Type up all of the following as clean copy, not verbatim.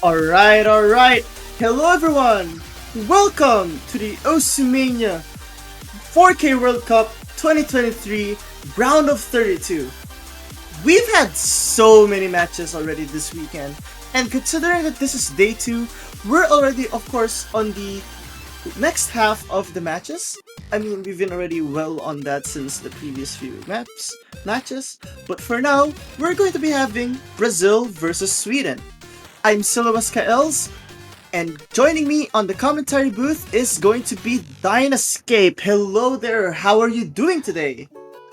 Alright. Hello everyone! Welcome to the Osumania 4K World Cup 2023 Round of 32. We've had so many matches already this weekend, and considering that this is day 2, we're already of course on the next half of the matches. I mean, we've been already well on that since the previous few matches, but for now, we're going to be having Brazil versus Sweden. I'm Silvas Kaels, and joining me on the commentary booth is going to be Dynescape. Hello there, how are you doing today?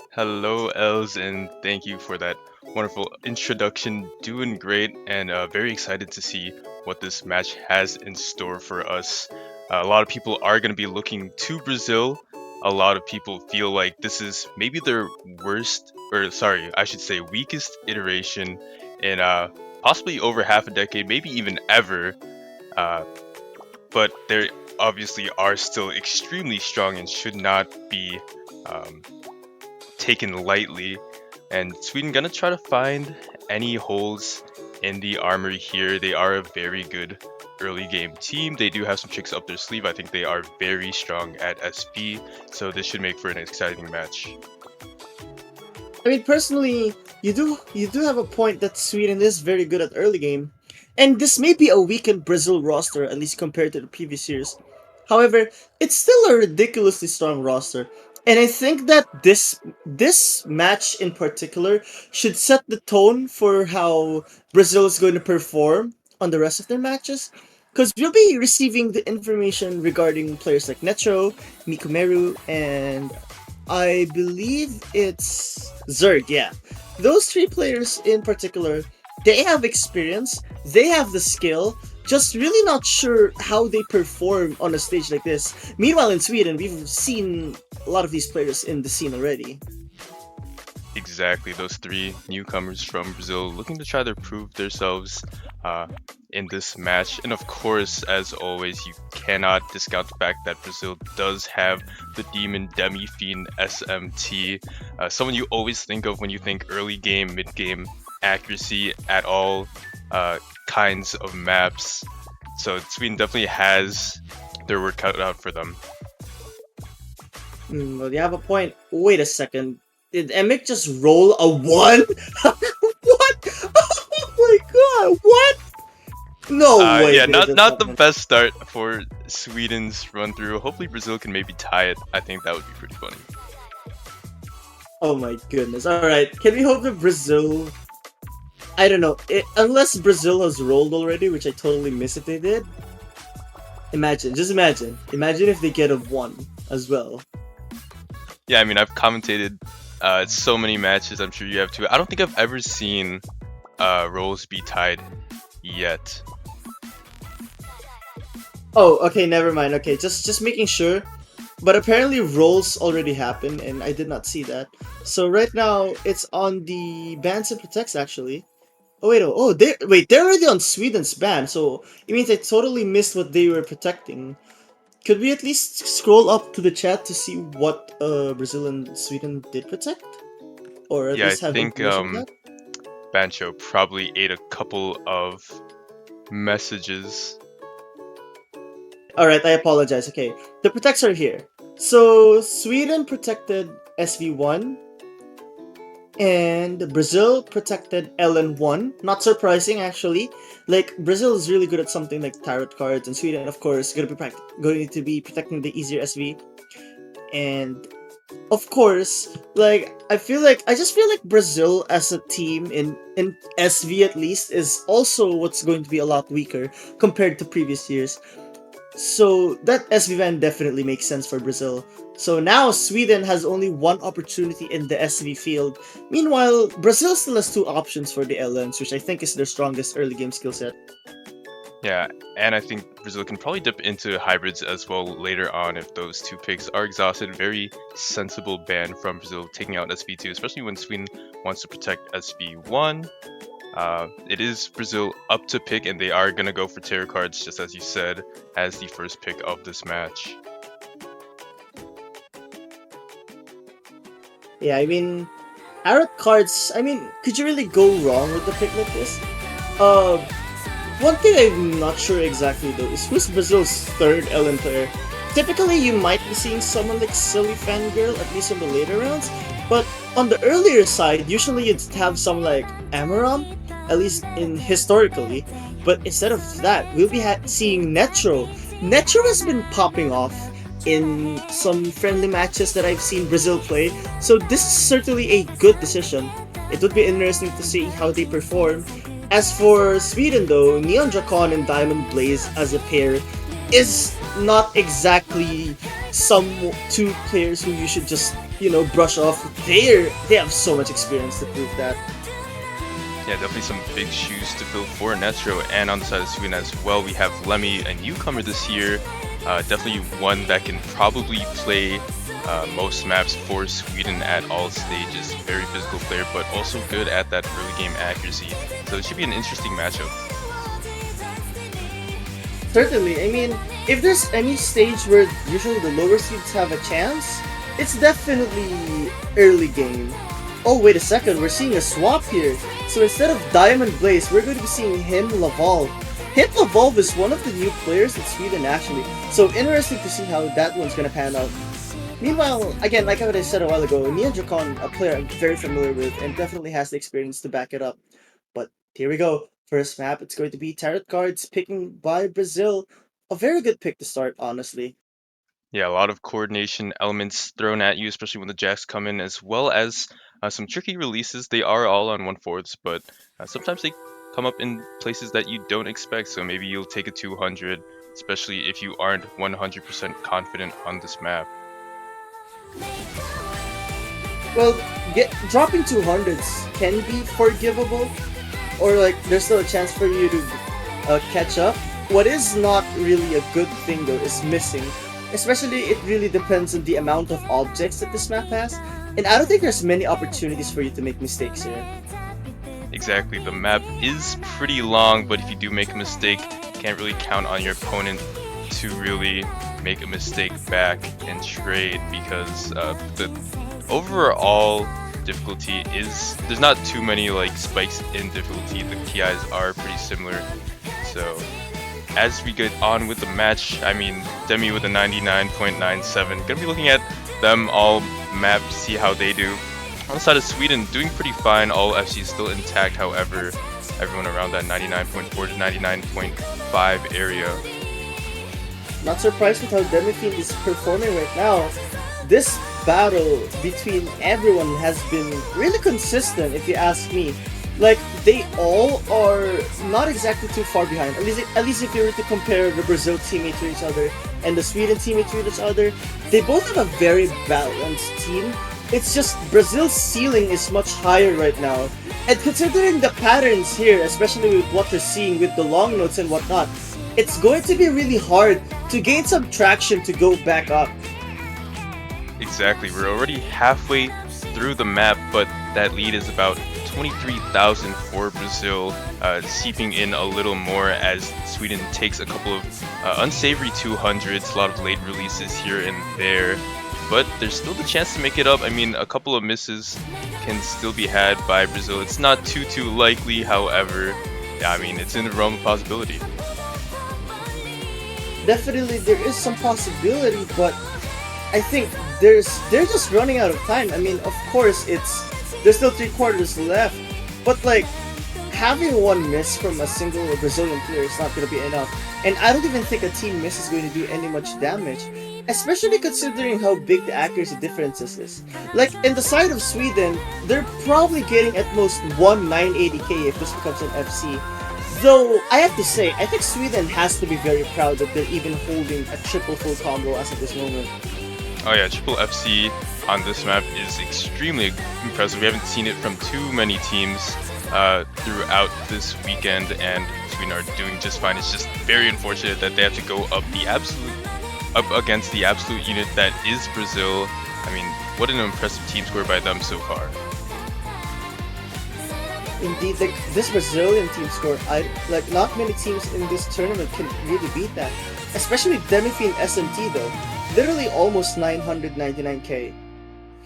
Hello, Els, and thank you for that wonderful introduction. Doing great, and very excited to see what this match has in store for us. A lot of people are going to be looking to Brazil. A lot of people feel like this is maybe their weakest iteration in possibly over half a decade, maybe even ever. But they obviously are still extremely strong and should not be taken lightly. And Sweden gonna try to find any holes in the armory here. They are a very good early game team. They do have some tricks up their sleeve. I think they are very strong at SP, so this should make for an exciting match. I mean, personally, you do have a point that Sweden is very good at early game, and this may be a weakened Brazil roster, at least compared to the previous years. However, it's still a ridiculously strong roster, and I think that this match in particular should set the tone for how Brazil is going to perform on the rest of their matches. Because we'll be receiving the information regarding players like Necho, Mikumeru, and I believe it's Zerg, yeah. Those three players in particular, they have experience, they have the skill, just really not sure how they perform on a stage like this. Meanwhile, in Sweden, we've seen a lot of these players in the scene already. Exactly, those three newcomers from Brazil looking to try to prove themselves in this match. And of course, as always, you cannot discount the fact that Brazil does have the Demon Demi Fiend SMT, someone you always think of when you think early game, mid game accuracy at all kinds of maps. So Sweden definitely has their work cut out for them. Well, you have a point. Wait a second. Did Emic just roll a 1? What? Oh my god, what? No way. Yeah, not the best start for Sweden's run through. Hopefully Brazil can maybe tie it. I think that would be pretty funny. Oh my goodness. Alright, can we hope that Brazil... I don't know, unless Brazil has rolled already, which I totally miss if they did. Just imagine if they get a 1 as well. Yeah, I mean, I've commentated so many matches, I'm sure you have too. I don't think I've ever seen rolls be tied yet. Oh, okay, never mind. Okay, just making sure. But apparently rolls already happened, and I did not see that. So right now, it's on the bans and protects, actually. Oh, wait, they're already on Sweden's ban, so it means I totally missed what they were protecting. Could we at least scroll up to the chat to see what Brazil and Sweden did protect? Or at least I have think information of that? Bancho probably ate a couple of messages. Alright, I apologize. Okay, the protects are here. So, Sweden protected SV1, and Brazil protected LN1. Not surprising, actually. Like, Brazil is really good at something like tarot cards, and Sweden, of course, going to be protecting the easier SV. And, of course, like, I just feel like Brazil as a team, in SV at least, is also what's going to be a lot weaker compared to previous years. So that SV van definitely makes sense for Brazil. So now Sweden has only one opportunity in the SV field. Meanwhile, Brazil still has 2 options for the LNs, which I think is their strongest early game skill set. Yeah, and I think Brazil can probably dip into hybrids as well later on if those 2 picks are exhausted. Very sensible ban from Brazil taking out SV2, especially when Sweden wants to protect SV1. It is Brazil up to pick, and they are going to go for tarot cards, just as you said, as the first pick of this match. Yeah, I mean, tarot cards, I mean, could you really go wrong with the pick like this? One thing I'm not sure exactly though is who's Brazil's third LM player. Typically, you might be seeing someone like Silly Fangirl, at least in the later rounds, but on the earlier side, usually you'd have someone like Amaram, at least in historically. But instead of that, we'll be seeing Netro. Netro has been popping off in some friendly matches that I've seen Brazil play, so this is certainly a good decision. It would be interesting to see how they perform. As for Sweden though, Neon Drakon and Diamond Blaze as a pair is not exactly some two players who you should just, brush off. They have so much experience to prove that. Yeah, definitely some big shoes to fill for Netro, and on the side of Sweden as well, we have Lemmy, a newcomer this year. Definitely one that can probably play most maps for Sweden at all stages. Very physical player, but also good at that early game accuracy. So it should be an interesting matchup. Certainly, I mean, if there's any stage where usually the lower seeds have a chance, it's definitely early game. Oh, wait a second, we're seeing a swap here. So instead of Diamond Blaze, we're going to be seeing him Laval. Him Laval is one of the new players in Sweden actually, so interesting to see how that one's going to pan out. Meanwhile, again, like what I said a while ago, Neon Drakon, a player I'm very familiar with and definitely has the experience to back it up. But here we go. First map, it's going to be Tarot Cards picking by Brazil. A very good pick to start, honestly. Yeah, a lot of coordination elements thrown at you, especially when the jacks come in, as well as some tricky releases. They are all on 1/4s, but sometimes they come up in places that you don't expect. So maybe you'll take a 200, especially if you aren't 100% confident on this map. Well, dropping 200s can be forgivable, or like there's still a chance for you to catch up. What is not really a good thing though is missing. Especially, it really depends on the amount of objects that this map has, and I don't think there's many opportunities for you to make mistakes here. Exactly, the map is pretty long, but if you do make a mistake, you can't really count on your opponent to really make a mistake back and trade, because the overall difficulty is there's not too many like spikes in difficulty. The PIs are pretty similar. So as we get on with the match, I mean, Demi with a 99.97, gonna be looking at them all map, see how they do. On the side of Sweden, doing pretty fine, all FCs still intact, however, everyone around that 99.4 to 99.5 area. Not surprised with how Demifiend is performing right now. This battle between everyone has been really consistent, if you ask me. Like, they all are not exactly too far behind. At least if you were to compare the Brazil teammate to each other and the Sweden teammate to each other, they both have a very balanced team. It's just Brazil's ceiling is much higher right now. And considering the patterns here, especially with what we're seeing with the long notes and whatnot, it's going to be really hard to gain some traction to go back up. Exactly, we're already halfway through the map, but that lead is about 23,000 for Brazil, seeping in a little more as Sweden takes a couple of unsavory 200s, a lot of late releases here and there, but there's still the chance to make it up. I mean, a couple of misses can still be had by Brazil. It's not too likely, however, yeah, I mean, it's in the realm of possibility. Definitely there is some possibility, but I think they're just running out of time. I mean, of course, there's still 3/4 left, but like having one miss from a single Brazilian player is not going to be enough. And I don't even think a team miss is going to do any much damage, especially considering how big the accuracy differences is. Like in the side of Sweden, they're probably getting at most one 980k if this becomes an FC. Though I have to say, I think Sweden has to be very proud that they're even holding a triple full combo as of this moment. Oh yeah, triple FC on this map is extremely impressive. We haven't seen it from too many teams throughout this weekend, and Sweden are doing just fine. It's just very unfortunate that they have to go up against the absolute unit that is Brazil. I mean, what an impressive team score by them so far. Indeed, like this Brazilian team score, not many teams in this tournament can really beat that. Especially Demifiend SMT though, literally almost 999k.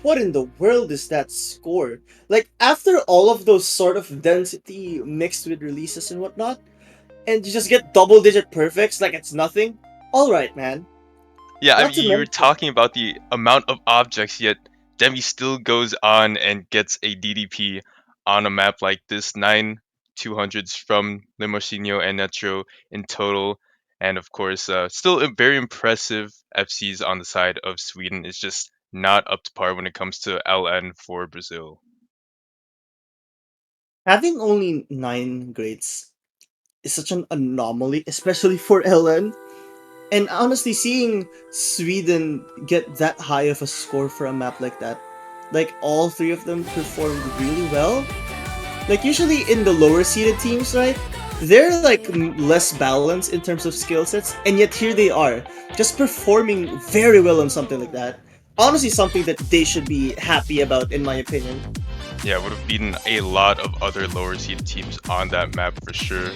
What in the world is that score? Like after all of those sort of density mixed with releases and whatnot, and you just get double-digit perfects like it's nothing. All right, man. Yeah, I Not mean, to you were mention, talking about the amount of objects, yet Demi still goes on and gets a DDP on a map like this. 9 200s from Limosino and Netro in total. And of course, still a very impressive FCs on the side of Sweden. It's just not up to par when it comes to LN for Brazil. having only 9 grades is such an anomaly, especially for LN. And honestly, seeing Sweden get that high of a score for a map like that, like all three of them performed really well. Like usually in the lower seeded teams, right? They're like less balanced in terms of skill sets, and yet here they are, just performing very well on something like that. Honestly, something that they should be happy about, in my opinion. Yeah, would have beaten a lot of other lower seed teams on that map for sure.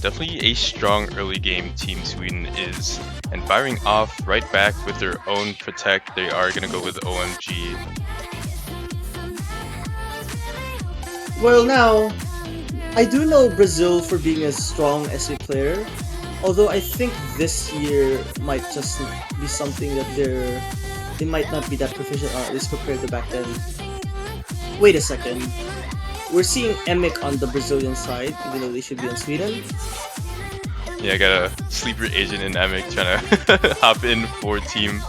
Definitely a strong early game team Sweden is, and firing off right back with their own protect. They are gonna go with OMG. Well, now I do know Brazil for being as strong as a player, although I think this year might just be something that they might not be that proficient on, at least compared to back then. Wait a second. We're seeing Emic on the Brazilian side, even though they should be on Sweden. Yeah, I got a sleeper agent in Emic trying to hop in for Team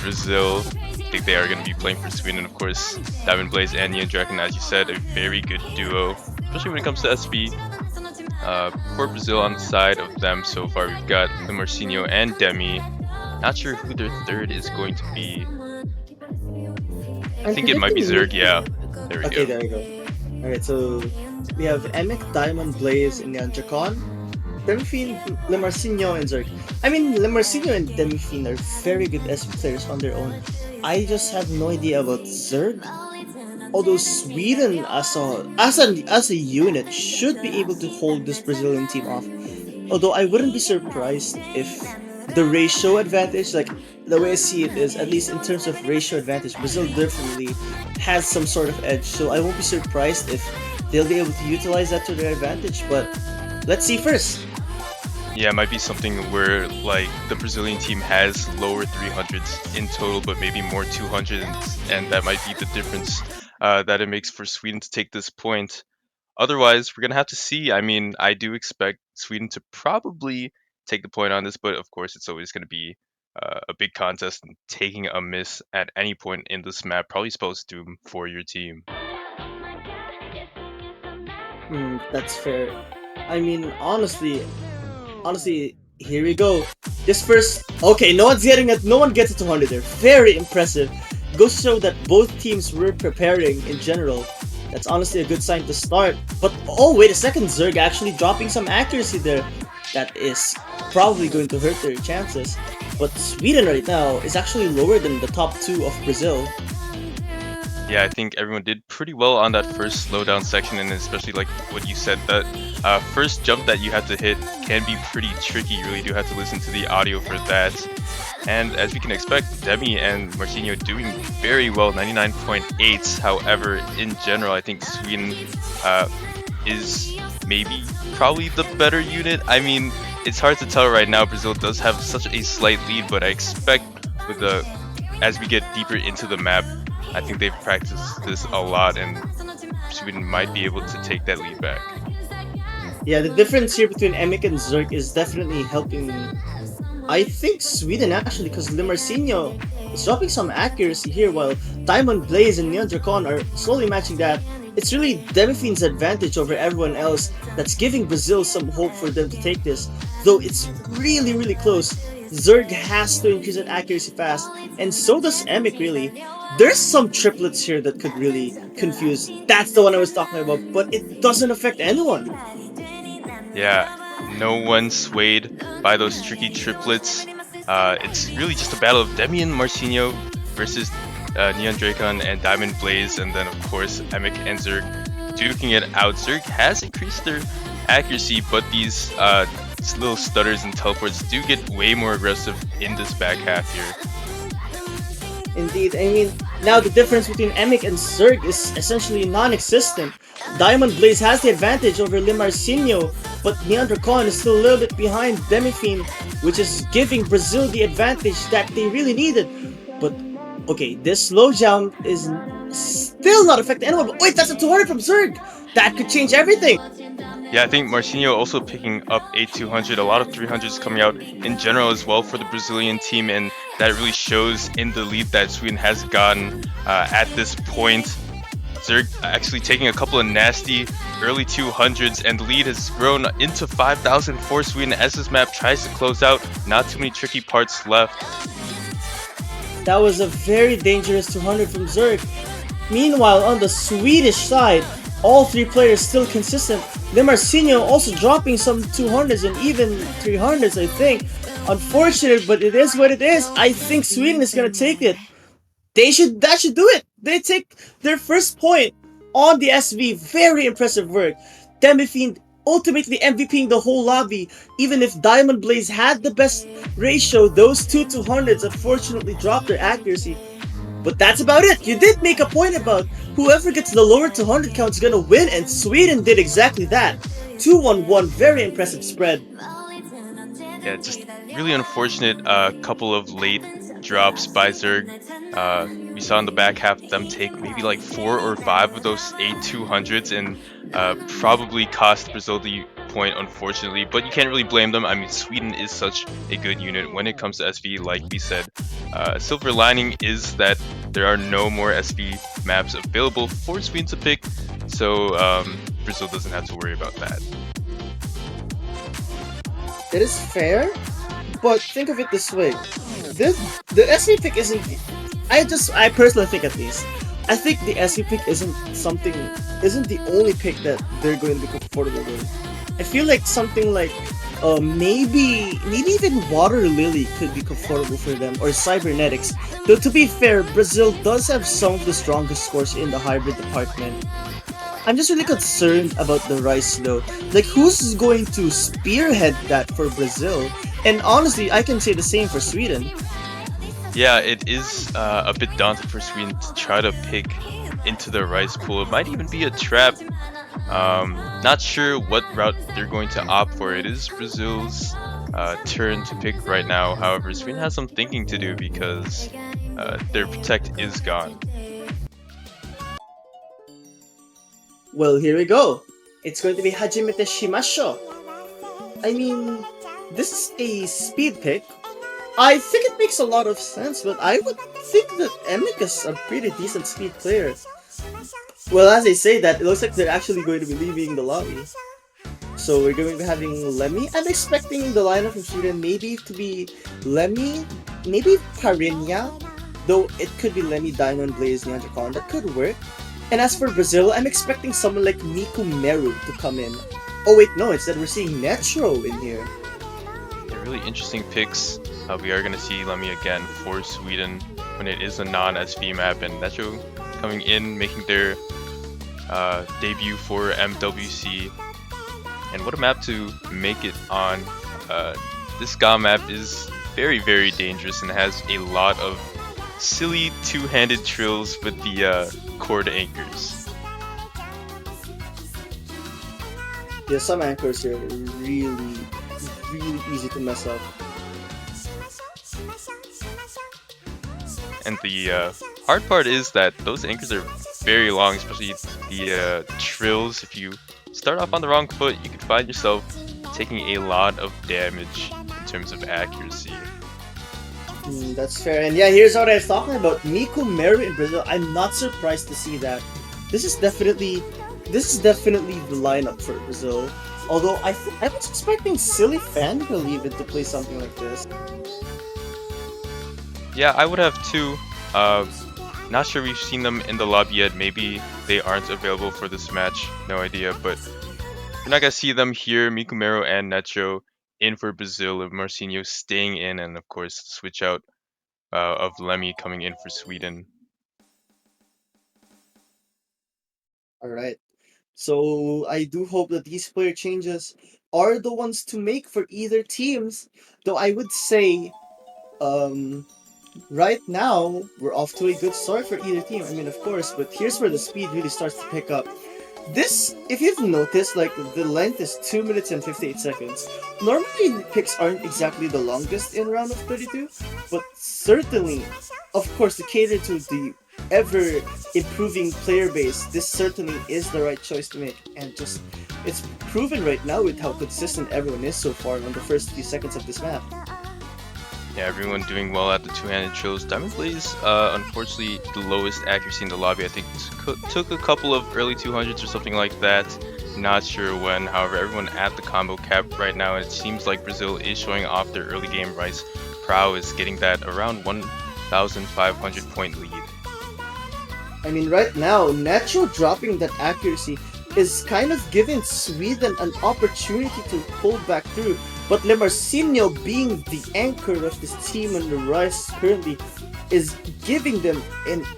Brazil. I think they are going to be playing for Sweden, of course. Diamond Blaze and Neon Dragon, as you said, a very good duo, especially when it comes to SB. For Brazil on the side of them so far, we've got Limarcinho and Demi. Not sure who their third is going to be. I I'm think it might be predicting Zerg, Nick. yeah. There we Okay, go. there we go. Alright, so we have Emic, Diamond Blaze, and Yanjakon. Demifine, Lemarcinho, and Zerg. I mean, Lemarcinho and Demifine are very good SB players on their own. I just have no idea about Zerg. Although Sweden as a unit should be able to hold this Brazilian team off. Although I wouldn't be surprised if the ratio advantage, like the way I see it is, at least in terms of ratio advantage, Brazil definitely has some sort of edge. So I won't be surprised if they'll be able to utilize that to their advantage. But let's see first. Yeah, it might be something where like the Brazilian team has lower 300s in total, but maybe more 200s, and that might be the difference that it makes for Sweden to take this point. Otherwise, we're gonna have to see. I mean, I do expect Sweden to probably take the point on this, but of course, it's always gonna be a big contest, and taking a miss at any point in this map probably spells doom for your team. That's fair. I mean, honestly, here we go. This first, okay, no one gets a 200 there. Very impressive. Goes to show that both teams were preparing in general. That's honestly a good sign to start. But oh, wait a second, Zerg actually dropping some accuracy there. That is probably going to hurt their chances. But Sweden right now is actually lower than the top two of Brazil. Yeah, I think everyone did pretty well on that first slowdown section, and especially like what you said, that first jump that you have to hit can be pretty tricky. You really do have to listen to the audio for that. And as we can expect, Demi and Marcinho doing very well, 99.8. However, in general, I think Sweden is maybe probably the better unit. I mean, it's hard to tell right now. Brazil does have such a slight lead, but I expect with the as we get deeper into the map, I think they've practiced this a lot, and Sweden might be able to take that lead back. Yeah, the difference here between Emic and Zerg is definitely helping. I think Sweden actually, because Limarcinho is dropping some accuracy here, while Diamond Blaze and Neon Dracon are slowly matching that. It's really Demifine's advantage over everyone else that's giving Brazil some hope for them to take this. Though it's really close, Zerg has to increase that accuracy fast, and so does Emic really. There's some triplets here that could really confuse. That's the one I was talking about, but it doesn't affect anyone. Yeah, no one swayed by those tricky triplets. It's really just a battle of Demi and Marcinho versus Neon Dracon and Diamond Blaze, and then of course Emic and Zerg duking it out. Zerg has increased their accuracy, but these little stutters and teleports do get way more aggressive in this back half here. Indeed, I mean, now the difference between Emic and Zerg is essentially non-existent. Diamond Blaze has the advantage over Limarcinho, but Neandercon is still a little bit behind Demifine, which is giving Brazil the advantage that they really needed. But okay, this slow jump is still not affecting anyone. But wait, that's a 200 from Zerg! That could change everything! Yeah, I think Marcinho also picking up a 200, a lot of 300s coming out in general as well for the Brazilian team, and that really shows in the lead that Sweden has gotten at this point. Zerg actually taking a couple of nasty early 200s, and the lead has grown into 5,000 for Sweden as this map tries to close out. Not too many tricky parts left. That was a very dangerous 200 from Zerg. Meanwhile, on the Swedish side, all three players still consistent. Limarcinho also dropping some 200s and even 300s, I think. Unfortunate, but it is what it is. I think Sweden is gonna take it. That should do it. They take their first point on the SV. Very impressive work. Demifiend ultimately MVPing the whole lobby. Even if Diamond Blaze had the best ratio, those two 200s unfortunately dropped their accuracy. But that's about it. You did make a point about whoever gets the lower 200 count is gonna win, and Sweden did exactly that. 2-1-1, very impressive spread. Yeah, just really unfortunate couple of late drops by Zerg. We saw in the back half them take maybe like 4 or 5 of those A200s and probably cost Brazil the point, unfortunately. But you can't really blame them. I mean, Sweden is such a good unit when it comes to SV, like we said. Silver lining is that there are no more SV maps available for Sweden to pick, so Brazil doesn't have to worry about that. It is fair, but think of it this way: the SV pick isn't. I personally think at least. I think the SV pick isn't the only pick that they're going to be comfortable with. I feel like something like maybe even Water Lily could be comfortable for them, or Cybernetics. Though to be fair, Brazil does have some of the strongest scores in the hybrid department. I'm just really concerned about the Rice though. Like, who's going to spearhead that for Brazil? And honestly, I can say the same for Sweden. Yeah, it is a bit daunting for Sweden to try to pick into the rice pool. It might even be a trap. Not sure what route they're going to opt for. It is Brazil's turn to pick right now. However, Sweden has some thinking to do because their protect is gone. Well, here we go. It's going to be Hajimete Shimasho. I mean, this is a speed pick. I think it makes a lot of sense, but I would think that Emic is a pretty decent speed player. Well, as I say that, it looks like they're actually going to be leaving the lobby. So we're going to be having Lemmy. I'm expecting the lineup from Sweden maybe to be Lemmy, maybe Parinya, though it could be Lemmy, Diamond, Blaze, Nyanjakon. That could work. And as for Brazil, I'm expecting someone like Miku Meru to come in. Oh wait, no, instead we're seeing Netro in here. They're really interesting picks. We are going to see Lemmy again for Sweden when it is a non-SV map, and Necho coming in, making their debut for MWC. And what a map to make it on. This GA map is very, very dangerous and has a lot of silly two-handed trills with the cord anchors. Yeah, some anchors here are really easy to mess up. And the hard part is that those anchors are very long, especially the trills. If you start off on the wrong foot, you can find yourself taking a lot of damage in terms of accuracy. That's fair. And yeah, here's what I was talking about. Miku Meru in Brazil. I'm not surprised to see that. This is definitely the lineup for Brazil. Although I was expecting Silly Fangirl even to play something like this. Yeah, I would have too. Not sure we've seen them in the lobby yet. Maybe they aren't available for this match. No idea. But we're not gonna see them here. Mikumero and Necho in for Brazil, with Marcinho staying in, and of course switch out of Lemmy coming in for Sweden. All right. So I do hope that these player changes are the ones to make for either teams. Though I would say, um, right now we're off to a good start for either team. I mean, of course, but here's where the speed really starts to pick up. This, if you've noticed, like the length is 2 minutes and 58 seconds. Normally, picks aren't exactly the longest in round of 32, but certainly, of course, to cater to the ever improving player base, this certainly is the right choice to make. And just, it's proven right now with how consistent everyone is so far on the first few seconds of this map. Yeah, everyone doing well at the two-handed trills. Diamond Blaze, unfortunately, the lowest accuracy in the lobby. I think took a couple of early 200s or something like that. Not sure when. However, everyone at the combo cap right now. It seems like Brazil is showing off their early game rice prowess, getting that around 1,500 point lead. I mean, right now, Natural dropping that accuracy is kind of giving Sweden an opportunity to pull back through. But Lemarcinho, being the anchor of this team on the rise currently, is giving them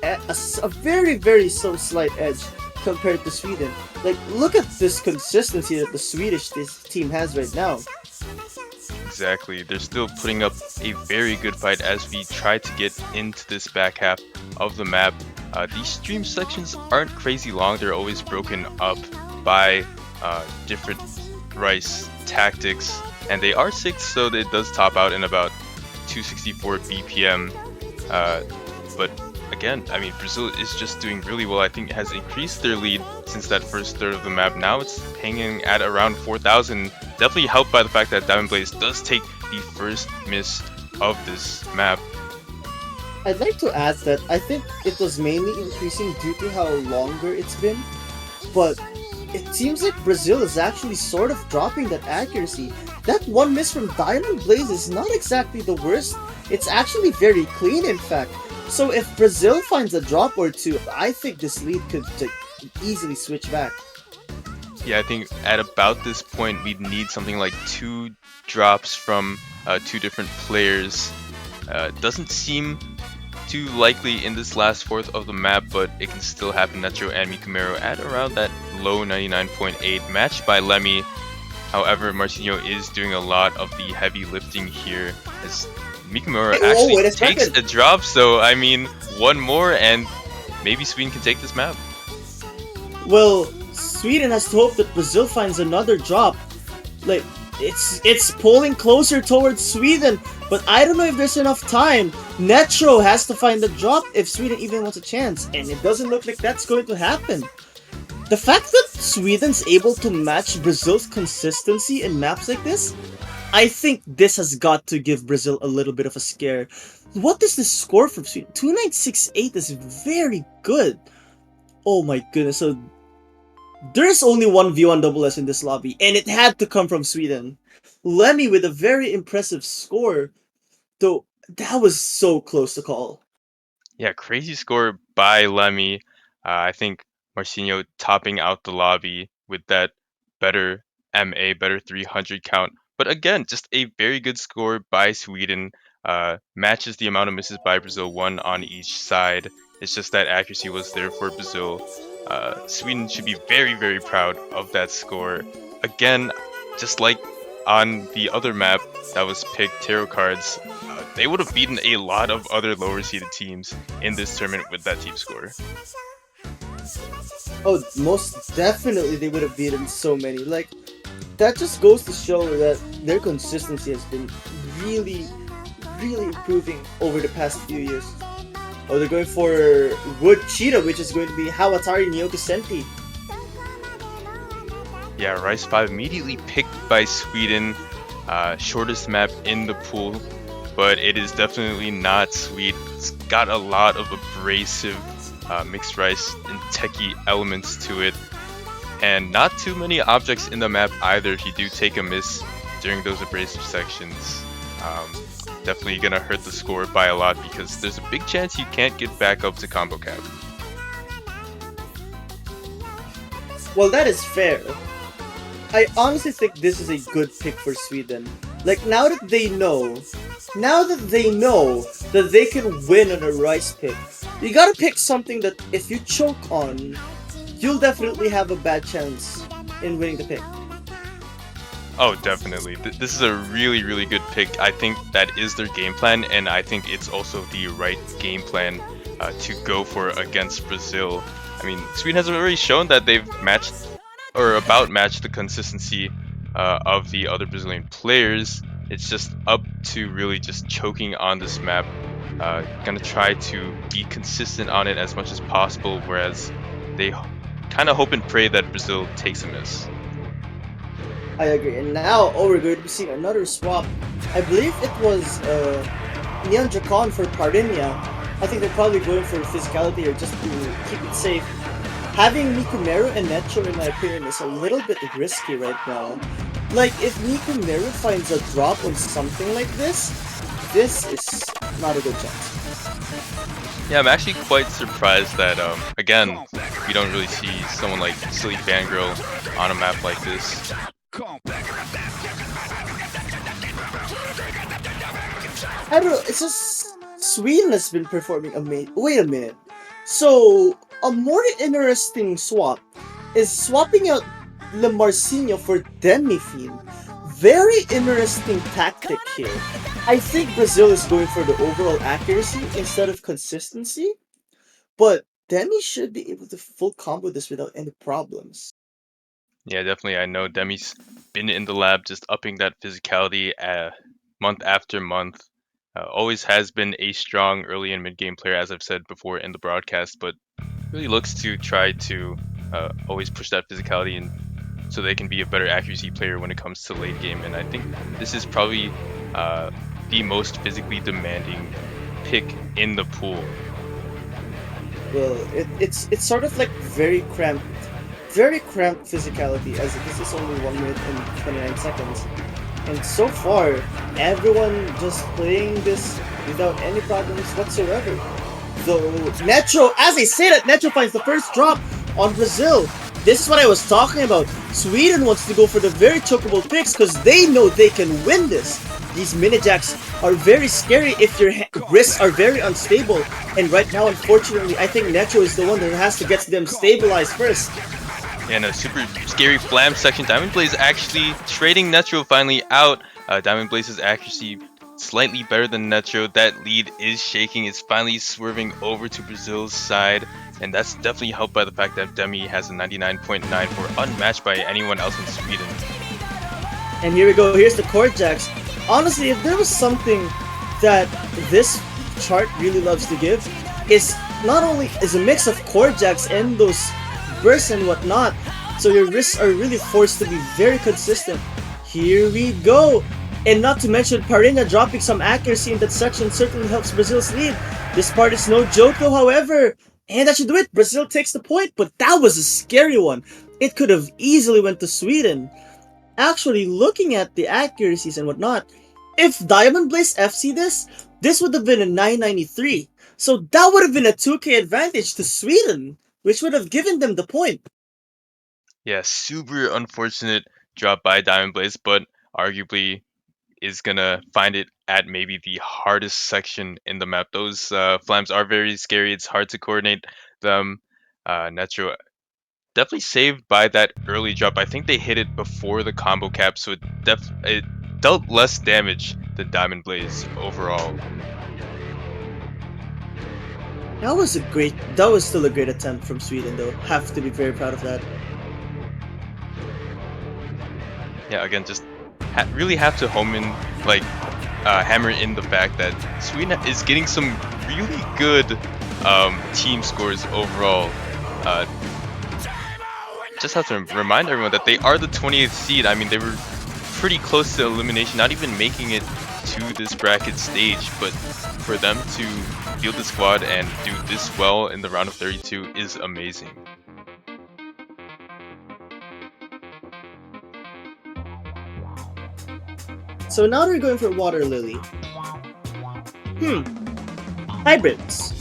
a very, very so slight edge compared to Sweden. Like, look at this consistency that the Swedish this team has right now. Exactly, they're still putting up a very good fight as we try to get into this back half of the map. These stream sections aren't crazy long, they're always broken up by different rice tactics, and they are 6, so it does top out in about 264 BPM. But again, I mean, Brazil is just doing really well. I think it has increased their lead since that first third of the map. Now it's hanging at around 4,000. Definitely helped by the fact that Diamond Blaze does take the first miss of this map. I'd like to add that I think it was mainly increasing due to how longer it's been, but it seems like Brazil is actually sort of dropping that accuracy. That one miss from Diamond Blaze is not exactly the worst, it's actually very clean in fact. So if Brazil finds a drop or two, I think this lead could easily switch back. Yeah, I think at about this point we'd need something like 2 drops from 2 different players. Doesn't seem too likely in this last fourth of the map, but it can still happen. Netro and Mikamero at around that low 99.8, matched by Lemmy. However, Marcinho is doing a lot of the heavy lifting here, as Mikamura actually takes a drop. So I mean, one more and maybe Sweden can take this map. Well, Sweden has to hope that Brazil finds another drop. Like, it's pulling closer towards Sweden, but I don't know if there's enough time. Netro has to find a drop if Sweden even wants a chance, and it doesn't look like that's going to happen. The fact that Sweden's able to match Brazil's consistency in maps like this, I think this has got to give Brazil a little bit of a scare. What is the score from Sweden? 2968 is very good. Oh my goodness, so there's only one v1SS in this lobby, and it had to come from Sweden. Lemmy with a very impressive score, though that was so close to call. Yeah, crazy score by Lemmy. I think Marcinho topping out the lobby with that better MA, better 300 count. But again, just a very good score by Sweden. Matches the amount of misses by Brazil, 1 on each side. It's just that accuracy was there for Brazil. Sweden should be very, very proud of that score. Again, just like on the other map that was picked, Tarot Cards, they would have beaten a lot of other lower seeded teams in this tournament with that team score. Oh, most definitely they would have beaten so many. Like, that just goes to show that their consistency has been really, really improving over the past few years. Oh, they're going for Wood Cheetah, which is going to be Hawatari Nyoka Senti. Yeah, Rice 5 immediately picked by Sweden. Shortest map in the pool, but it is definitely not sweet. It's got a lot of abrasive mixed rice and techie elements to it, and not too many objects in the map either if you do take a miss during those abrasive sections. Definitely gonna hurt the score by a lot because there's a big chance you can't get back up to combo cap. Well, that is fair. I honestly think this is a good pick for Sweden. Like, now that they know that they can win on a rice pick, you gotta pick something that if you choke on, you'll definitely have a bad chance in winning the pick. Oh, definitely. This is a really, really good pick. I think that is their game plan, and I think it's also the right game plan to go for against Brazil. I mean, Sweden has already shown that they've matched or about matched the consistency of the other Brazilian players. It's just up to really just choking on this map. Gonna try to be consistent on it as much as possible, whereas they kind of hope and pray that Brazil takes a miss. I agree. And now, oh, we're going to be seeing another swap. I believe it was Neon Jacon for Parinia. I think they're probably going for physicality or just to keep it safe. Having Mikumeru and Necho, in my opinion, is a little bit risky right now. Like, if Mikumeru finds a drop on something like this is not a good chance. Yeah, I'm actually quite surprised that, again, we don't really see someone like Silly Fangirl on a map like this. I don't know, it's just Sweden has been performing amazing. Wait a minute. So, a more interesting swap is swapping out Le Marcinho for Demi-Fiend. Very interesting tactic here. I think Brazil is going for the overall accuracy instead of consistency, but Demi should be able to full combo this without any problems. Yeah, definitely. I know Demi's been in the lab just upping that physicality month after month. Always has been a strong early and mid game player, as I've said before in the broadcast, but really looks to try to always push that physicality and so they can be a better accuracy player when it comes to late game. And I think this is probably the most physically demanding pick in the pool. Well, it's sort of like very cramped physicality, as this is only 1 minute and 29 seconds. And so far, everyone just playing this without any problems whatsoever. Though Necho, as I say that, Necho finds the first drop on Brazil. This is what I was talking about. Sweden wants to go for the very chokeable picks because they know they can win this. These mini-jacks are very scary if your wrists are very unstable. And right now, unfortunately, I think Necho is the one that has to get them stabilized first. And a super scary flam section. Diamond Blaze actually trading Netro finally out. Diamond Blaze's accuracy slightly better than Netro. That lead is shaking. It's finally swerving over to Brazil's side. And that's definitely helped by the fact that Demi has a 99.94, unmatched by anyone else in Sweden. And here we go. Here's the chord jacks. Honestly, if there was something that this chart really loves to give, is not only is a mix of chord jacks and those bursts and whatnot, so your wrists are really forced to be very consistent. Here we go! And not to mention, Parina dropping some accuracy in that section certainly helps Brazil's lead. This part is no joke though, however. And that should do it. Brazil takes the point, but that was a scary one. It could have easily went to Sweden. Actually, looking at the accuracies and whatnot, if Diamond Blaze FC this would have been a 993. So that would have been a 2k advantage to Sweden, which would have given them the point. Yeah, super unfortunate drop by Diamond Blaze, but arguably is gonna find it at maybe the hardest section in the map. Those flams are very scary. It's hard to coordinate them. Netro definitely saved by that early drop. I think they hit it before the combo cap, so it dealt less damage than Diamond Blaze overall. That was still a great attempt from Sweden though. Have to be very proud of that. Yeah, again, just really have to hammer in the fact that Sweden is getting some really good team scores overall. Just have to remind everyone that they are the 20th seed. I mean, they were pretty close to elimination, not even making it to this bracket stage, but for them to field the squad and do this well in the round of 32 is amazing. So now we're going for Water Lily. Hybrids.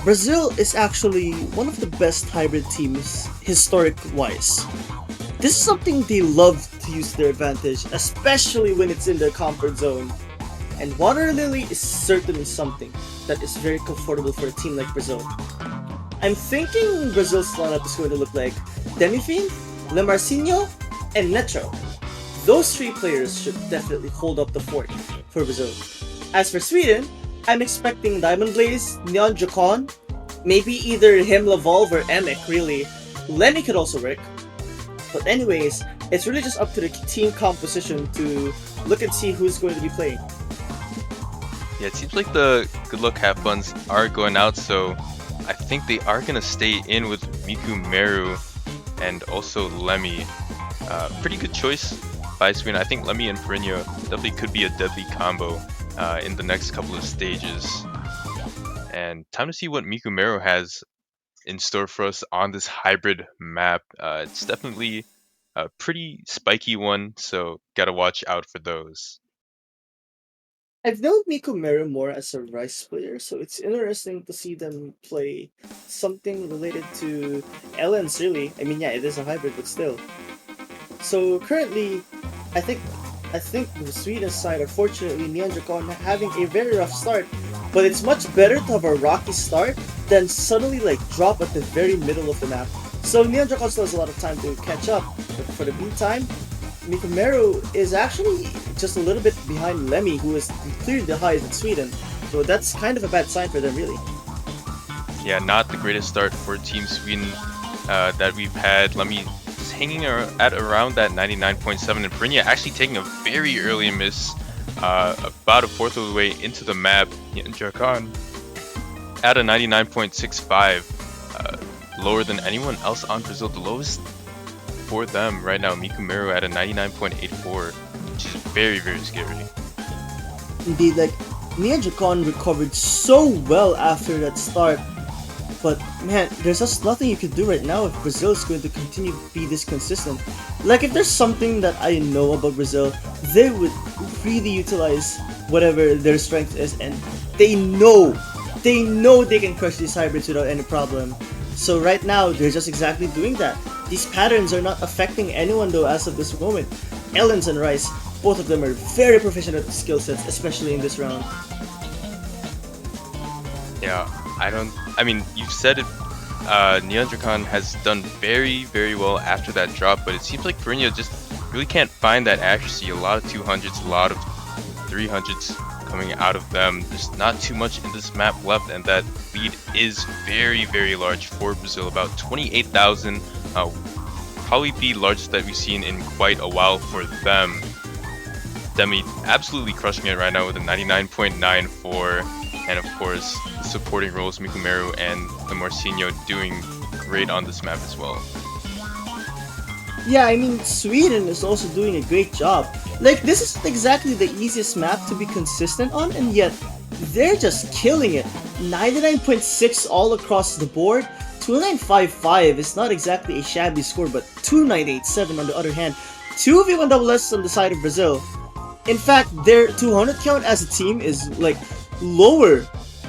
Brazil is actually one of the best hybrid teams historic-wise. This is something they love to use to their advantage, especially when it's in their comfort zone. And Water Lily is certainly something that is very comfortable for a team like Brazil. I'm thinking Brazil's lineup is going to look like Demi-Fiend, Le Marcinho, and Netro. Those three players should definitely hold up the fort for Brazil. As for Sweden, I'm expecting Diamond Blaze, Neon Jacon, Maybe either him, Lavolve, or Emic, really. Lenny could also work. But anyways, it's really just up to the team composition to look and see who's going to be playing. Yeah, it seems like the good luck half buns are going out, so I think they are gonna stay in with Miku Meru and also Lemmy. Pretty good choice by Sweden. I think Lemmy and Perinia definitely could be a deadly combo in the next couple of stages. And time to see what Miku Meru has in store for us on this hybrid map. It's definitely a pretty spiky one, so gotta watch out for those. I've known Miku Meru more as a Rice player, so it's interesting to see them play something related to Ellen's, really. I mean, yeah, it is a hybrid, but still. So currently, I think I think the Sweden side, unfortunately, Neon Dracon having a very rough start, but it's much better to have a rocky start than suddenly like drop at the very middle of the map. So Neon Dracon still has a lot of time to catch up, but for the meantime, Mikomeru is actually just a little bit behind Lemmy, who is clearly the highest in Sweden. So that's kind of a bad sign for them, really. Yeah, not the greatest start for Team Sweden that we've had. Lemmy is hanging at around that 99.7, and Perinia actually taking a very early miss, about a fourth of the way into the map. Drakan at a 99.65, lower than anyone else on Brazil. The lowest for them right now, Mikumeru at a 99.84, which is very, very scary. Indeed, like, Neon Dracon recovered so well after that start. But man, there's just nothing you can do right now if Brazil is going to continue to be this consistent. Like, if there's something that I know about Brazil, they would really utilize whatever their strength is, and they know they can crush these hybrids without any problem. So right now, they're just exactly doing that. These patterns are not affecting anyone though as of this moment. Ellens and Rice, both of them are very proficient at the skill sets, especially in this round. Yeah, I mean, you've said it, Neon Drakan has done very, very well after that drop, but it seems like Perinia just really can't find that accuracy. A lot of 200s, a lot of 300s coming out of them. There's not too much in this map left, and that lead is very, very large for Brazil, about 28,000. Probably the largest that we've seen in quite a while for them. Demi absolutely crushing it right now with a 99.94, and of course the supporting roles, Mikumeru and the Marcinho, doing great on this map as well. Yeah, I mean, Sweden is also doing a great job. Like, this isn't exactly the easiest map to be consistent on, and yet they're just killing it. 99.6 all across the board. 2955 is not exactly a shabby score, but 2987 on the other hand. 2v1 double S on the side of Brazil. In fact, their 200 count as a team is like lower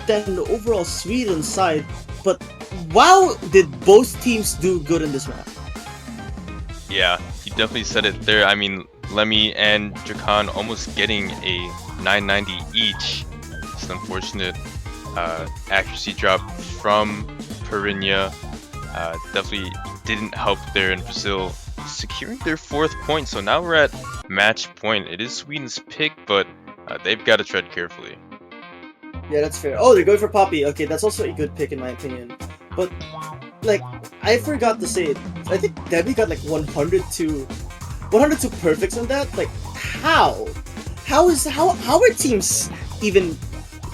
than the overall Sweden side. But wow, did both teams do good in this map? Yeah, you definitely said it there. I mean, Lemmy and Drakan almost getting a 990 each. It's an unfortunate accuracy drop from Perinia. Definitely didn't help there in Brazil securing their 4th point. So now we're at match point. It is Sweden's pick, but they've got to tread carefully. Yeah, that's fair. Oh, they're going for Poppy. Okay, that's also a good pick in my opinion. But, like, I forgot to say it. I think Debbie got like 102 perfects on that. Like, how? How are teams even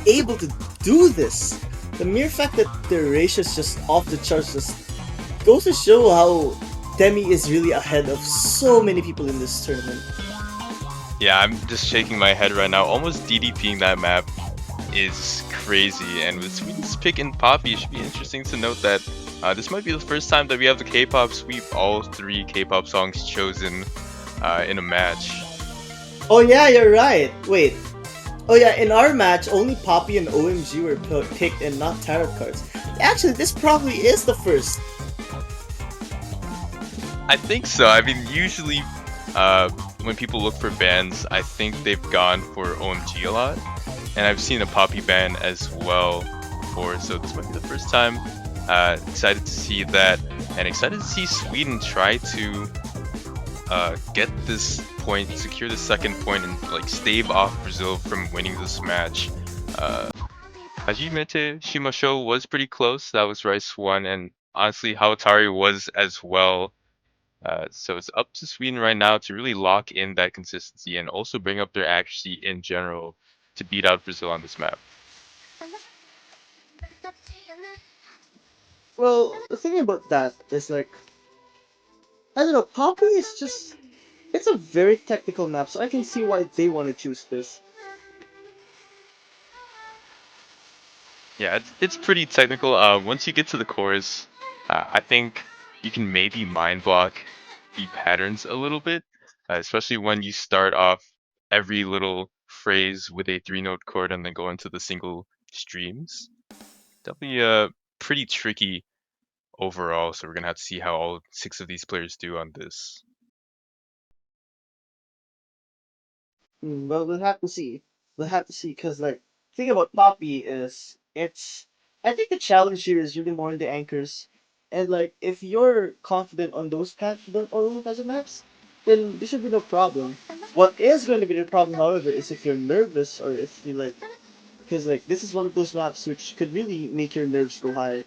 able to do this? The mere fact that their ratio is just off the charts just goes to show how Demi is really ahead of so many people in this tournament. Yeah, I'm just shaking my head right now. Almost DDPing that map is crazy, and with Sweden's pick in Poppy, it should be interesting to note that this might be the first time that we have the K-pop sweep, all 3 K-pop songs chosen in a match. Oh yeah, you're right. Wait. Oh yeah, in our match, only Poppy and OMG were picked and not tarot cards. Actually, this probably is the first. I think so. I mean, usually when people look for bans, I think they've gone for OMG a lot. And I've seen a Poppy ban as well before, so this might be the first time. Excited to see that, and excited to see Sweden try to get this point, secure the 2nd point, and like stave off Brazil from winning this match. Hajimete Shimasho was pretty close. That was Rice 1, and honestly, Hawatari was as well. So it's up to Sweden right now to really lock in that consistency and also bring up their accuracy in general to beat out Brazil on this map. Well, the thing about that is like I don't know, Poppy is just it's a very technical map, so I can see why they want to choose this. Yeah, it's pretty technical. Once you get to the chorus, I think you can maybe mind block the patterns a little bit, especially when you start off every little phrase with a three-note chord and then go into the single streams. Definitely pretty tricky overall, so we're gonna have to see how all six of these players do on this. Well, we'll have to see. We'll have to see because like the thing about Poppy is it's I think the challenge here is really more in the anchors, and like if you're confident on on those kinds of maps, then there should be no problem. What is going to be the problem, however, is if you're nervous or if you like because like this is one of those maps which could really make your nerves go high.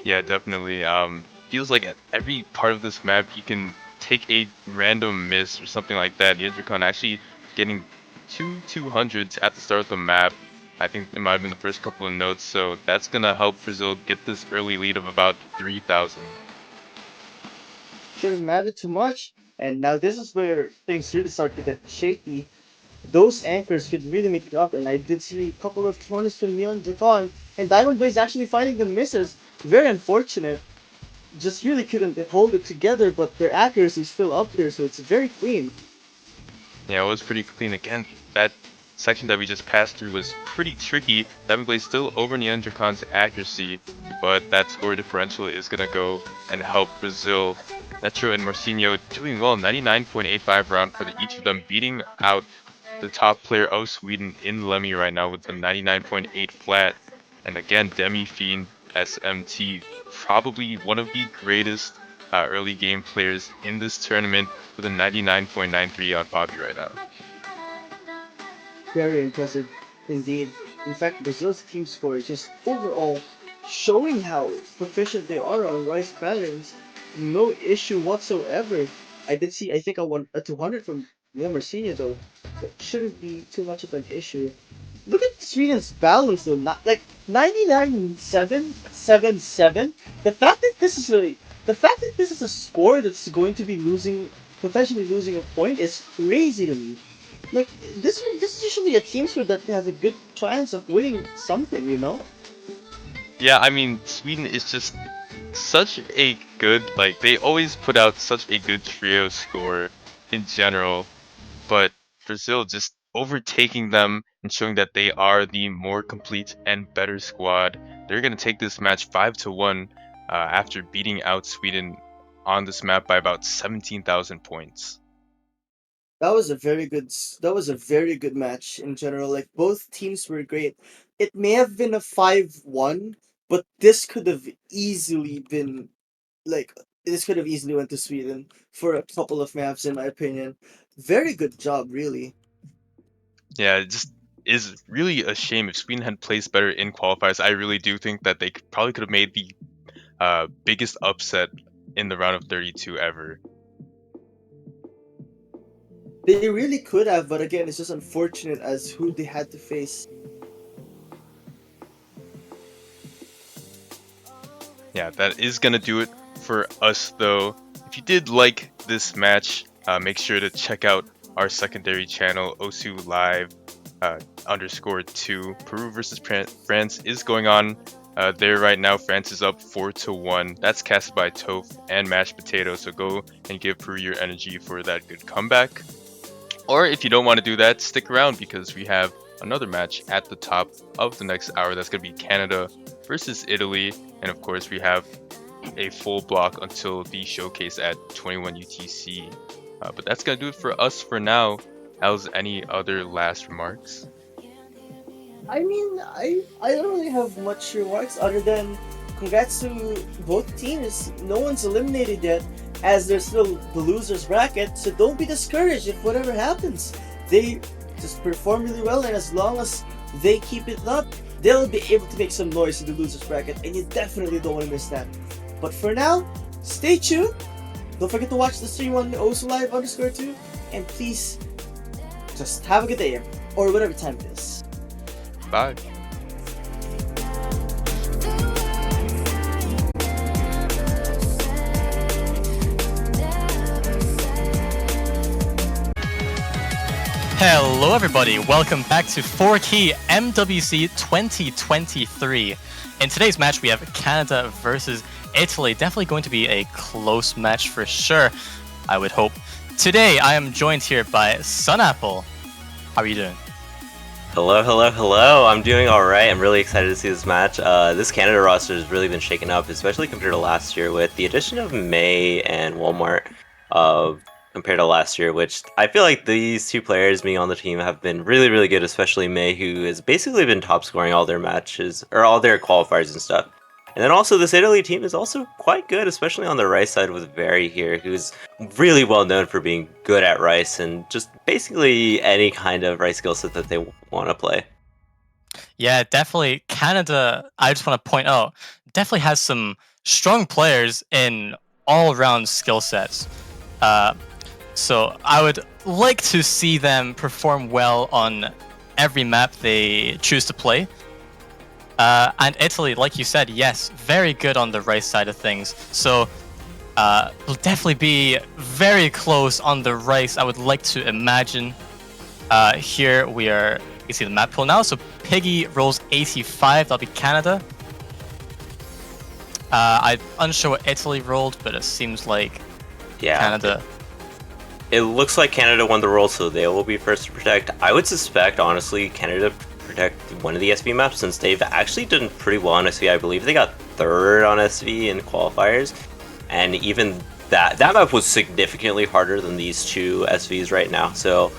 Yeah, definitely. Feels like at every part of this map you can take a random miss or something like that. Yadrikon actually getting two 200s at the start of the map. I think it might have been the first couple of notes, so that's gonna help Brazil get this early lead of about 3,000. Shouldn't matter too much, and now this is where things really start to get shaky. Those anchors could really make it up, and I did see a couple of corners from Neon Japan, and Diamond Boy is actually finding the misses. Very unfortunate. Just really couldn't hold it together, but their accuracy is still up there, so it's very clean. Yeah, it was pretty clean. Again, that section that we just passed through was pretty tricky. Diamond still over Neandercon's accuracy, but that score differential is going to go and help Brazil. Netro and Marcinho doing well, 99.85 round for each of them, beating out the top player of Sweden in Lemmy right now with the 99.8 flat. And again, Demi Fiend SMT, probably one of the greatest early game players in this tournament with a 99.93 on Bobby right now. Very impressive indeed. In fact, Brazil's team score is just overall showing how proficient they are on rice patterns. No issue whatsoever. I did see, I think I won a 200 from Neymar Senior though. It shouldn't be too much of an issue. Look at Sweden's balance though, not like 99.777. The fact that this is a score that's going to be losing, potentially losing a point is crazy to me. Like this is usually a team score that has a good chance of winning something, you know? Yeah, I mean, Sweden is just such a good, like, they always put out such a good trio score in general, but Brazil just overtaking them and showing that they are the more complete and better squad. They're going to take this match 5-1 after beating out Sweden on this map by about 17,000 points. That was a very good match in general. Like both teams were great. It may have been a 5-1, but this could have easily went to Sweden for a couple of maps in my opinion. Very good job, really. Yeah, it just is really a shame if Sweden had placed better in qualifiers. I really do think that they probably could have made the biggest upset in the round of 32 ever. They really could have, but again, it's just unfortunate as who they had to face. Yeah, that is gonna do it for us though. If you did like this match, make sure to check out our secondary channel, Osu Live _2. Peru versus France is going on there right now. France is up 4-1. That's casted by Toph and Mashed Potato. So go and give Peru your energy for that good comeback. Or if you don't want to do that, stick around because we have another match at the top of the next hour. That's going to be Canada versus Italy. And of course, we have a full block until the showcase at 21 UTC. But that's going to do it for us for now. How's any other last remarks? I mean, I don't really have much remarks other than congrats to both teams. No one's eliminated yet, as there's still the losers bracket. So don't be discouraged if whatever happens. They just perform really well, and as long as they keep it up, they'll be able to make some noise in the losers bracket, and you definitely don't want to miss that. But for now, stay tuned. Don't forget to watch the stream on OsuLive_2, and please just have a good day, or whatever time it is. Bye. Hello everybody, welcome back to 4Key MWC 2023. In today's match we have Canada versus Italy. Definitely going to be a close match for sure, I would hope. Today I am joined here by Sunapple. How are you doing? Hello, hello, hello. I'm doing alright. I'm really excited to see this match. This Canada roster has really been shaken up, especially compared to last year with the addition of May and Walmart. Compared to last year, which I feel like these two players being on the team have been really, really good, especially May, who has basically been top scoring all their matches, or all their qualifiers and stuff. And then also this Italy team is also quite good, especially on the Rice side with Very here, who's really well known for being good at Rice and just basically any kind of Rice skill set that they want to play. Yeah, definitely. Canada, I just want to point out, definitely has some strong players in all-round skill sets. So I would like to see them perform well on every map they choose to play. And Italy, like you said, yes, very good on the right side of things. So will definitely be very close on the rice, I would like to imagine. Here we are, you can see the map pool now. So Piggy rolls 85, that'll be Canada. I'm unsure what Italy rolled, but it seems like Canada. It looks like Canada won the roll, so they will be first to protect. I would suspect, honestly, Canada protect one of the SV maps, since they've actually done pretty well on SV. I believe they got third on SV in qualifiers, and even that map was significantly harder than these two SVs right now. So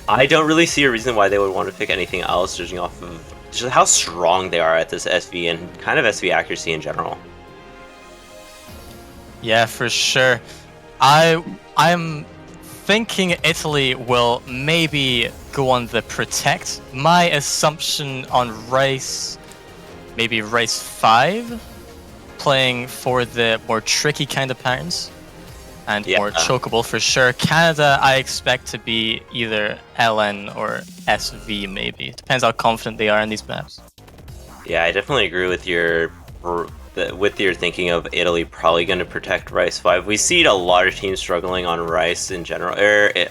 I don't really see a reason why they would want to pick anything else, judging off of just how strong they are at this SV and kind of SV accuracy in general. Yeah, for sure. I'm thinking Italy will maybe go on the protect. My assumption on Rice, maybe Rice 5, playing for the more tricky kind of patterns and more chokeable for sure. Canada, I expect to be either LN or SV maybe. Depends how confident they are in these maps. Yeah, I definitely agree with your thinking of Italy probably going to protect Rice 5. We see a lot of teams struggling on Rice in general,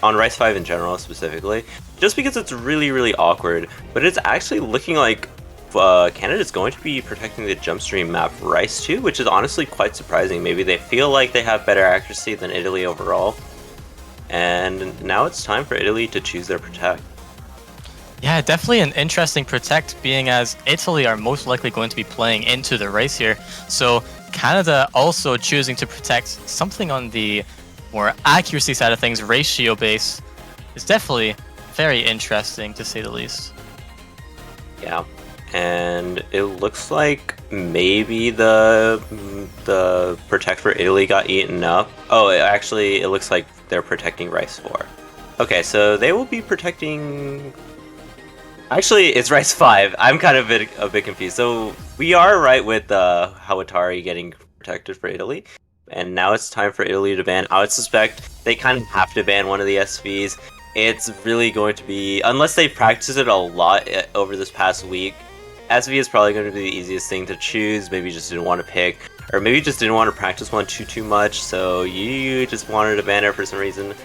on Rice 5 in general specifically, just because it's really, really awkward. But it's actually looking like Canada's going to be protecting the jump stream map Rice 2, which is honestly quite surprising. Maybe they feel like they have better accuracy than Italy overall. And now it's time for Italy to choose their protect. Yeah, definitely an interesting protect, being as Italy are most likely going to be playing into the race here. So Canada also choosing to protect something on the more accuracy side of things, ratio base, is definitely very interesting to say the least. Yeah, and it looks like maybe the protect for Italy got eaten up. Oh, it looks like they're protecting Rice 4. Okay, so they will be protecting... Actually, it's Rice 5. I'm kind of a bit confused. So we are right with Hawatari getting protected for Italy. And now it's time for Italy to ban. I would suspect they kind of have to ban one of the SVs. It's really going to be, unless they practice it a lot over this past week, SV is probably going to be the easiest thing to choose. Maybe you just didn't want to pick, or maybe you just didn't want to practice one too much, so you just wanted to ban it for some reason.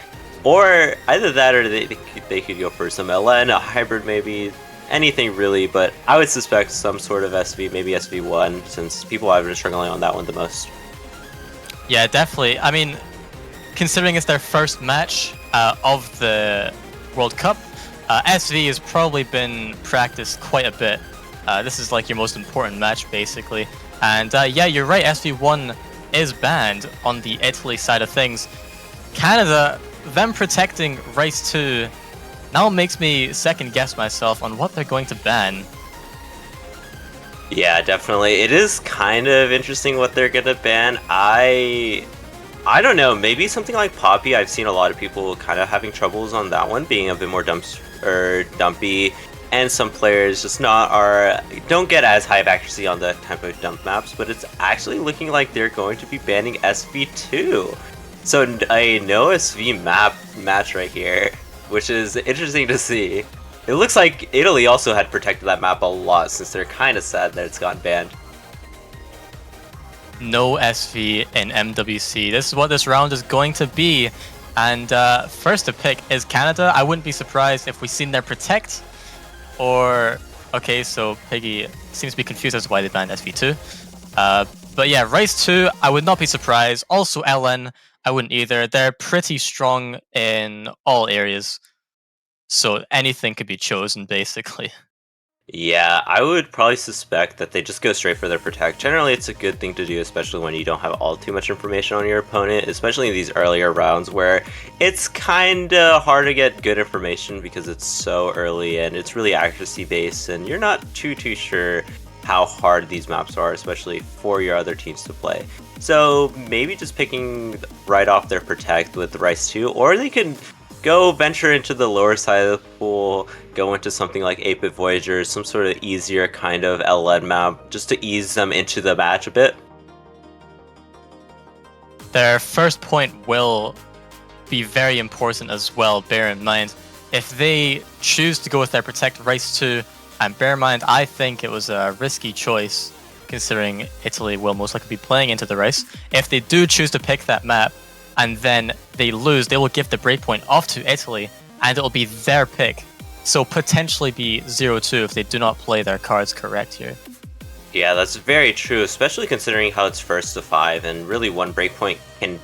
Or either that, or they could go for some LN, a hybrid maybe, anything really, but I would suspect some sort of SV, maybe SV1, since people have been struggling on that one the most. Yeah, definitely. I mean, considering it's their first match of the World Cup, SV has probably been practiced quite a bit. This is like your most important match, basically. And yeah, you're right, SV1 is banned on the Italy side of things. Canada, them protecting Rice 2 now makes me second guess myself on what they're going to ban. Yeah, definitely. It is kind of interesting what they're gonna ban. I don't know, maybe something like Poppy. I've seen a lot of people kind of having troubles on that one, being a bit more dumpy. and some players just don't get as high of accuracy on the type of dump maps, but it's actually looking like they're going to be banning SV2. So a no SV map match right here, which is interesting to see. It looks like Italy also had protected that map a lot, since they're kind of sad that it's gone banned. No SV in MWC. This is what this round is going to be. And first to pick is Canada. I wouldn't be surprised if we've seen their protect. Or, okay, so Piggy seems to be confused as to why they banned SV2. But yeah, Rice 2, I would not be surprised. Also LN, I wouldn't either. They're pretty strong in all areas. So anything could be chosen, basically. Yeah, I would probably suspect that they just go straight for their protect. Generally, it's a good thing to do, especially when you don't have all too much information on your opponent, especially in these earlier rounds where it's kinda hard to get good information because it's so early and it's really accuracy based and you're not too sure how hard these maps are, especially for your other teams to play. So maybe just picking right off their protect with the Rice 2, or they can go venture into the lower side of the pool, go into something like 8-Bit Voyager, some sort of easier kind of LN map, just to ease them into the match a bit. Their first point will be very important as well, bear in mind. If they choose to go with their Protect Rice 2, and bear in mind, I think it was a risky choice, considering Italy will most likely be playing into the Rice. If they do choose to pick that map, and then they lose, they will give the breakpoint off to Italy, and it will be their pick. So potentially be 0-2 if they do not play their cards correct here. Yeah, that's very true, especially considering how it's first to 5, and really one breakpoint can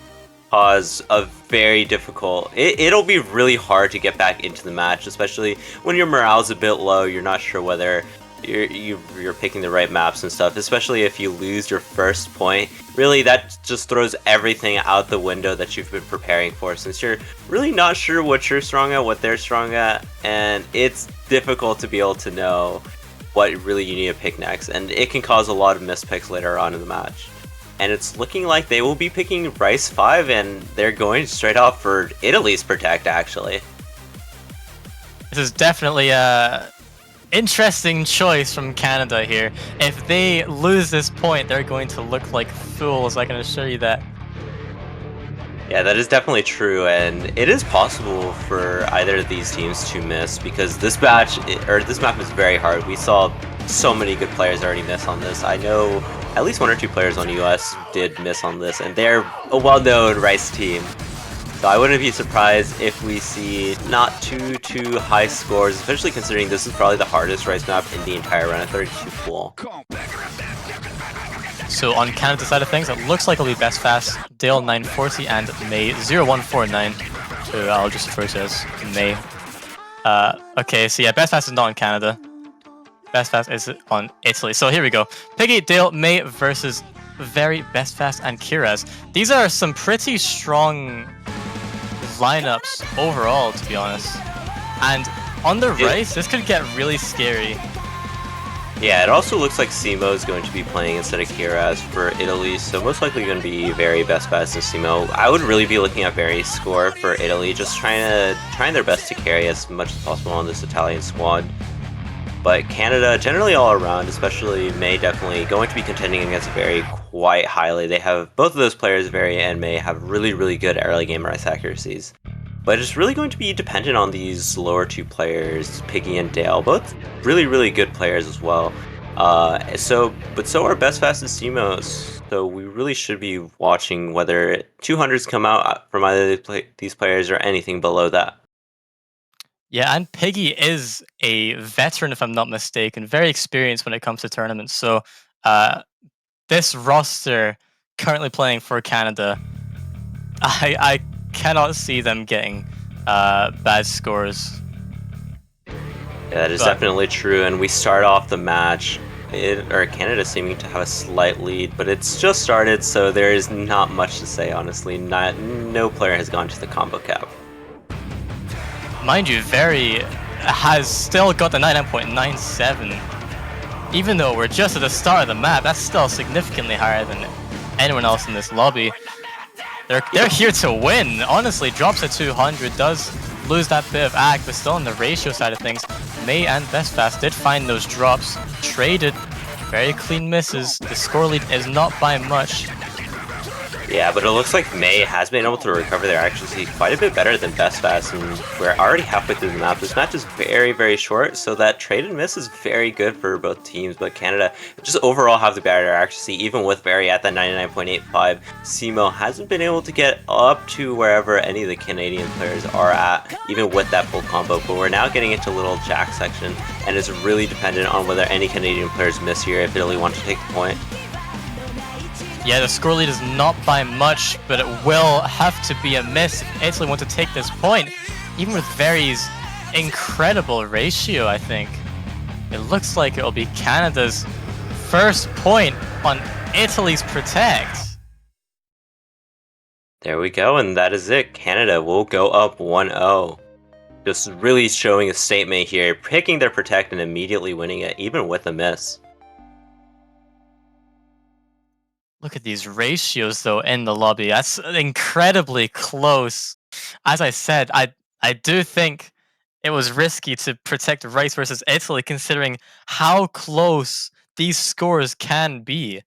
cause a very difficult... It'll be really hard to get back into the match, especially when your morale's a bit low, you're not sure whether you're picking the right maps and stuff, especially if you lose your first point. Really, that just throws everything out the window that you've been preparing for, since you're really not sure what you're strong at, what they're strong at, and it's difficult to be able to know what really you need to pick next, and it can cause a lot of mispicks later on in the match. And it's looking like they will be picking Rice 5, and they're going straight off for Italy's Protect, actually. This is definitely a interesting choice from Canada here. If they lose this point, they're going to look like fools, I can assure you that. Yeah, that is definitely true, and it is possible for either of these teams to miss, because this map is very hard. We saw so many good players already miss on this. I know at least 1 or 2 players on US did miss on this, and they're a well-known Rice team. So I wouldn't be surprised if we see not too high scores, especially considering this is probably the hardest Rice map in the entire round of 32 pool. So on Canada's side of things, it looks like it'll be Best Fast, Dale 940, and May 0149, who I'll just refer to as May. Okay, so yeah, Best Fast is not on Canada. Best Fast is on Italy. So here we go. Piggy, Dale, May versus Very, Best Fast, and Kiraz. These are some pretty strong lineups overall, to be honest. And on the Rice, this could get really scary. Yeah, it also looks like Simo is going to be playing instead of Kiraz for Italy, so most likely going to be Very, Best Fast, and Simo. I would really be looking at Very's score for Italy, just trying their best to carry as much as possible on this Italian squad. But Canada, generally all around, especially May, definitely going to be contending against Very quite highly. They have both of those players, Very and May, have really good early game Rice accuracies. But it's really going to be dependent on these lower 2 players, Piggy and Dale, both really good players as well. But so are Best Fast and Simos. So we really should be watching whether 200s come out from either these players or anything below that. Yeah, and Piggy is a veteran, if I'm not mistaken, very experienced when it comes to tournaments. So this roster currently playing for Canada, I cannot see them getting bad scores. Yeah, that is definitely true, and we start off the match, Canada seeming to have a slight lead, but it's just started, so there is not much to say, honestly. No player has gone to the combo cap. Mind you, Very has still got the 99.97. Even though we're just at the start of the map, that's still significantly higher than anyone else in this lobby. They're here to win. Honestly, drops at 200, does lose that bit of ag, but still on the ratio side of things. May and Bestfast did find those drops, traded, very clean misses. The score lead is not by much. Yeah, but it looks like May has been able to recover their accuracy quite a bit better than Bestfast, and we're already halfway through the map. This match is very, very short, so that trade and miss is very good for both teams, but Canada just overall have the better accuracy, even with Barry at that 99.85. Simo hasn't been able to get up to wherever any of the Canadian players are at, even with that full combo, but we're now getting into little jack section, and it's really dependent on whether any Canadian players miss here if Italy want to take the point. Yeah, the score lead is not by much, but it will have to be a miss if Italy want to take this point. Even with Very's incredible ratio, I think. It looks like it'll be Canada's first point on Italy's Protect. There we go, and that is it. Canada will go up 1-0. Just really showing a statement here, picking their Protect and immediately winning it, even with a miss. Look at these ratios, though, in the lobby. That's incredibly close. As I said, I do think it was risky to protect Rice versus Italy, considering how close these scores can be.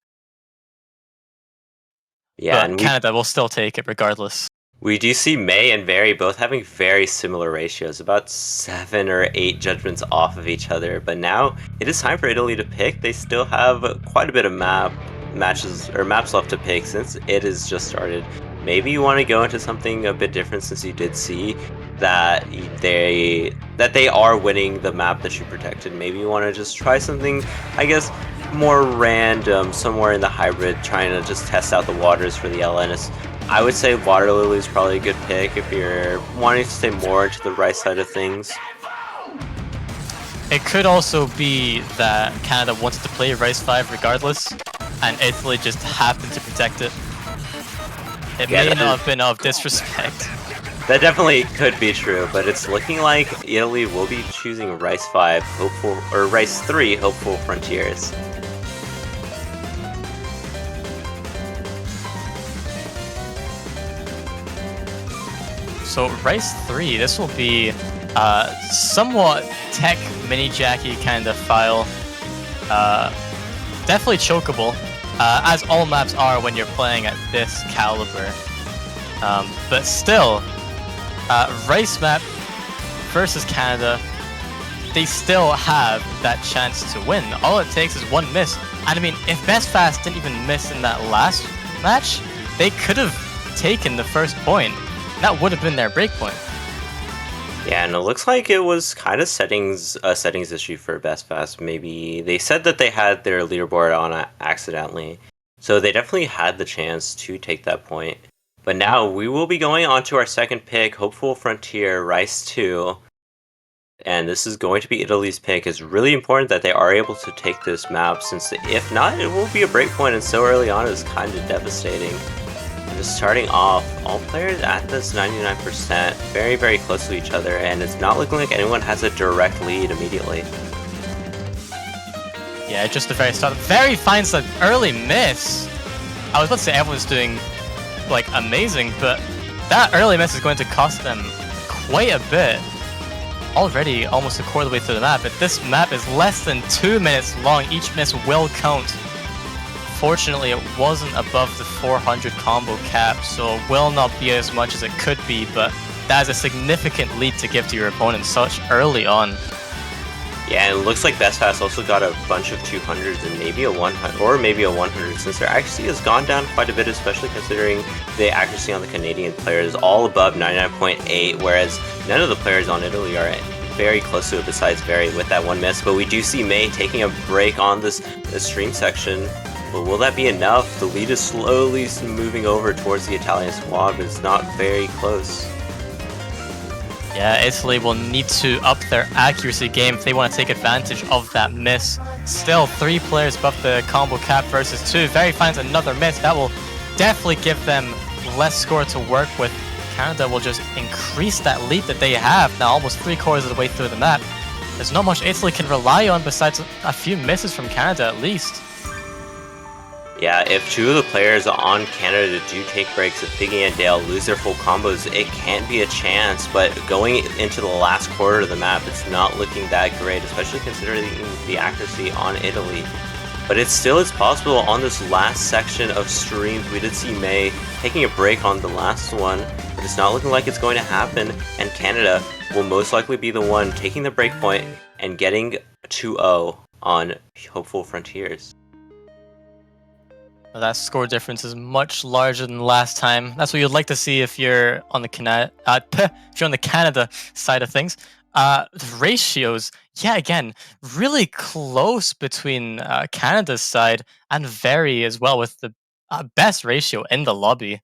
Yeah, but and Canada will still take it regardless. we do see May and Very both having very similar ratios, about 7 or 8 judgments off of each other. But now it is time for Italy to pick. They still have quite a bit of maps left to pick since it has just started. Maybe you want to go into something a bit different since you did see that they are winning the map that you protected. Maybe you want to just try something, I guess, more random, somewhere in the hybrid, trying to just test out the waters for the LNS. I would say Water Lily is probably a good pick if you're wanting to stay more into the right side of things. It could also be that Canada wanted to play Rice 5 regardless, and Italy just happened to protect it. It may not have been of disrespect. That definitely could be true, but it's looking like Italy will be choosing Rice 5, Rice 3, Hopeful Frontiers. So Rice 3, this will be somewhat tech mini-jacky kind of file. Definitely chokeable, as all maps are when you're playing at this caliber. But still, Rice map versus Canada, they still have that chance to win. All it takes is one miss. And I mean, if Bestfast didn't even miss in that last match, they could have taken the first point. That would have been their breakpoint. Yeah, and it looks like it was kind of a settings issue for Bestfast. Maybe they said that they had their leaderboard on accidentally, so they definitely had the chance to take that point. But now we will be going on to our second pick, Hopeful Frontier, Rice 2. And this is going to be Italy's pick. It's really important that they are able to take this map, since if not, it will be a breakpoint, and so early on is kind of devastating. And just starting off, all players at this 99%, very, very close to each other, and it's not looking like anyone has a direct lead immediately. Yeah, just the very start. Very finds an early miss. I was about to say everyone's doing like amazing, but that early miss is going to cost them quite a bit. Already almost a quarter of the way through the map, but this map is less than 2 minutes long. Each miss will count. Fortunately, it wasn't above the 400 combo cap, so it will not be as much as it could be, but that is a significant lead to give to your opponent such early on. Yeah, and it looks like Bestfast also got a bunch of 200s and maybe a 100, or maybe a 100, since their accuracy has gone down quite a bit, especially considering the accuracy on the Canadian players all above 99.8, whereas none of the players on Italy are very close to it besides Very with that one miss. But we do see May taking a break on this stream section. But will that be enough? The lead is slowly moving over towards the Italian squad, but it's not very close. Yeah, Italy will need to up their accuracy game if they want to take advantage of that miss. Still, 3 players above the combo cap versus 2. Very finds another miss. That will definitely give them less score to work with. Canada will just increase that lead that they have now, almost 3/4 of the way through the map. There's not much Italy can rely on besides a few misses from Canada at least. Yeah, if two of the players on Canada do take breaks, if Piggy and Dale lose their full combos, it can't be a chance, but going into the last quarter of the map, it's not looking that great, especially considering the accuracy on Italy. But it still is possible on this last section of streams. We did see May taking a break on the last one, but it's not looking like it's going to happen, and Canada will most likely be the one taking the break point and getting 2-0 on Hopeful Frontiers. That score difference is much larger than last time. That's what you'd like to see if you're on the if you're on the Canada side of things. The ratios, yeah, again, really close between Canada's side and Very as well, with the best ratio in the lobby.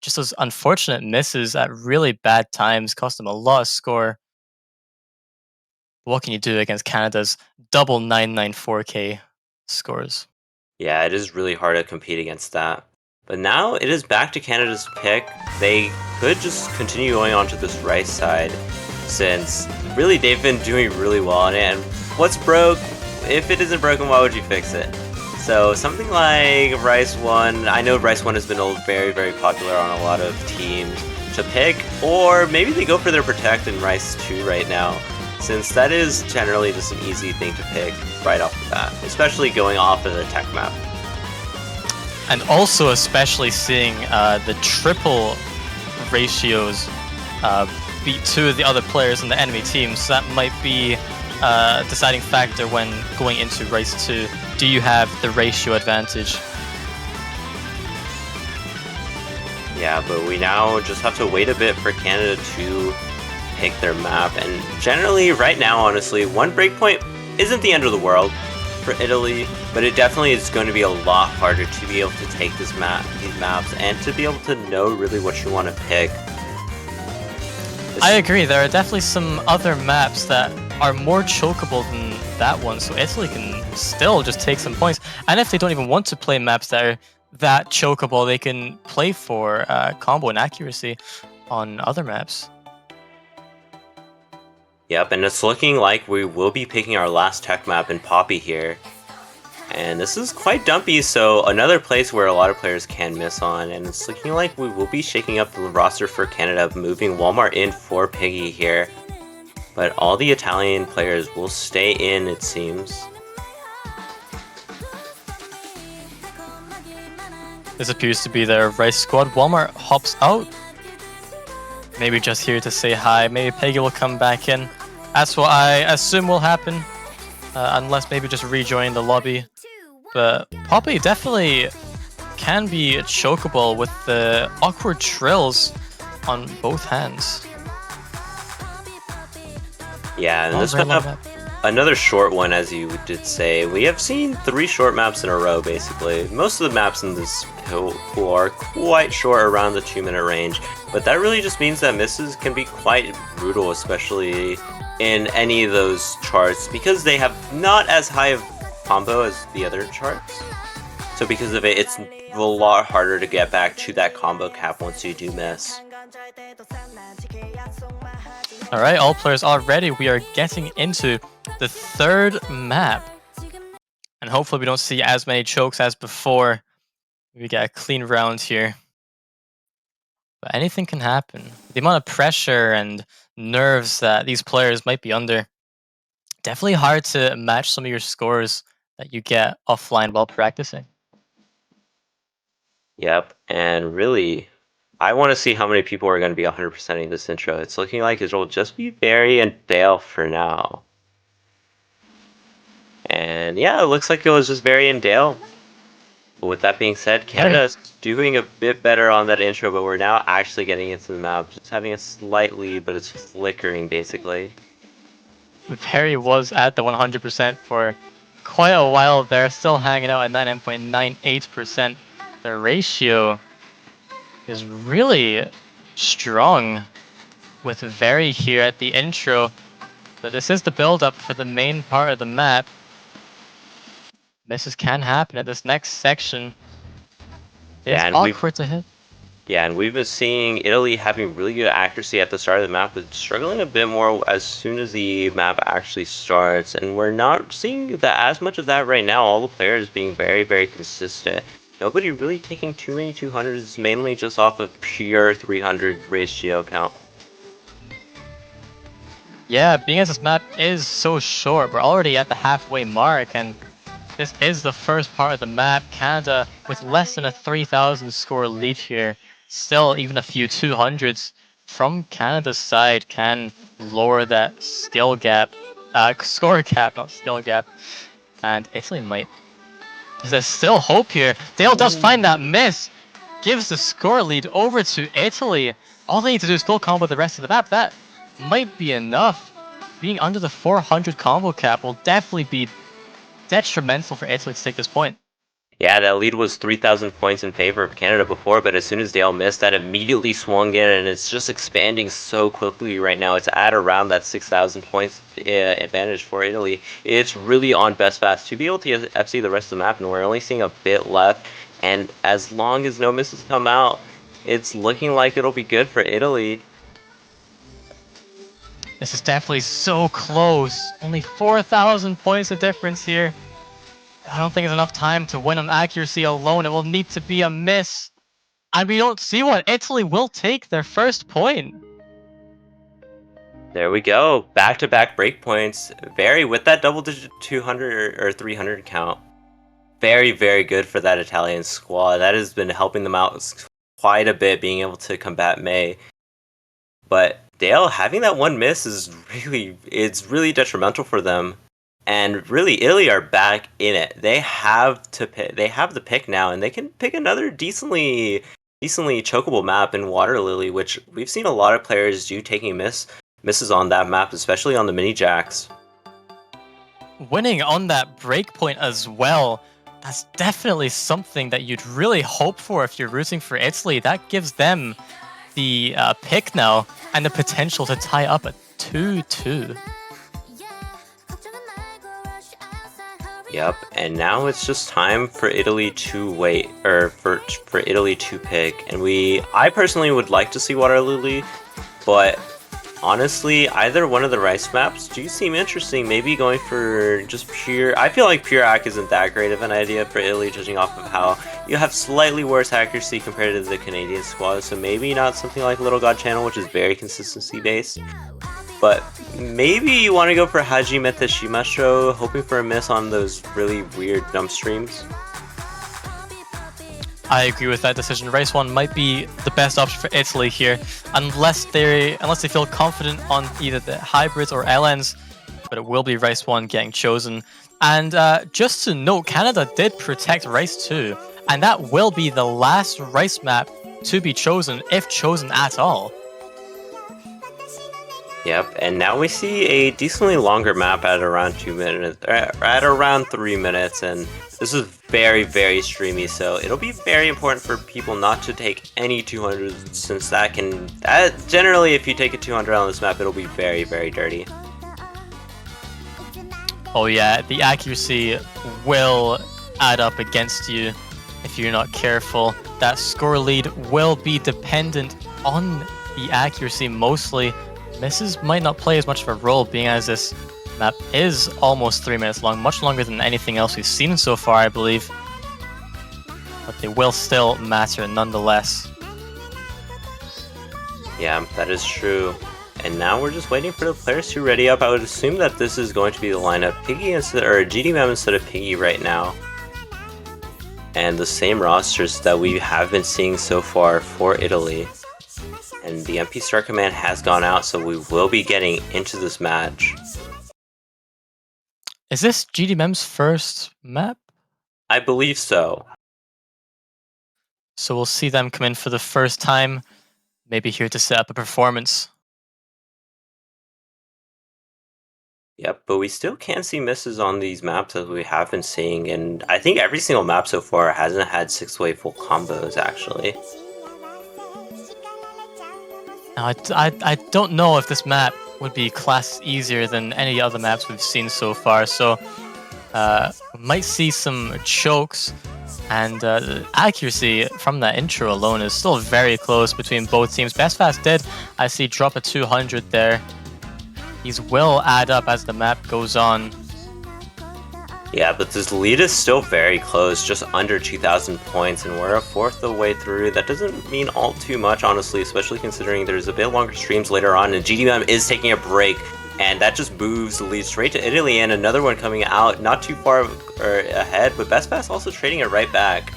Just those unfortunate misses at really bad times cost them a lot of score. What can you do against Canada's double 994k scores? Yeah, it is really hard to compete against that. But now it is back to Canada's pick. They could just continue going on to this right side, since really they've been doing really well on it. And what's broke? If it isn't broken, why would you fix it? So something like Rice 1, I know Rice 1 has been very, very popular on a lot of teams to pick, or maybe they go for their Protect in Rice 2 right now, since that is generally just an easy thing to pick right off the bat, especially going off of the tech map. And also especially seeing the triple ratios beat two of the other players in the enemy team, so that might be a deciding factor when going into Race 2. Do you have the ratio advantage? Yeah, but we now just have to wait a bit for Canada to pick their map, and generally right now, honestly, one breakpoint isn't the end of the world for Italy, but it definitely is going to be a lot harder to be able to take these maps and to be able to know really what you want to pick. I agree, there are definitely some other maps that are more chokeable than that one, so Italy can still just take some points. And if they don't even want to play maps that are that chokeable, they can play for combo and accuracy on other maps. Yep, and it's looking like we will be picking our last tech map in Poppy here. And this is quite dumpy, so another place where a lot of players can miss on, and it's looking like we will be shaking up the roster for Canada, moving Walmart in for Piggy here. But all the Italian players will stay in, it seems. This appears to be their Rice squad. Walmart hops out. Maybe just here to say hi. Maybe Peggy will come back in. That's what I assume will happen. Unless maybe just rejoin the lobby. But Poppy definitely can be chokeable with the awkward trills on both hands. Yeah, and this map, another short one, as you did say. We have seen 3 short maps in a row, basically. Most of the maps in this pool are quite short, around the 2-minute range. But that really just means that misses can be quite brutal, especially in any of those charts, because they have not as high of combo as the other charts. So because of it, it's a lot harder to get back to that combo cap once you do miss. Alright, all players are ready. We are getting into the 3rd map. And hopefully we don't see as many chokes as before. We get a clean round here. But anything can happen. The amount of pressure and nerves that these players might be under. Definitely hard to match some of your scores that you get offline while practicing. Yep, and really, I want to see how many people are going to be 100%ing this intro. It's looking like it will just be Barry and Dale for now. And yeah, it looks like it was just Barry and Dale. But with that being said, Canada's doing a bit better on that intro, but we're now actually getting into the map. Just having a slight lead, but it's flickering basically. Perry was at the 100% for quite a while there, still hanging out at 99.98%. The ratio is really strong with Very here at the intro. But this is the build-up for the main part of the map. Misses can happen at this next section. It's awkward to hit. Yeah, and we've been seeing Italy having really good accuracy at the start of the map, but struggling a bit more as soon as the map actually starts. And we're not seeing that as much of that right now. All the players being very, very consistent. nobody really taking too many 200s, mainly just off of pure 300 ratio count. Yeah, being as this map is so short, we're already at the halfway mark, and this is the first part of the map. Canada, with less than a 3,000 score lead here, still even a few 200s from Canada's side can lower that skill gap, score gap, not skill gap, and Italy might. There's still hope here. Dale does find that miss, gives the score lead over to Italy. All they need to do is full combo the rest of the map. That might be enough. Being under the 400 combo cap will definitely be detrimental for Italy to take this point. Yeah, that lead was 3,000 points in favor of Canada before, but as soon as Dale missed, that immediately swung in, and it's just expanding so quickly right now. It's at around that 6,000 points advantage for Italy. It's really on best fast to be able to FC the rest of the map, and we're only seeing a bit left. And as long as no misses come out, it's looking like it'll be good for Italy. This is definitely so close. Only 4,000 points of difference here. I don't think it's enough time to win on accuracy alone. It will need to be a miss. And we don't see what Italy will take their first point. There we go. Back-to-back breakpoints. Very with that double-digit 200 or 300 count. Very, very good for that Italian squad. That has been helping them out quite a bit, being able to combat May. But Dale having that one miss is really detrimental for them. And really, Italy are back in it. They have to pick. They have the pick now, and they can pick another decently chokeable map in Water Lily, which we've seen a lot of players do taking misses on that map, especially on the mini jacks. Winning on that breakpoint as well, that's definitely something that you'd really hope for if you're rooting for Italy. That gives them the pick now and the potential to tie up a 2-2. Yep, and now it's just time for Italy to wait, or for Italy to pick. And I personally would like to see Water Lily, but honestly, either one of the rice maps do seem interesting. Maybe going for just pure. I feel like pure AC isn't that great of an idea for Italy, judging off of how you have slightly worse accuracy compared to the Canadian squad. So maybe not something like Little God Channel, which is very consistency based. But maybe you want to go for Hajime Shimasho, hoping for a miss on those really weird dump streams. I agree with that decision. Race 1 might be the best option for Italy here, unless they feel confident on either the hybrids or LNs, but it will be Race 1 getting chosen. And just to note, Canada did protect Race 2, and that will be the last race map to be chosen, if chosen at all. Yep, and now we see a decently longer map at around 2 minutes, at around 3 minutes, and this is very, very streamy, so it'll be very important for people not to take any 200s, since that generally, if you take a 200 on this map, it'll be very, very dirty. Oh yeah, the accuracy will add up against you if you're not careful. That score lead will be dependent on the accuracy mostly. Misses might not play as much of a role, being as this map is almost 3 minutes long, much longer than anything else we've seen so far, I believe. But they will still matter nonetheless. Yeah, that is true. And now we're just waiting for the players to ready up. I would assume that this is going to be the lineup Piggy or GDMM instead of Piggy right now. And the same rosters that we have been seeing so far for Italy. And the MP Star Command has gone out, so we will be getting into this match. Is this GDMM's first map? I believe so. So we'll see them come in for the first time, maybe here to set up a performance. Yep, but we still can see misses on these maps as we have been seeing, and I think every single map so far hasn't had 6-way full combos, actually. Now, I don't know if this map would be classed easier than any other maps we've seen so far, so we might see some chokes, and the accuracy from that intro alone is still very close between both teams. Best Fast did, I see, drop a 200 there. These will add up as the map goes on. Yeah, but this lead is still very close, just under 2,000 points, and we're a fourth of the way through. That doesn't mean all too much, honestly, especially considering there's a bit longer streams later on, and GDM is taking a break, and that just moves the lead straight to Italy, and another one coming out, not too far ahead, but Best Pass also trading it right back.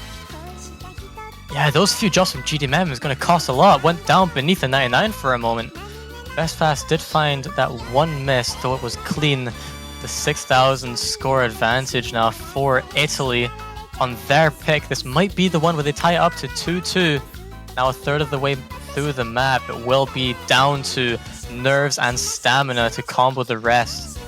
Yeah, those few drops from GDM is going to cost a lot. Went down beneath the 99 for a moment. Best Pass did find that one miss, though it was clean. The 6,000 score advantage now for Italy on their pick. This might be the one where they tie it up to 2-2. Now a third of the way through the map, it will be down to nerves and stamina to combo the rest.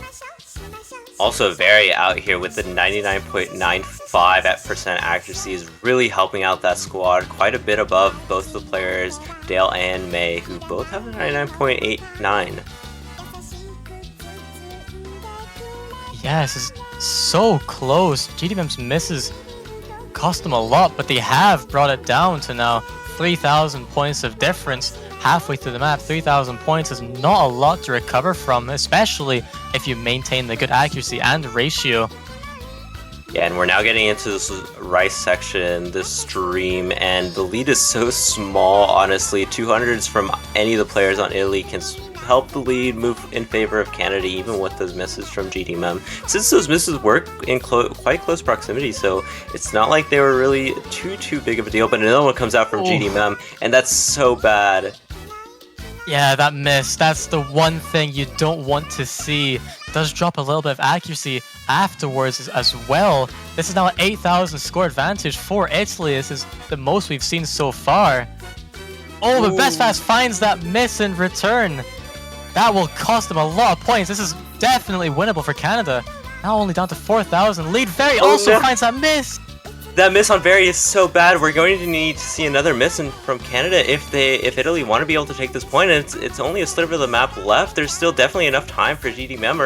Also very out here with the 99.95% accuracy is really helping out that squad quite a bit above both the players, Dale and May, who both have a 99.89. Yeah, this is so close. GDM's misses cost them a lot, but they have brought it down to now 3,000 points of difference halfway through the map. 3,000 points is not a lot to recover from, especially if you maintain the good accuracy and ratio. Yeah, and we're now getting into this Rice section, this stream, and the lead is so small, honestly. 200s from any of the players on Italy can help the lead move in favor of Canada, even with those misses from GDM. Since those misses work in quite close proximity, so it's not like they were really too big of a deal, but another one comes out from GDM, and that's so bad. Yeah, that miss, that's the one thing you don't want to see. Does drop a little bit of accuracy afterwards as well. This is now an 8,000 score advantage for Italy. This is the most we've seen so far. Oh, but Best Fast finds that miss in return. That will cost them a lot of points. This is definitely winnable for Canada. Now only down to 4,000. Lead Very also finds that miss. That miss on Very is so bad. We're going to need to see another miss from Canada if Italy want to be able to take this point. And it's only a sliver of the map left. There's still definitely enough time for GDM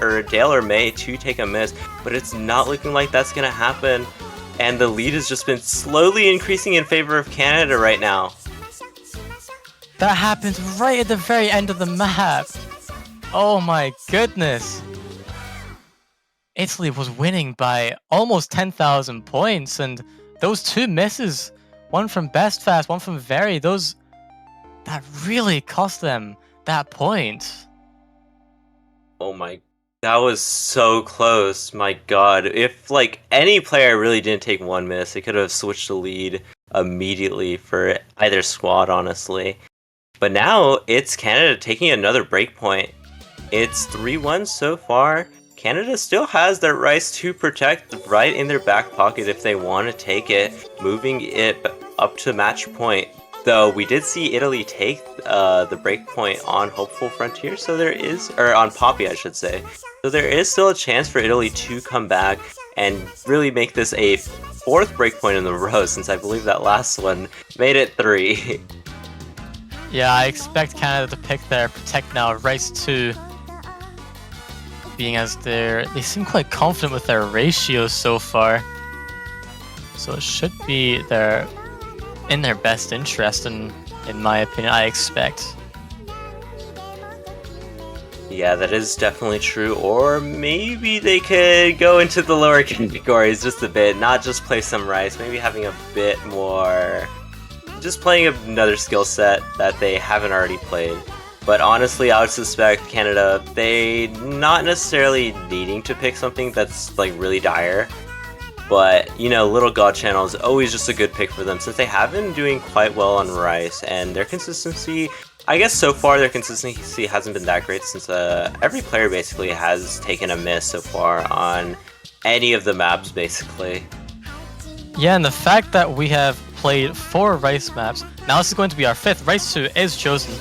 or Dale or May to take a miss, but it's not looking like that's going to happen. And the lead has just been slowly increasing in favor of Canada right now. That happened right at the very end of the map. Oh my goodness. Italy was winning by almost 10,000 points, and those two misses, one from Best Fast, one from Very, that really cost them that point. Oh my, that was so close. My god, if like any player really didn't take one miss, they could have switched the lead immediately for either squad, honestly. But now it's Canada taking another breakpoint. It's 3-1 so far. Canada still has their Rice to protect right in their back pocket if they want to take it, moving it up to match point. Though we did see Italy take the breakpoint on Hopeful Frontier, so there is, or on Poppy I should say. So there is still a chance for Italy to come back and really make this a fourth breakpoint in a row, since I believe that last one made it 3. Yeah, I expect Canada to pick their Protect Now Rice 2, being as they seem quite confident with their ratios so far. So it should be in their best interest, in my opinion, I expect. Yeah, that is definitely true. Or maybe they could go into the lower categories just a bit, not just play some Rice, maybe having a bit more, just playing another skill set that they haven't already played. But honestly, I would suspect Canada, they not necessarily needing to pick something that's like really dire, but you know, Little God Channel is always just a good pick for them, since they have been doing quite well on Rice, and their consistency, I guess so far their consistency hasn't been that great, since every player basically has taken a miss so far on any of the maps basically. Yeah, and the fact that we have played 4 Rice maps, now this is going to be our 5th, Rice 2 is chosen.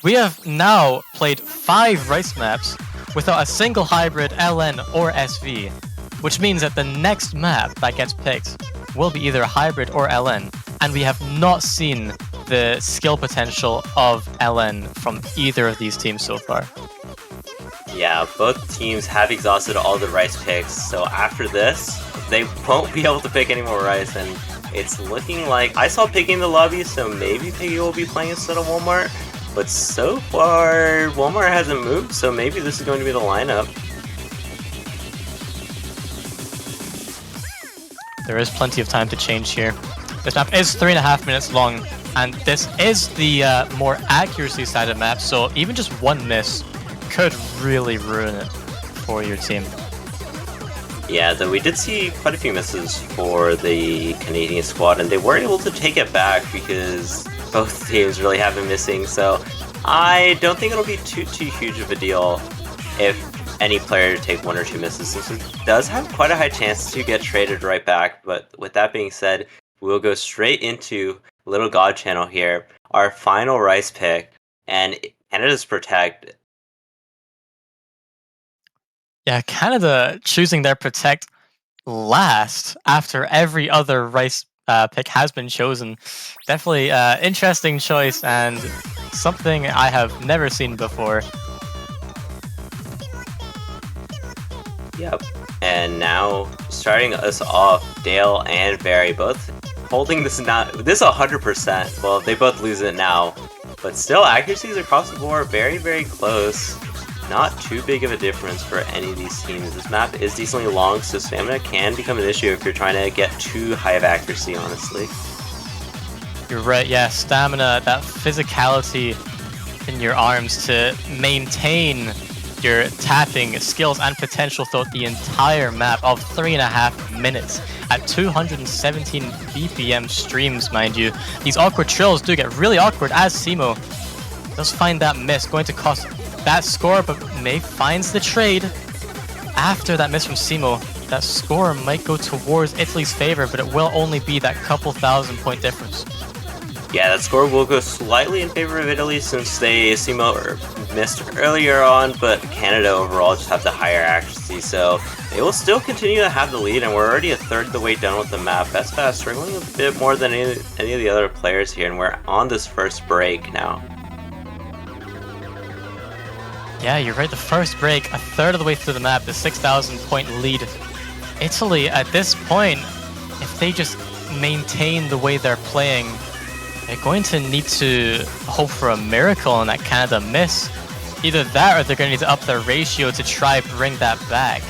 We have now played 5 Rice maps without a single hybrid, LN, or SV, which means that the next map that gets picked will be either a hybrid or LN, and we have not seen the skill potential of LN from either of these teams so far. Yeah, both teams have exhausted all the Rice picks, so after this, they won't be able to pick any more Rice, and it's looking like I saw Piggy in the lobby, so maybe Piggy will be playing instead of Walmart. But so far, Walmart hasn't moved, so maybe this is going to be the lineup. There is plenty of time to change here. This map is 3.5 minutes long, and this is the more accuracy side of the map, so even just one miss could really ruin it for your team. Yeah, though we did see quite a few misses for the Canadian squad, and they were able to take it back because both teams really have been missing, so I don't think it'll be too huge of a deal if any player to take 1 or 2 misses, since it does have quite a high chance to get traded right back. But with that being said, we'll go straight into Little God Channel here, our final Rice pick, and Canada's Protect. Yeah, Canada choosing their Protect last after every other Rice pick has been chosen. Definitely interesting choice and something I have never seen before. Yep. And now, starting us off, Dale and Barry both holding this 100%. Well, they both lose it now. But still, accuracies across the board, very, very close. Not too big of a difference for any of these teams. This map is decently long, so stamina can become an issue if you're trying to get too high of accuracy, honestly. You're right, yeah, stamina, that physicality in your arms to maintain your tapping skills and potential throughout the entire map of 3.5 minutes at 217 BPM streams, mind you. These awkward trills do get really awkward as Simo does find that miss, going to cost that score, but May finds the trade. After that miss from Simo, that score might go towards Italy's favor, but it will only be that couple 1,000-point difference. Yeah, that score will go slightly in favor of Italy since Simo missed earlier on, but Canada overall just have the higher accuracy, so they will still continue to have the lead, and we're already a third of the way done with the map. Best Fast struggling a bit more than any of the other players here, and we're on this first break now. Yeah, you're right, the first break, a third of the way through the map, the 6,000-point lead. Italy, at this point, if they just maintain the way they're playing, they're going to need to hope for a miracle and that Canada miss. Either that or they're going to need to up their ratio to try bring that back.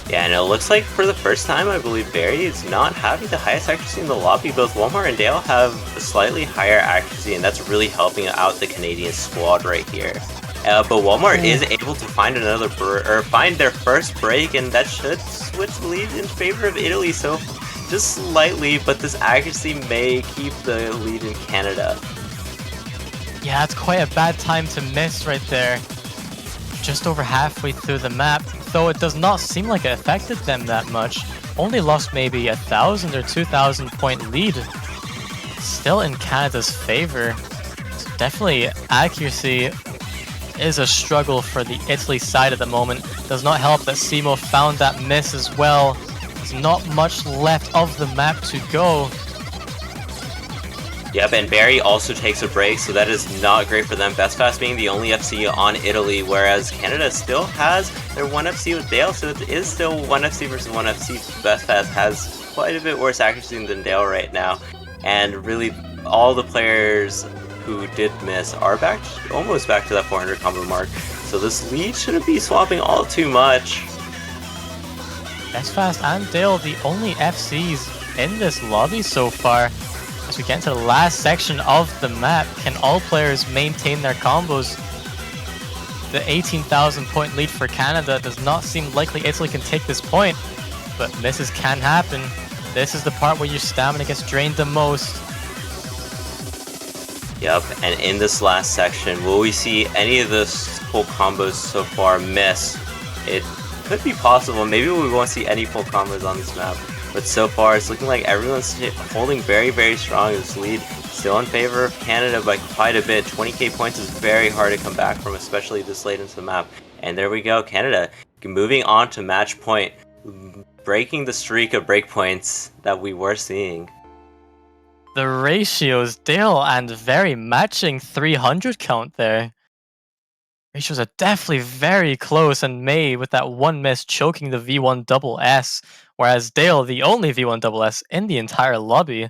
Yeah, and it looks like for the first time, I believe Barry is not having the highest accuracy in the lobby. Both Walmart and Dale have a slightly higher accuracy, and that's really helping out the Canadian squad right here. But Walmart is able to find find their first break, and that should switch the lead in favor of Italy. So just slightly, but this accuracy may keep the lead in Canada. Yeah, it's quite a bad time to miss right there. Just over halfway through the map, though it does not seem like it affected them that much. Only lost maybe 1,000 or 2,000 point lead. Still in Canada's favor. So definitely accuracy is a struggle for the Italy side at the moment. Does not help that Simo found that miss as well. There's not much left of the map to go. Yep, and Barry also takes a break, so that is not great for them. Best Fast being the only FC on Italy, whereas Canada still has their 1 FC with Dale, so it is still 1 FC versus 1 FC. Best Fast has quite a bit worse accuracy than Dale right now, and really all the players who did miss are almost back to that 400 combo mark, so this lead shouldn't be swapping all too much. Best Fast and Dale, the only FCs in this lobby so far. As we get into the last section of the map, can all players maintain their combos? The 18,000 point lead for Canada does not seem likely Italy can take this point, but misses can happen. This is the part where your stamina gets drained the most. Yep, and in this last section, will we see any of the full combos so far miss? It could be possible. Maybe we won't see any full combos on this map. But so far, it's looking like everyone's holding very, very strong. This lead still in favor of Canada by quite a bit. 20k points is very hard to come back from, especially this late into the map. And there we go, Canada moving on to match point, breaking the streak of breakpoints that we were seeing. The ratios, Dale and very matching 300 count there. Ratios are definitely very close, and May with that one miss choking the V1SS, whereas Dale the only V1SS in the entire lobby.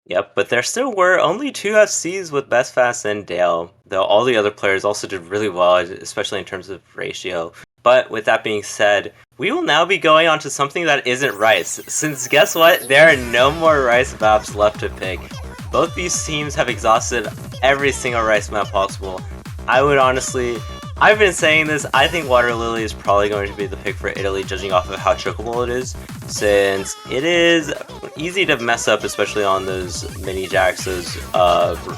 Yep, but there still were only 2 FCs with Best Fast and Dale, though all the other players also did really well, especially in terms of ratio. But with that being said, We will now be going on to something that isn't rice, since guess what? There are no more rice maps left to pick. Both these teams have exhausted every single rice map possible. I would honestly... I've been saying this, I think Water Lily is probably going to be the pick for Italy, judging off of how chokeable it is, since it is easy to mess up, especially on those mini jacks, those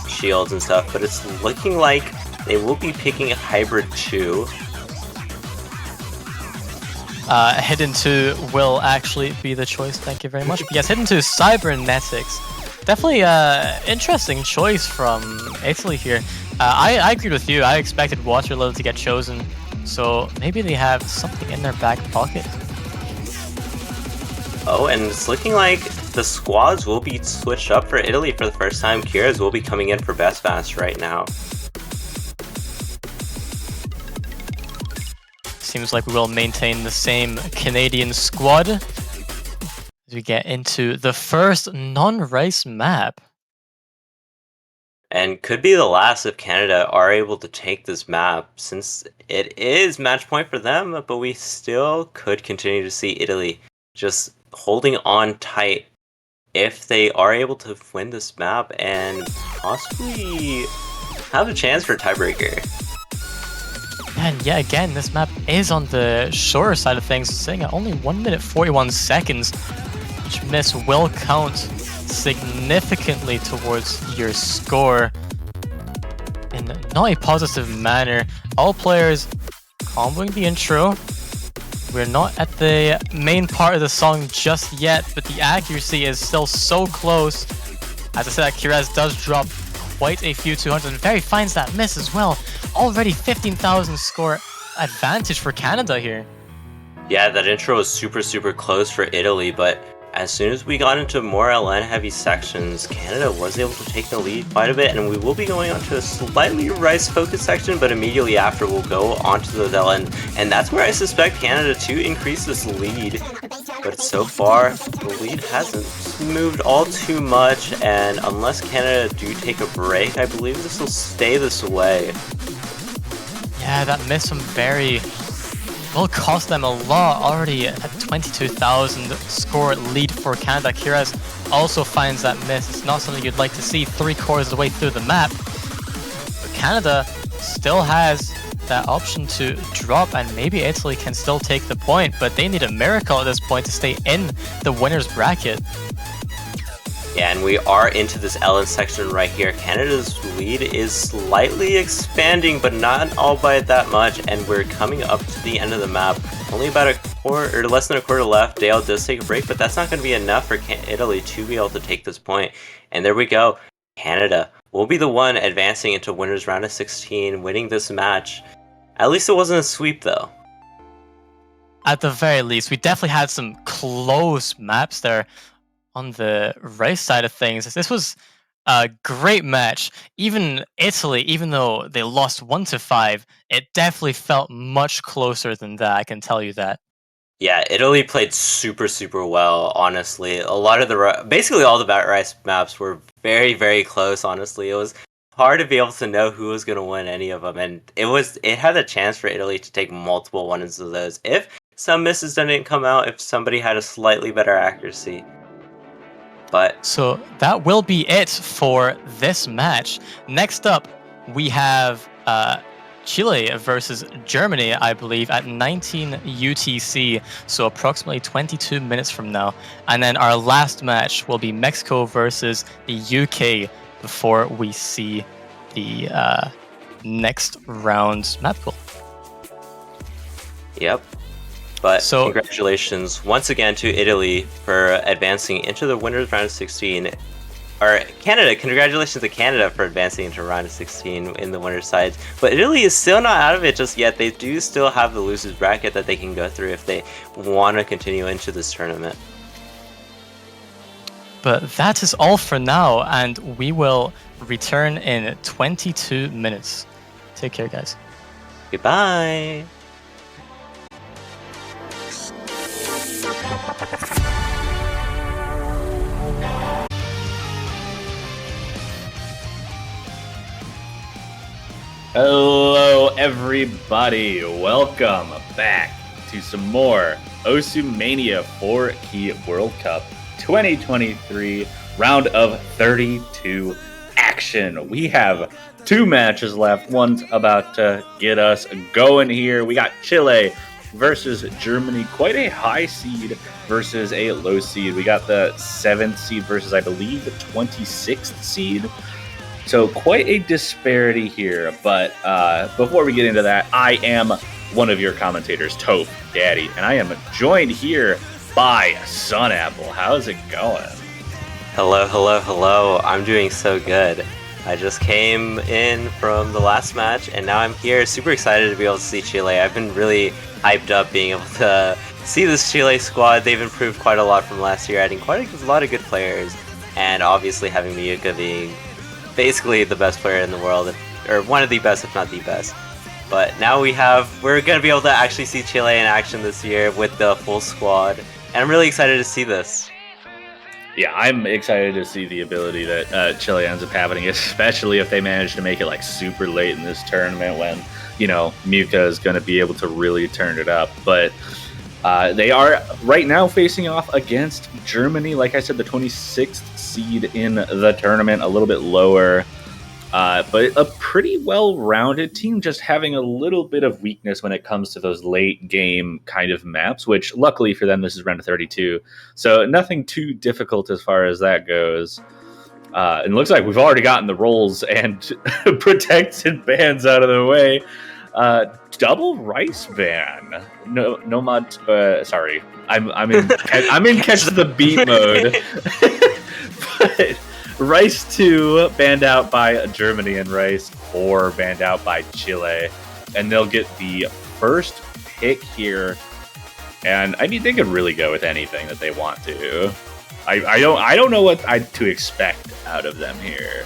shields and stuff, but it's looking like they will be picking Hybrid 2. Hidden 2 will actually be the choice, thank you very much. But yes, Hidden 2 Cybernetics. Definitely interesting choice from Italy here. I agreed with you. I expected Water Lily to get chosen, so maybe they have something in their back pocket. Oh, and it's looking like the squads will be switched up for Italy for the first time. Kira's will be coming in for Best Fast right now. Seems like we will maintain the same Canadian squad as we get into the first non-rice map. And could be the last if Canada are able to take this map, since it is match point for them, but we still could continue to see Italy just holding on tight if they are able to win this map and possibly have a chance for a tiebreaker. And yeah, again, this map is on the shorter side of things, sitting at only 1 minute 41 seconds. Each miss will count significantly towards your score in not a positive manner. All players comboing the intro. We're not at the main part of the song just yet, but the accuracy is still so close. As I said, Kirez does drop quite a few 200s, and Very finds that miss as well. Already 15,000 score advantage for Canada here. Yeah, that intro was super close for Italy, but as soon as we got into more LN heavy sections, Canada was able to take the lead quite a bit, and we will be going on to a slightly rice focused section, but immediately after we'll go onto those LN, and that's where I suspect Canada to increase this lead. But so far, the lead hasn't moved all too much, and unless Canada do take a break, I believe this will stay this way. Yeah, that miss from Very will cost them a lot. Already at 22,000 score lead for Canada. Kirez also finds that miss. It's not something you'd like to see 3/4 of the way through the map. But Canada still has that option to drop, and maybe Italy can still take the point, but they need a miracle at this point to stay in the winner's bracket. Yeah, and we are into this LN section right here. Canada's lead is slightly expanding, but not all by that much, and we're coming up to the end of the map. Only about a quarter, or less than a quarter left. Dale does take a break, but that's not going to be enough for Italy to be able to take this point. And there we go. Canada will be the one advancing into winners round of 16, winning this match. At least it wasn't a sweep, though. At the very least, we definitely had some close maps there. On the race side of things, this was a great match. Even Italy, even though they lost 1-5, it definitely felt much closer than that, I can tell you that. Yeah, Italy played super well, honestly. A lot of basically all the Bat Rice maps were very close, honestly. It was hard to be able to know who was going to win any of them, and it had a chance for Italy to take multiple ones of those if some misses didn't come out, if somebody had a slightly better accuracy. But so that will be it for this match. Next up, we have Chile versus Germany, I believe, at 19 UTC, so approximately 22 minutes from now. And then our last match will be Mexico versus the UK before we see the next round's map pool. Yep. But congratulations once again to Italy for advancing into the winners round of 16. Or Canada, congratulations to Canada for advancing into round of 16 in the winners side. But Italy is still not out of it just yet. They do still have the losers bracket that they can go through if they want to continue into this tournament. But that is all for now, and we will return in 22 minutes. Take care, guys. Goodbye. Hello everybody, welcome back to some more Osu Mania 4-Key World Cup 2023 round of 32 action. We have 2 matches left. One's about to get us going here. We got Chile versus Germany, quite a high seed versus a low seed. We got the 7th seed versus, I believe, the 26th seed. So quite a disparity here. But before we get into that, I am one of your commentators, Toph Daddy, and I am joined here by Sun Apple. How's it going? Hello. I'm doing so good. I just came in from the last match, and now I'm here, super excited to be able to see Chile. I've been really hyped up being able to see this Chile squad. They've improved quite a lot from last year, adding quite a lot of good players, and obviously having Miyuka being basically the best player in the world, or one of the best, if not the best. But now we're going to be able to actually see Chile in action this year with the full squad, and I'm really excited to see this. Yeah, I'm excited to see the ability that Chile ends up having, especially if they manage to make it like super late in this tournament when, Miyuka is going to be able to really turn it up. But they are right now facing off against Germany. Like I said, the 26th seed in the tournament, a little bit lower. But a pretty well-rounded team, just having a little bit of weakness when it comes to those late-game kind of maps, which luckily for them, this is round of 32. So nothing too difficult as far as that goes. And it looks like we've already gotten the rolls and protected bans out of the way. Double rice ban. Nomad. Sorry, I'm in catch the beat mode. But Rice 2 banned out by Germany, and Rice 4 banned out by Chile, and they'll get the first pick here. And I mean, they could really go with anything that they want to. I don't know what to expect out of them here.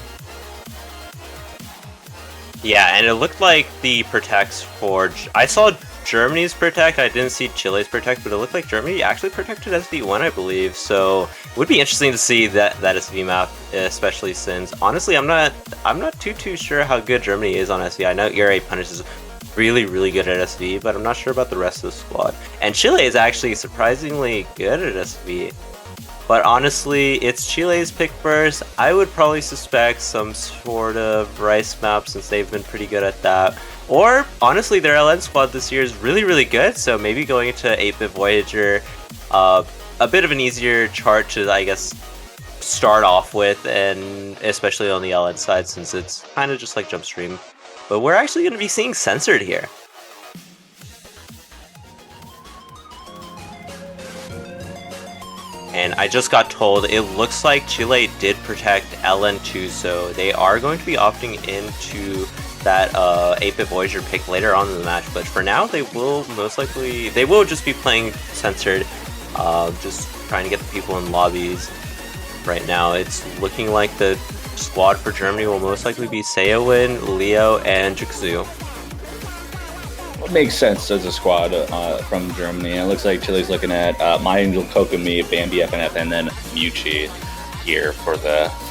Yeah, and it looked like the protects for... I saw Germany's protect, I didn't see Chile's protect, but it looked like Germany actually protected SV1, I believe, so it would be interesting to see that SV map, especially since, honestly, I'm not too sure how good Germany is on SV. I know ERA Punish is really good at SV, but I'm not sure about the rest of the squad. And Chile is actually surprisingly good at SV. But honestly, it's Chile's pick first. I would probably suspect some sort of Rice map since they've been pretty good at that. Or, honestly, their LN squad this year is really good, so maybe going into 8-bit Voyager, a bit of an easier chart to, I guess, start off with, and especially on the LN side since it's kind of just like Jump Stream. But we're actually going to be seeing Censored here. And I just got told it looks like Chile did protect LN2, so they are going to be opting into that 8-bit Voyager pick later on in the match. But for now, they will just be playing Censored, just trying to get the people in lobbies. Right now, it's looking like the squad for Germany will most likely be Seowin, Leo, and Jixu. It makes sense as a squad from Germany. And it looks like Chile's looking at My Angel, Kokomi, Bambi, FNF, and then Muchi here for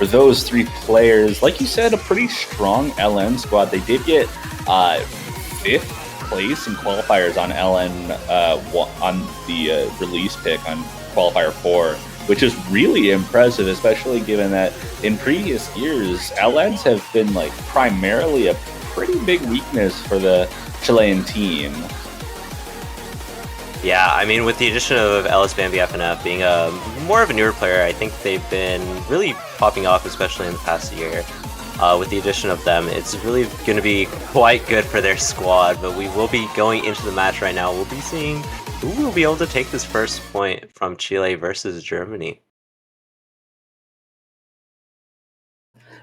those 3 players. Like you said, a pretty strong LN squad. They did get 5th place in qualifiers on LN on the release pick on qualifier 4, which is really impressive, especially given that in previous years, LNs have been like primarily a pretty big weakness for the Chilean team. Yeah, I mean, with the addition of Ellis Bambi FNF being more of a newer player, I think they've been really popping off, especially in the past year. With the addition of them, it's really going to be quite good for their squad, but we will be going into the match right now. We'll be seeing who will be able to take this first point from Chile versus Germany.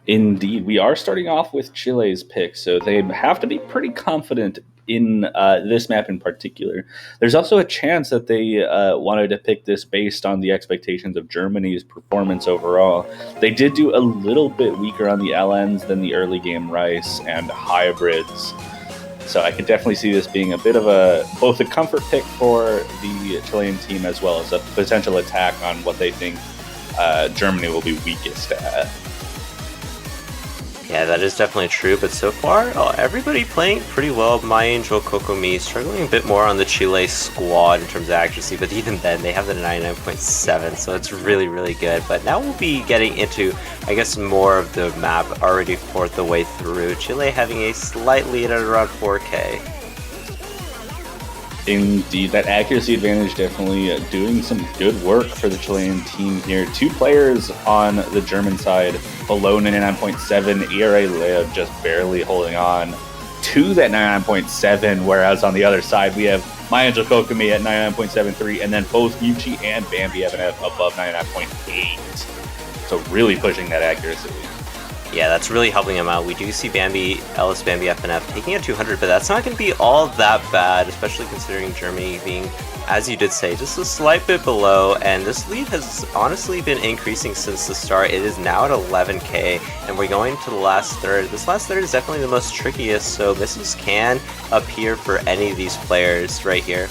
Indeed, we are starting off with Chile's pick, so they have to be pretty confident in this map in particular. There's also a chance that they wanted to pick this based on the expectations of Germany's performance overall. They did do a little bit weaker on the LNs than the early game Rice and hybrids, so I could definitely see this being a bit of both a comfort pick for the Chilean team as well as a potential attack on what they think Germany will be weakest at. Yeah, that is definitely true, but so far, everybody playing pretty well. My Angel Kokomi struggling a bit more on the Chile squad in terms of accuracy, but even then, they have the 99.7, so it's really, really good. But now we'll be getting into, I guess, more of the map already fourth the way through. Chile having a slight lead at around 4K. Indeed, that accuracy advantage definitely doing some good work for the Chilean team here. 2 players on the German side below 99.7, ERA Leo just barely holding on to that 99.7, whereas on the other side we have My Angel Kokomi at 99.73, and then both Yuchi and Bambi have above 99.8. So really pushing that accuracy. Yeah, that's really helping him out. We do see Bambi, Ellis Bambi FNF taking a 200, but that's not going to be all that bad, especially considering Germany being, as you did say, just a slight bit below, and this lead has honestly been increasing since the start. It is now at 11k, and we're going to the last third. This last third is definitely the most trickiest, so misses can appear for any of these players right here.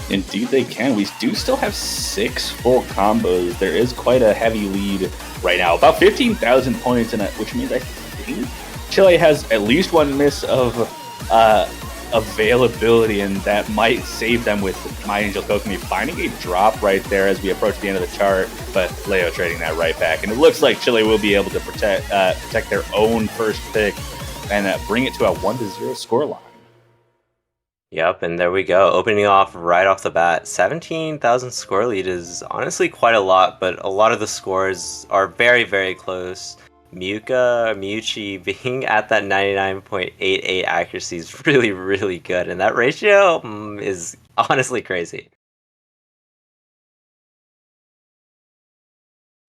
Indeed they can. We do still have 6 full combos. There is quite a heavy lead right now. About 15,000 points in it, which means I think Chile has at least 1 miss of availability, and that might save them with My Angel Kokomi finding a drop right there as we approach the end of the chart, but Leo trading that right back. And it looks like Chile will be able to protect their own first pick and bring it to a 1-0 scoreline. Yep, and there we go. Opening off right off the bat. 17,000 score lead is honestly quite a lot, but a lot of the scores are very, very close. Miyuchi being at that 99.88 accuracy is really, really good, and that ratio is honestly crazy.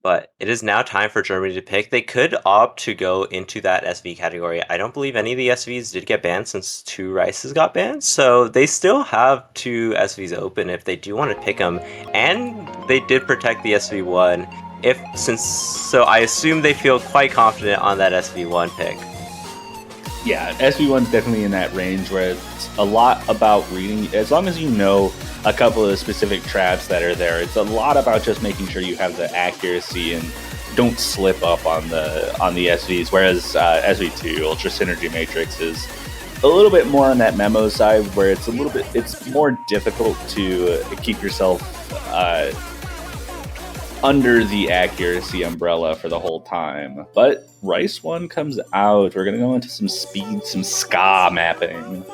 But it is now time for Germany to pick. They could opt to go into that SV category. I don't believe any of the SVs did get banned since 2 Rices got banned. So they still have 2 SVs open if they do want to pick them. And they did protect the SV1. So I assume they feel quite confident on that SV1 pick. Yeah, SV1's definitely in that range where it's a lot about reading. As long as you know a couple of the specific traps that are there, it's a lot about just making sure you have the accuracy and don't slip up on the SVs. Whereas SV2 Ultra Synergy Matrix is a little bit more on that memo side, where it's more difficult to keep yourself under the accuracy umbrella for the whole time. But Rice 1 comes out. We're going to go into some speed, some ska mapping.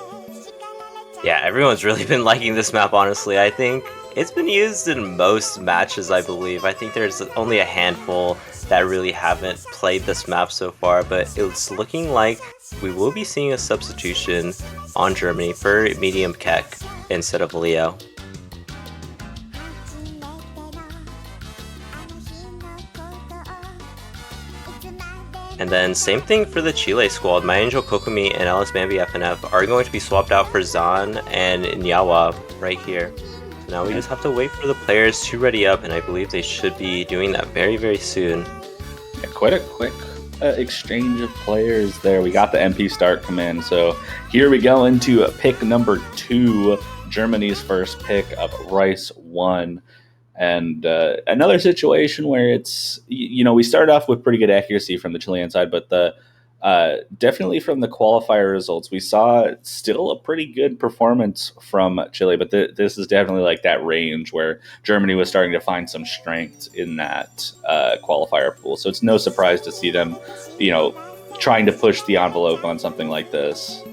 Yeah, everyone's really been liking this map, honestly. I think it's been used in most matches, I believe. I think there's only a handful that really haven't played this map so far, but it's looking like we will be seeing a substitution on Germany for medium Keck instead of Leo. And then same thing for the Chile squad. My Angel Kokomi and Ellis Bambi FNF are going to be swapped out for Zan and Nyawa right here. So now we just have to wait for the players to ready up, and I believe they should be doing that very, very soon. Yeah, quite a quick exchange of players there. We got the MP start command, so here we go into pick number 2, Germany's first pick of Rice 1. And another situation where it's, we started off with pretty good accuracy from the Chilean side, but definitely from the qualifier results, we saw still a pretty good performance from Chile. But this is definitely like that range where Germany was starting to find some strength in that qualifier pool. So it's no surprise to see them, trying to push the envelope on something like this.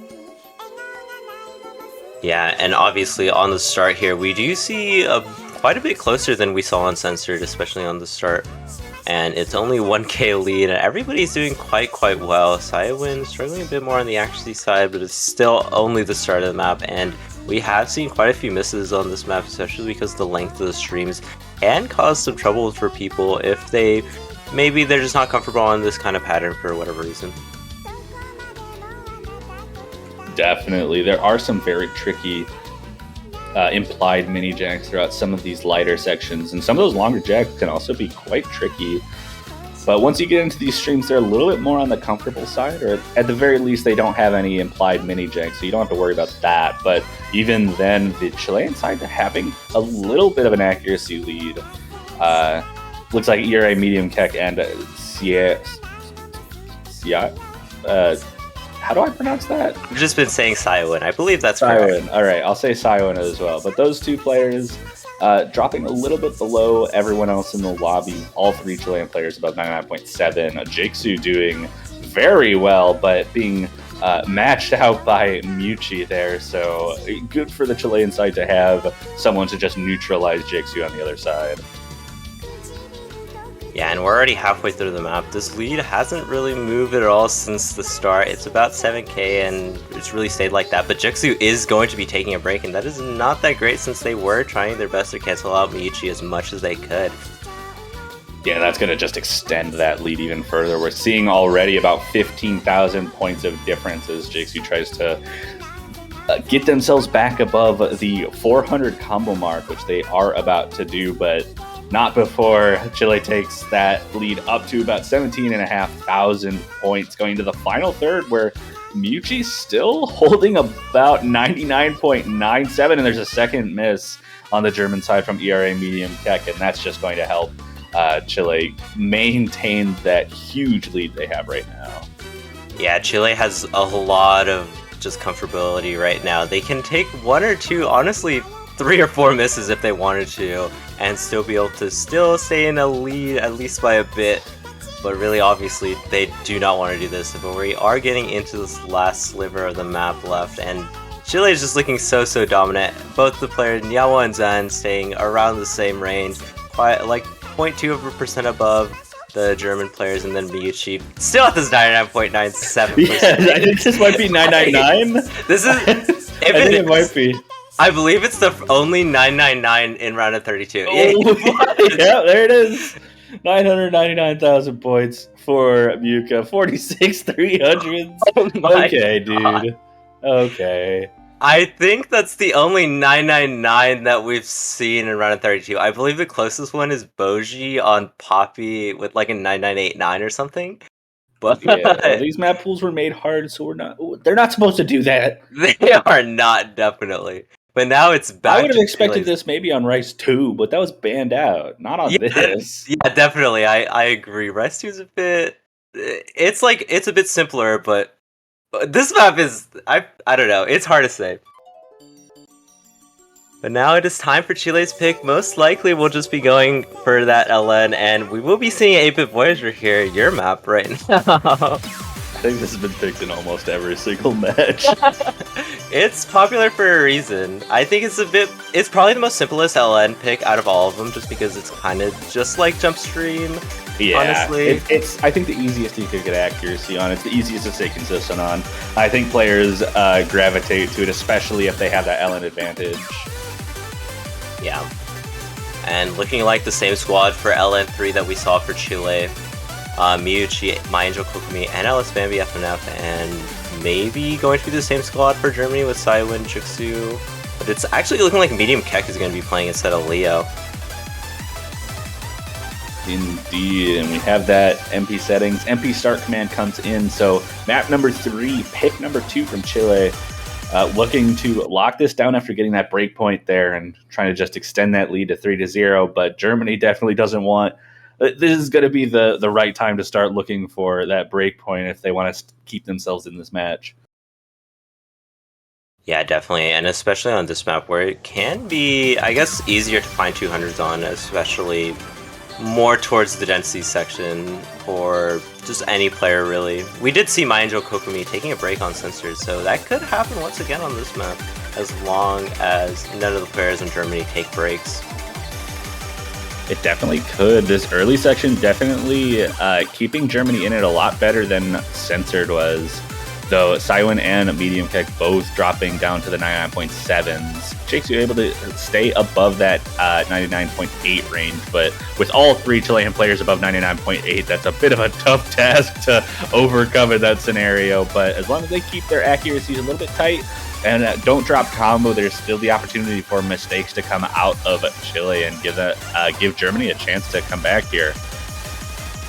Yeah, and obviously on the start here, we do see quite a bit closer than we saw on Censored, especially on the start. And it's only 1k lead, and everybody's doing quite well. Saiwin struggling a bit more on the accuracy side, but it's still only the start of the map, and we have seen quite a few misses on this map, especially because the length of the streams can cause some trouble for people if maybe they're just not comfortable on this kind of pattern for whatever reason. Definitely. There are some very tricky implied mini jacks throughout some of these lighter sections, and some of those longer jacks can also be quite tricky. But once you get into these streams, they're a little bit more on the comfortable side, or at the very least they don't have any implied mini jacks, so you don't have to worry about that. But even then, the Chilean side having a little bit of an accuracy lead. Looks like ERA medium Keck and how do I pronounce that? I've just been saying Saiwan. I believe that's correct. All right, I'll say Saiwan as well. But those two players dropping a little bit below everyone else in the lobby. All three Chilean players above 99.7. Jixu doing very well, but being matched out by Muchi there. So good for the Chilean side to have someone to just neutralize Jixu on the other side. Yeah, and we're already halfway through the map. This lead hasn't really moved at all since the start. It's about 7k and it's really stayed like that. But Jixu is going to be taking a break, and that is not that great since they were trying their best to cancel out Miyuchi as much as they could. Yeah, that's going to just extend that lead even further. We're seeing already about 15,000 points of difference as Jixu tries to get themselves back above the 400 combo mark, which they are about to do, but not before Chile takes that lead up to about 17,500 points going into the final third, where Muchi's still holding about 99.97, and there's a second miss on the German side from ERA Medium Tech, and that's just going to help Chile maintain that huge lead they have right now. Yeah, Chile has a lot of just comfortability right now. They can take one or two, honestly, 3 or 4 misses if they wanted to, and still be able to still stay in a lead, at least by a bit. But really, obviously, they do not want to do this. But we are getting into this last sliver of the map left, and Chile is just looking so dominant. Both the players, Nyawa and Zan, staying around the same range, quite like 0.2% above the German players, and then Miyuchi still at this 99.97%. Yeah, I think this might be 999. This is, I think it might be. I believe it's the only 999 in round of 32. Oh, yeah, there it is. 999,000 points for Muka. 46,300. Oh okay, God. dude. Okay. I think that's the only 999 that we've seen in round of 32. I believe the closest one is Boji on Poppy with like a 9989 or something. But Yeah, well, these map pools were made hard, so they're not supposed to do that. they are not, definitely. But now it's back. I would have to expected Chile's. this maybe on Rice 2, but that was banned out. Not on this. Yeah, definitely. I agree. Rice 2 is a bit. It's a bit simpler, but this map is. I don't know. It's hard to say. But now it is time for Chile's pick. Most likely we'll just be going for that LN, and we will be seeing 8-Bit Voyager here, your map right now. I think this has been picked in almost every single match. It's popular for a reason. I think it's probably the most simplest LN pick out of all of them, just because it's kind of just like Jump Stream. Yeah, honestly. it's I think the easiest you could get accuracy on. It's the easiest to stay consistent on. I think players gravitate to it, especially if they have that LN advantage. Yeah. And looking like the same squad for LN3 that we saw for Chile. Miyuchi, My Angel Kokumi, and Alice Bambi FNF, and maybe going to be the same squad for Germany with Saiwan, Jixu. But it's actually looking like Medium Keck is going to be playing instead of Leo. Indeed, and we have that MP settings. MP start command comes in, so map number 3, pick number 2 from Chile. Looking to lock this down after getting that break point there and trying to just extend that lead to 3-0, but Germany definitely doesn't want. This is going to be the right time to start looking for that break point if they want to keep themselves in this match. Yeah, definitely, and especially on this map where it can be, I guess, easier to find 200s on, especially more towards the density section for just any player, really. We did see My Angel Kokumi taking a break on sensors, so that could happen once again on this map, as long as none of the players in Germany take breaks. It definitely could. This early section definitely keeping Germany in it a lot better than Censored was. Though Saiwan and Medium Keck both dropping down to the 99.7s. Jixu able to stay above that 99.8 range, but with all 3 Chilean players above 99.8, that's a bit of a tough task to overcome in that scenario. But as long as they keep their accuracies a little bit tight, and don't drop combo, there's still the opportunity for mistakes to come out of Chile and give Germany a chance to come back here.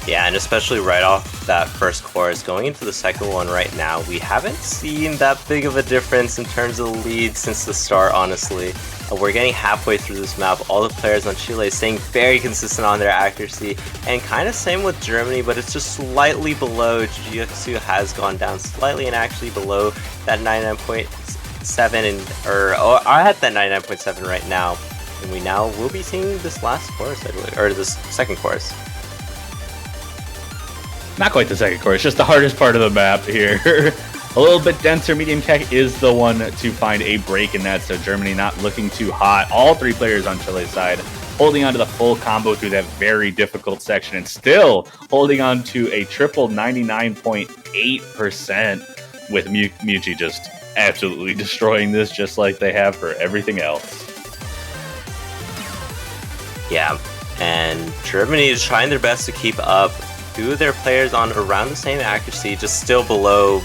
Yeah, and especially right off that first course, going into the second one right now, we haven't seen that big of a difference in terms of the lead since the start, honestly. We're getting halfway through this map, all the players on Chile staying very consistent on their accuracy, and kind of same with Germany, but it's just slightly below. Jiu-Jitsu has gone down slightly and actually below that 99.7, or I had that 99.7 right now, and we now will be seeing this last course, I believe, or this second course. Not quite the second course, just the hardest part of the map here. A little bit denser. Medium Keck is the one to find a break in that, so Germany not looking too hot. All three players on Chile's side holding on to the full combo through that very difficult section and still holding on to a triple 99.8% with Mucci just absolutely destroying this just like they have for everything else. Yeah, and Germany is trying their best to keep up. Two of their players on around the same accuracy, just still below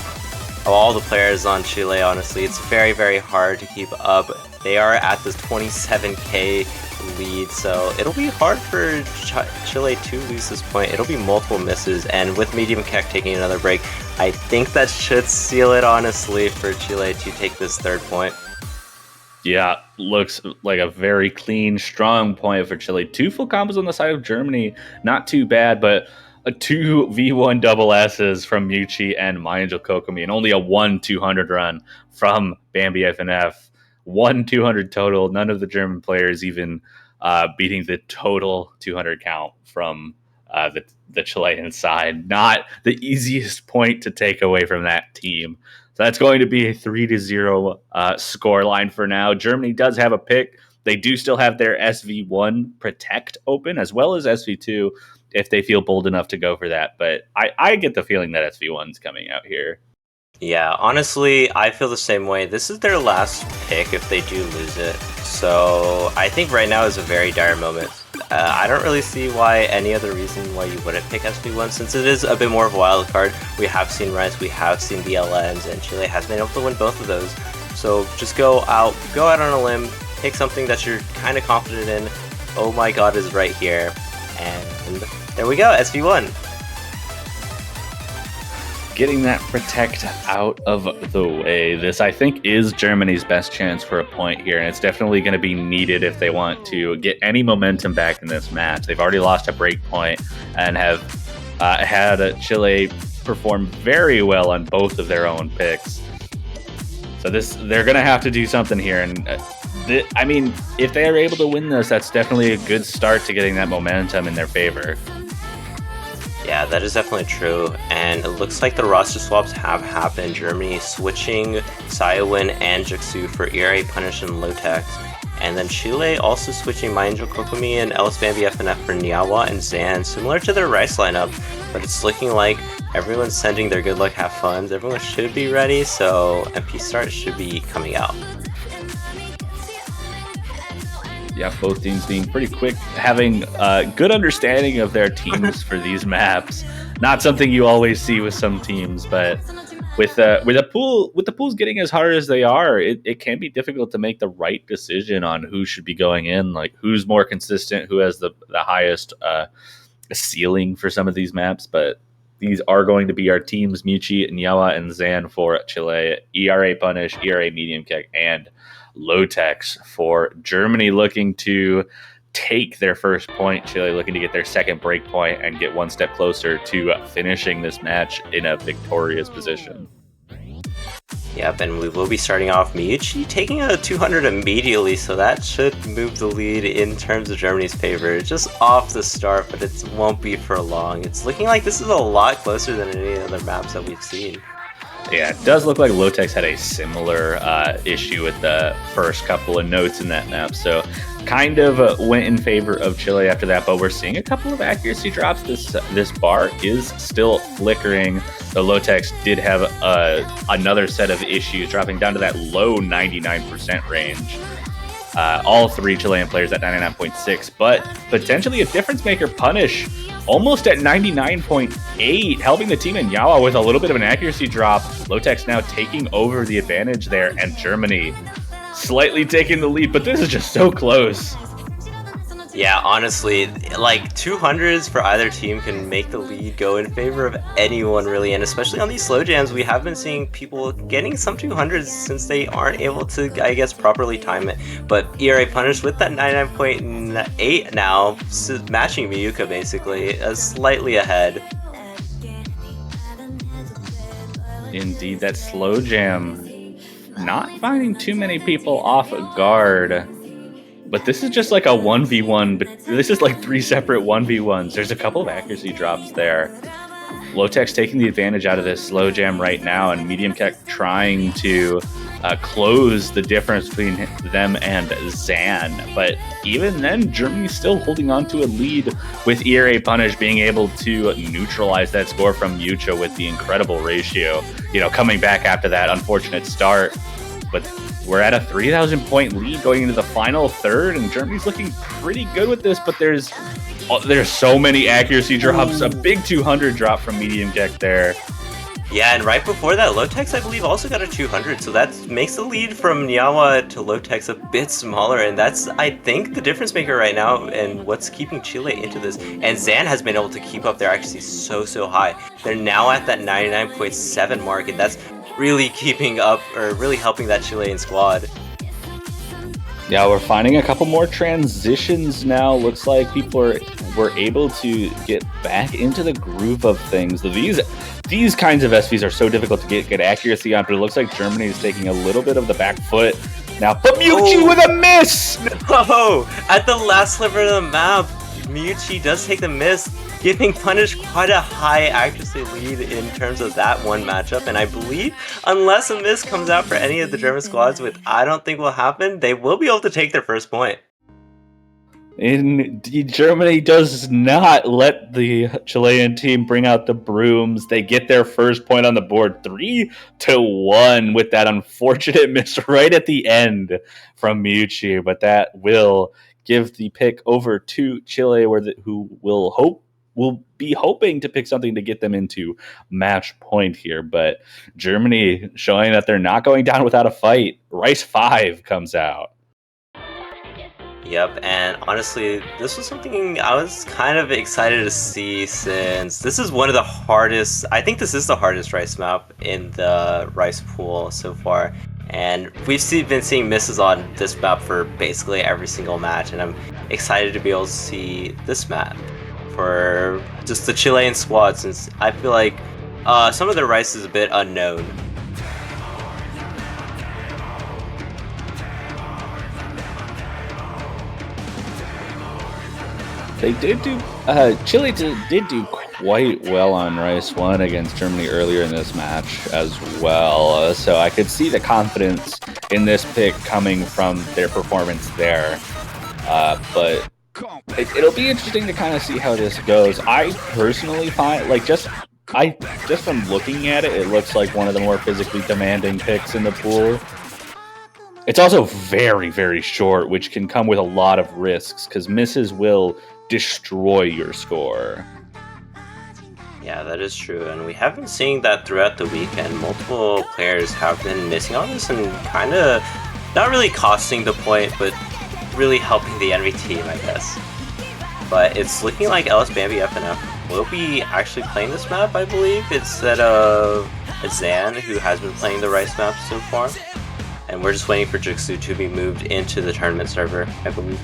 all the players on Chile, honestly. It's very, very hard to keep up. They are at this 27k lead, so it'll be hard for Chile to lose this point. It'll be multiple misses, and with Medium Keck taking another break, I think that should seal it, honestly, for Chile to take this third point. Yeah, looks like a very clean, strong point for Chile. 2 full combos on the side of Germany. Not too bad, but 2 V1 double S's from Mucci and Mayangel Kokomi, and only a 1-200 run from Bambi FNF. 1-200 total. None of the German players even beating the total 200 count from the Chilean side. Not the easiest point to take away from that team. So that's going to be a 3-0 score line for now. Germany does have a pick. They do still have their SV1 Protect open, as well as SV2, if they feel bold enough to go for that. But I get the feeling that SV1's coming out here. Yeah, honestly, I feel the same way. This is their last pick if they do lose it. So I think right now is a very dire moment. I don't really see why any other reason why you wouldn't pick SV1, since it is a bit more of a wild card. We have seen Rents, we have seen the LMs, and Chile has been able to win both of those. So just go out on a limb, pick something that you're kind of confident in. Oh my god is right here. And there we go, SV1. Getting that Protect out of the way. This, I think, is Germany's best chance for a point here, and it's definitely going to be needed if they want to get any momentum back in this match. They've already lost a break point and have had Chile perform very well on both of their own picks. So they're going to have to do something here, and I mean, if they are able to win this, that's definitely a good start to getting that momentum in their favor. Yeah, that is definitely true, and it looks like the roster swaps have happened. Germany switching Sayawin and Jixu for ERA Punish and Lotex, and then Chile also switching Mayangel Kokomi and Ellis Bambi FNF for Niawa and Zan, similar to their Rice lineup, but it's looking like everyone's sending their good luck have funds. Everyone should be ready, so MP start should be coming out. Yeah, both teams being pretty quick, having a good understanding of their teams for these maps. Not something you always see with some teams, but with the pools getting as hard as they are, it can be difficult to make the right decision on who should be going in, like who's more consistent, who has the highest ceiling for some of these maps. But these are going to be our teams: Mucci, Nyawa, and Zan for Chile, ERA Punish, ERA Medium Kick, and Lotex for Germany, looking to take their first point. Chile looking to get their second break point and get one step closer to finishing this match in a victorious position. Yep, and we will be starting off Miyuchi taking a 200 immediately, so that should move the lead in terms of Germany's favor. Just off the start, but it won't be for long. It's looking like this is a lot closer than any other maps that we've seen. Yeah, it does look like Lotex had a similar issue with the first couple of notes in that map, so kind of went in favor of Chile after that, but we're seeing a couple of accuracy drops. This bar is still flickering. The Lotex did have another set of issues, dropping down to that low 99% range. All three Chilean players at 99.6, but potentially a difference maker Punish almost at 99.8, helping the team in Yawa with a little bit of an accuracy drop. Lotex now taking over the advantage there, and Germany slightly taking the lead, but this is just so close. Yeah, honestly, like 200s for either team can make the lead go in favor of anyone really, and especially on these slow jams, we have been seeing people getting some 200s since they aren't able to, I guess, properly time it. But ERA Punish with that 99.8 now, matching Miyuka basically, slightly ahead. Indeed, that slow jam, not finding too many people off guard. But this is just like a 1v1, but this is like 3 separate 1v1s. There's a couple of accuracy drops there. Lowtech's taking the advantage out of this slow jam right now, and Medium Keck trying to close the difference between them and Zan. But even then, Germany's still holding on to a lead with ERA Punish being able to neutralize that score from Mucha with the incredible ratio, coming back after that unfortunate start. But we're at a 3,000 point lead going into the final third, and Germany's looking pretty good with this, but there's so many accuracy drops. A big 200 drop from Medium Keck there. Yeah, and right before that, Lowtex, I believe, also got a 200, so that makes the lead from Nyawa to Lowtex a bit smaller, and that's, I think, the difference maker right now, and what's keeping Chile into this. And Zan has been able to keep up their accuracy so high. They're now at that 99.7 mark, and that's really keeping up, or really helping that Chilean squad. Yeah, we're finding a couple more transitions now. Looks like people were able to get back into the groove of things. These kinds of SVs are so difficult to get good accuracy on, but it looks like Germany is taking a little bit of the back foot now. But Miyuki with a miss! No! At the last sliver of the map, Miyuki does take the miss, giving Punish quite a high accuracy lead in terms of that one matchup, and I believe unless a miss comes out for any of the German squads, which I don't think will happen, they will be able to take their first point. Indeed, Germany does not let the Chilean team bring out the brooms. They get their first point on the board, 3-1, with that unfortunate miss right at the end from Miyuki, but that will give the pick over to Chile, who will be hoping to pick something to get them into match point here. But Germany showing that they're not going down without a fight. Rice 5 comes out. Yep, and honestly, this was something I was kind of excited to see, since this is one of the hardest, I think this is the hardest Rice map in the Rice pool so far. And we've been seeing misses on this map for basically every single match, and I'm excited to be able to see this map for just the Chilean squad, since I feel like some of the Rice is a bit unknown. They did do. Chile did do quite well on Rice 1 against Germany earlier in this match as well. So I could see the confidence in this pick coming from their performance there. But it'll be interesting to kind of see how this goes. I personally find, just from looking at it, it looks like one of the more physically demanding picks in the pool. It's also very, very short, which can come with a lot of risks, because misses will destroy your score. Yeah, that is true, and we have been seeing that throughout the weekend. Multiple players have been missing on this and kind of not really costing the point, but really helping the enemy team, I guess. But it's looking like Ellis Bambi FNF will be actually playing this map, I believe, instead of Zan, who has been playing the Rice map so far. And we're just waiting for Jixu to be moved into the tournament server, I believe.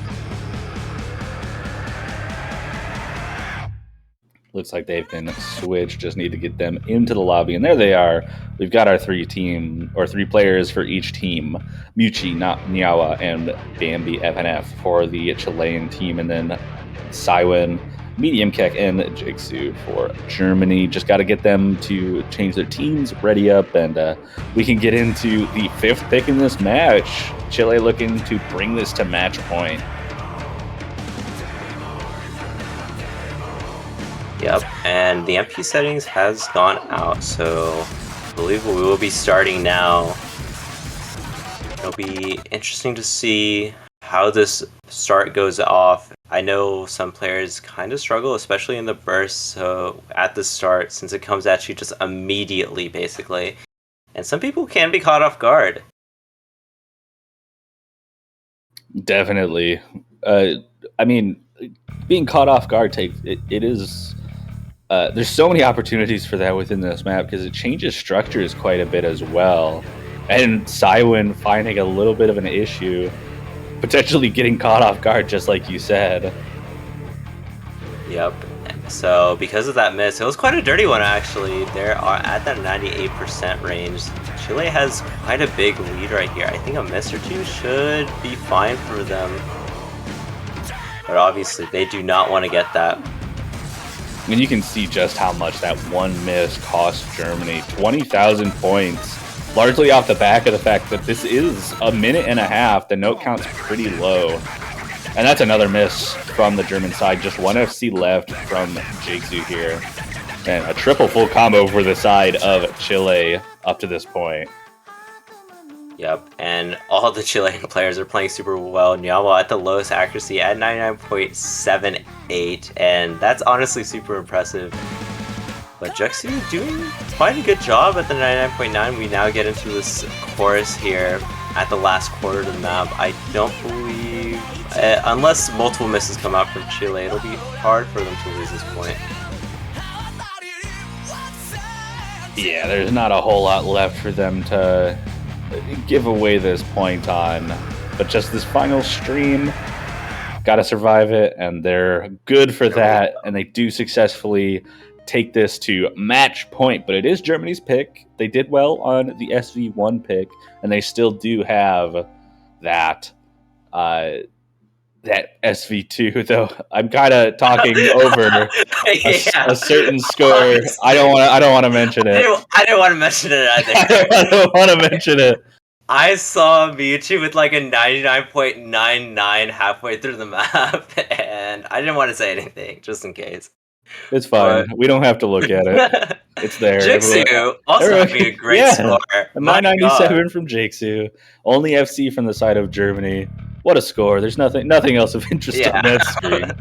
Looks like they've been switched. Just need to get them into the lobby, and there they are. We've got our three players for each team: Muchi, Nyawa, and Bambi FNF for the Chilean team, and then Saiwen, Medium Keck, and Jigsu for Germany. Just got to get them to change their teams, ready up, and we can get into the fifth pick in this match. Chile looking to bring this to match point. Yep, and the MP settings has gone out, so I believe we will be starting now. It'll be interesting to see how this start goes off. I know some players kind of struggle, especially in the burst, so at the start, since it comes at you just immediately, basically. And some people can be caught off guard. Definitely. I mean, being caught off guard it is. There's so many opportunities for that within this map because it changes structures quite a bit as well. And Cywin finding a little bit of an issue, potentially getting caught off guard, just like you said. Yep. So because of that miss, it was quite a dirty one actually. They're at that 98% range. Chile has quite a big lead right here. I think a miss or two should be fine for them. But obviously they do not want to get that. And you can see just how much that one miss cost Germany. 20,000 points, largely off the back of the fact that this is a minute and a half. The note count's pretty low. And that's another miss from the German side. Just one FC left from Jigsu here. And a triple full combo for the side of Chile up to this point. Yep, and all the Chilean players are playing super well. Nyawa at the lowest accuracy at 99.78, and that's honestly super impressive. But Jigsu doing quite a good job at the 99.9. We now get into this chorus here at the last quarter of the map. I don't believe, unless multiple misses come out from Chile, it'll be hard for them to lose this point. Yeah, there's not a whole lot left for them to give away this point on, but just this final stream, gotta survive it, and they're good for that, and they do successfully take this to match point. But it is Germany's pick. They did well on the SV1 pick, and they still do have that that SV2, though. I'm kind of talking over a certain score. I don't want to mention it. I didn't want to mention it either. I don't want to mention it. I saw Miyuchi with like a 99.99 halfway through the map, and I didn't want to say anything, just in case. It's fine. We don't have to look at it. It's there. Jigsu also having a great score. A 997 from Jigsu. Only FC from the side of Germany. What a score. There's nothing else of interest on that screen.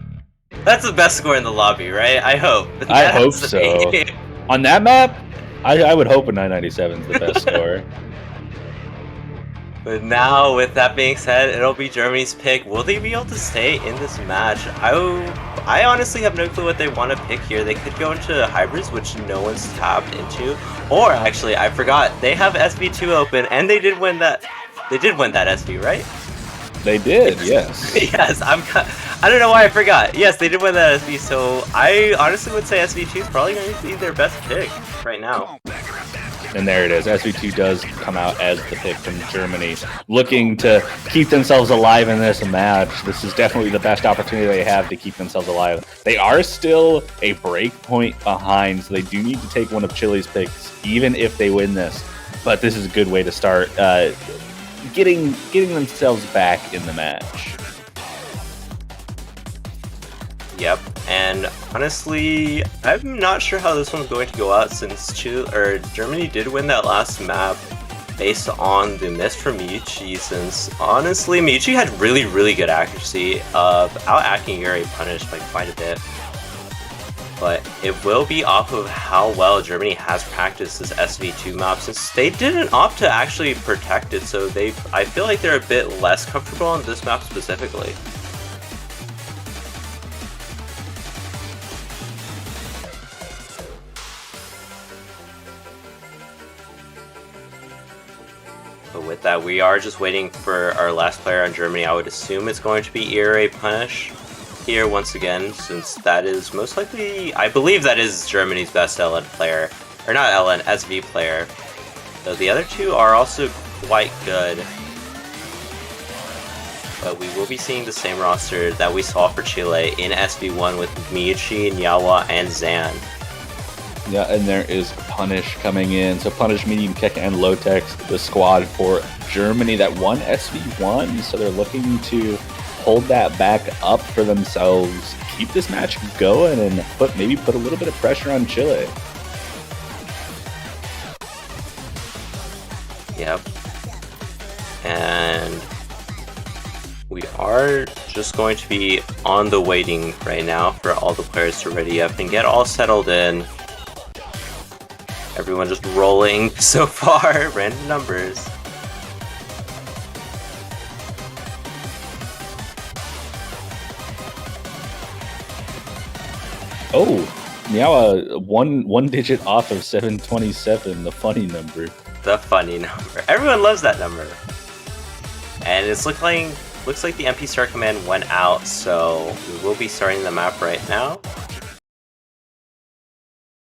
That's the best score in the lobby, right? I hope. I hope so. On that map, I would hope a 997 is the best score. But now, with that being said, it'll be Germany's pick. Will they be able to stay in this match? I honestly have no clue what they want to pick here. They could go into hybrids, which no one's tapped into. Or, actually, I forgot. They have SV2 open, and they did win that. They did win that SV, right? They did, yes. Yes, I don't know why I forgot. Yes, they did win that SV, so I honestly would say SV2 is probably going to be their best pick right now. And there it is. SV2 does come out as the pick from Germany, looking to keep themselves alive in this match. This is definitely the best opportunity they have to keep themselves alive. They are still a break point behind, so they do need to take one of Chile's picks, even if they win this. But this is a good way to start getting themselves back in the match. Yep, and honestly, I'm not sure how this one's going to go out since Germany did win that last map based on the miss from Miyuchi, since honestly, Miyuchi had really, really good accuracy of out-acting Yuri Punish by quite a bit. But it will be off of how well Germany has practiced this SV2 map, since they didn't opt to actually protect it, so I feel like they're a bit less comfortable on this map specifically. But with that, we are just waiting for our last player on Germany. I would assume it's going to be Ire Punish here once again, since that is most likely, I believe that is Germany's best LN player. Or not LN, SV player. Though the other two are also quite good. But we will be seeing the same roster that we saw for Chile in SV1 with Miyuchi, Nyawa, and Zan. Yeah, and there is Punish coming in. So Punish, Medium Kick, and Low-Tech, the squad for Germany that won SV1. So they're looking to hold that back up for themselves, keep this match going, and maybe put a little bit of pressure on Chile. Yep. And we are just going to be on the waiting right now for all the players to ready up and get all settled in. Everyone just rolling so far, random numbers. Oh, Meow, one digit off of 727, the funny number. The funny number. Everyone loves that number. And it's looks like the MP start command went out, so we will be starting the map right now.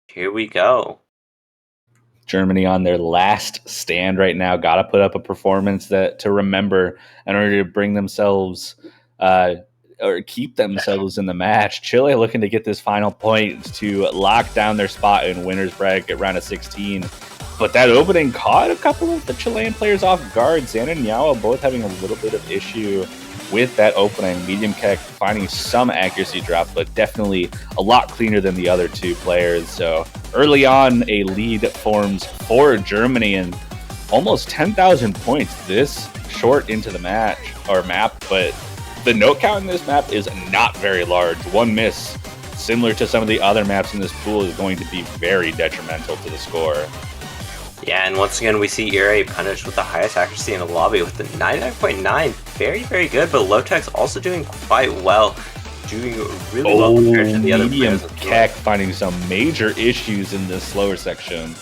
Here we go. Germany on their last stand right now. Got to put up a performance that to remember in order to bring themselves or keep themselves in the match. Chile looking to get this final point to lock down their spot in winners bracket round of 16. But that opening caught a couple of the Chilean players off guard. Xan and Yao both having a little bit of issue with that opening. Medium Keck finding some accuracy drop, but definitely a lot cleaner than the other two players. So early on, a lead forms for Germany and almost 10,000 points this short into the match or map. But the note count in this map is not very large. One miss, similar to some of the other maps in this pool, is going to be very detrimental to the score. Yeah, and once again, we see Ire punished with the highest accuracy in the lobby with the 99.9. Very, very good, but Lowtech's also doing quite well. Doing really well compared to the other Medium players. Keck finding some major issues in this slower section.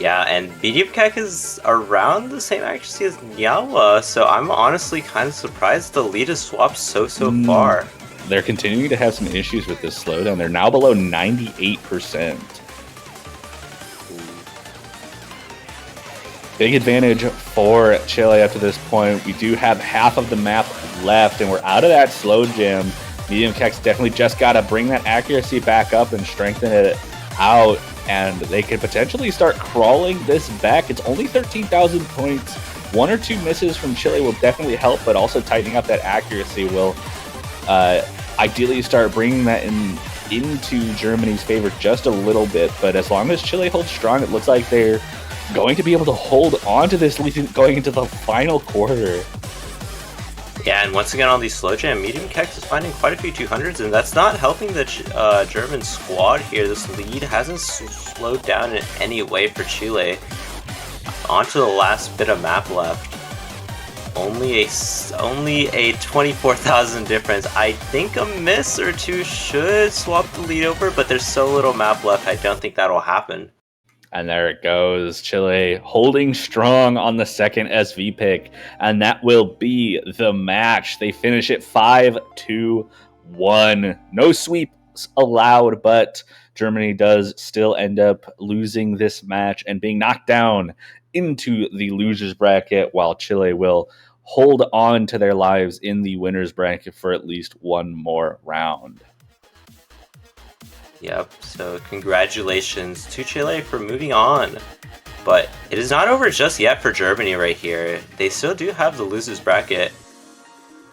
Yeah, and Medium Keck is around the same accuracy as Nyawa, so I'm honestly kind of surprised the lead has swapped so far. They're continuing to have some issues with this slowdown. They're now below 98%. Big advantage for Chile up to this point. We do have half of the map left, and we're out of that slow jam. Medium Keck's definitely just got to bring that accuracy back up and strengthen it out, and they could potentially start crawling this back. It's only 13,000 points. One or two misses from Chile will definitely help, but also tightening up that accuracy will ideally start bringing that into Germany's favor just a little bit. But as long as Chile holds strong, it looks like they're going to be able to hold on to this lead going into the final quarter. Yeah, and once again on the slow jam, Medium Keck is finding quite a few 200s, and that's not helping the German squad here. This lead hasn't slowed down in any way for Chile. On to the last bit of map left. Only a 24,000 difference. I think a miss or two should swap the lead over, but there's so little map left, I don't think that'll happen. And there it goes. Chile holding strong on the second SV pick. And that will be the match. They finish it 5-2-1. No sweeps allowed, but Germany does still end up losing this match and being knocked down into the losers bracket, while Chile will hold on to their lives in the winners bracket for at least one more round. Yep, so congratulations to Chile for moving on. But it is not over just yet for Germany right here. They still do have the losers bracket.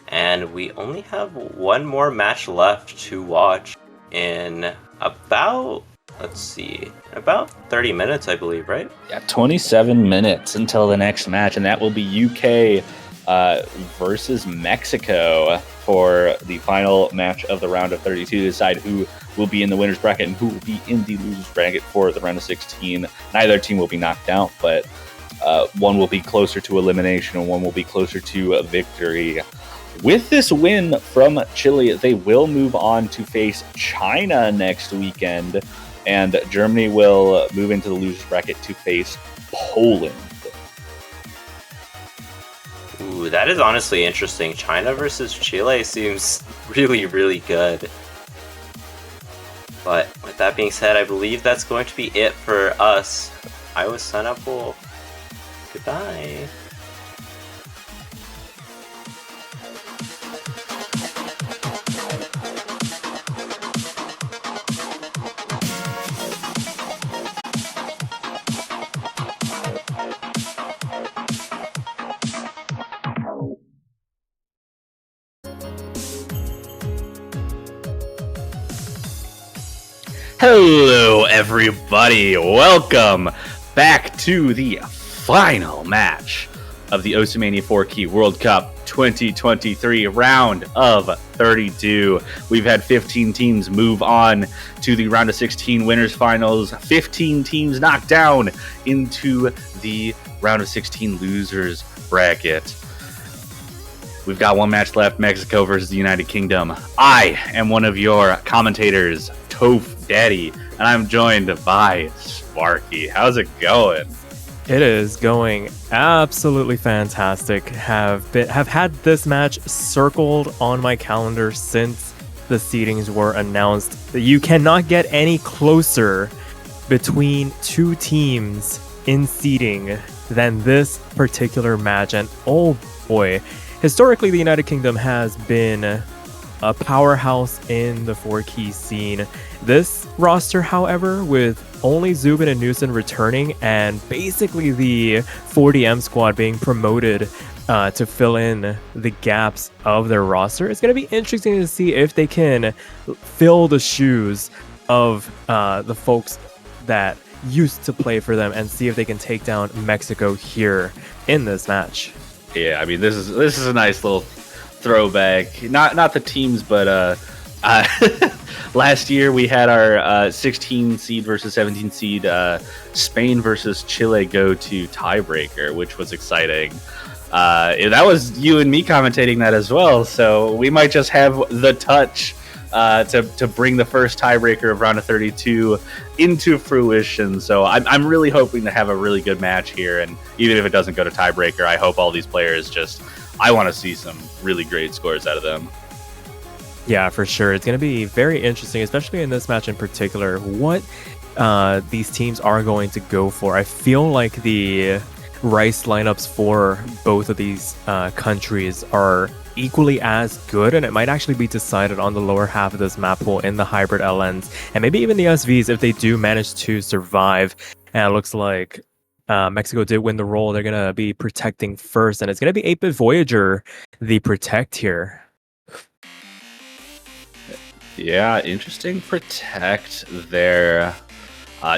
And we only have one more match left to watch in about, about 30 minutes, I believe, right? Yeah, 27 minutes until the next match, and that will be UK versus Mexico for the final match of the round of 32 to decide who will be in the winners bracket and who will be in the losers bracket for the round of 16. Neither team will be knocked out, but one will be closer to elimination and one will be closer to victory. With this win from Chile, they will move on to face China next weekend, and Germany will move into the losers bracket to face Poland. Ooh, that is honestly interesting. China versus Chile seems really, really good. But with that being said, I believe that's going to be it for us. I was Sanapool. Goodbye. Hello, everybody. Welcome back to the final match of the Oceania 4Key World Cup 2023 round of 32. We've had 15 teams move on to the round of 16 winners finals, 15 teams knocked down into the round of 16 losers bracket. We've got one match left, Mexico versus the United Kingdom. I am one of your commentators, Toph Daddy, and I'm joined by Sparky. How's it going? It is going absolutely fantastic. Have had this match circled on my calendar since the seedings were announced. You cannot get any closer between two teams in seeding than this particular match. And oh boy, historically the United Kingdom has been a powerhouse in the 4-key scene. This roster, however, with only Zubin and Newson returning and basically the 40M squad being promoted to fill in the gaps of their roster, it's going to be interesting to see if they can fill the shoes of the folks that used to play for them and see if they can take down Mexico here in this match. Yeah, I mean, this is a nice little throwback. Not the teams, but last year we had our 16 seed versus 17 seed Spain versus Chile go to tiebreaker, which was exciting. That was you and me commentating that as well, so we might just have the touch to bring the first tiebreaker of round of 32 into fruition. So I'm really hoping to have a really good match here, and even if it doesn't go to tiebreaker, I hope all these players I want to see some really great scores out of them. Yeah, for sure. It's going to be very interesting, especially in this match in particular, what these teams are going to go for. I feel like the Rice lineups for both of these countries are equally as good, and it might actually be decided on the lower half of this map pool in the hybrid LNs, and maybe even the SVs if they do manage to survive. And it looks like Mexico did win the role. They're going to be protecting first, and it's going to be 8-Bit Voyager, the protect here. Yeah, interesting protect there.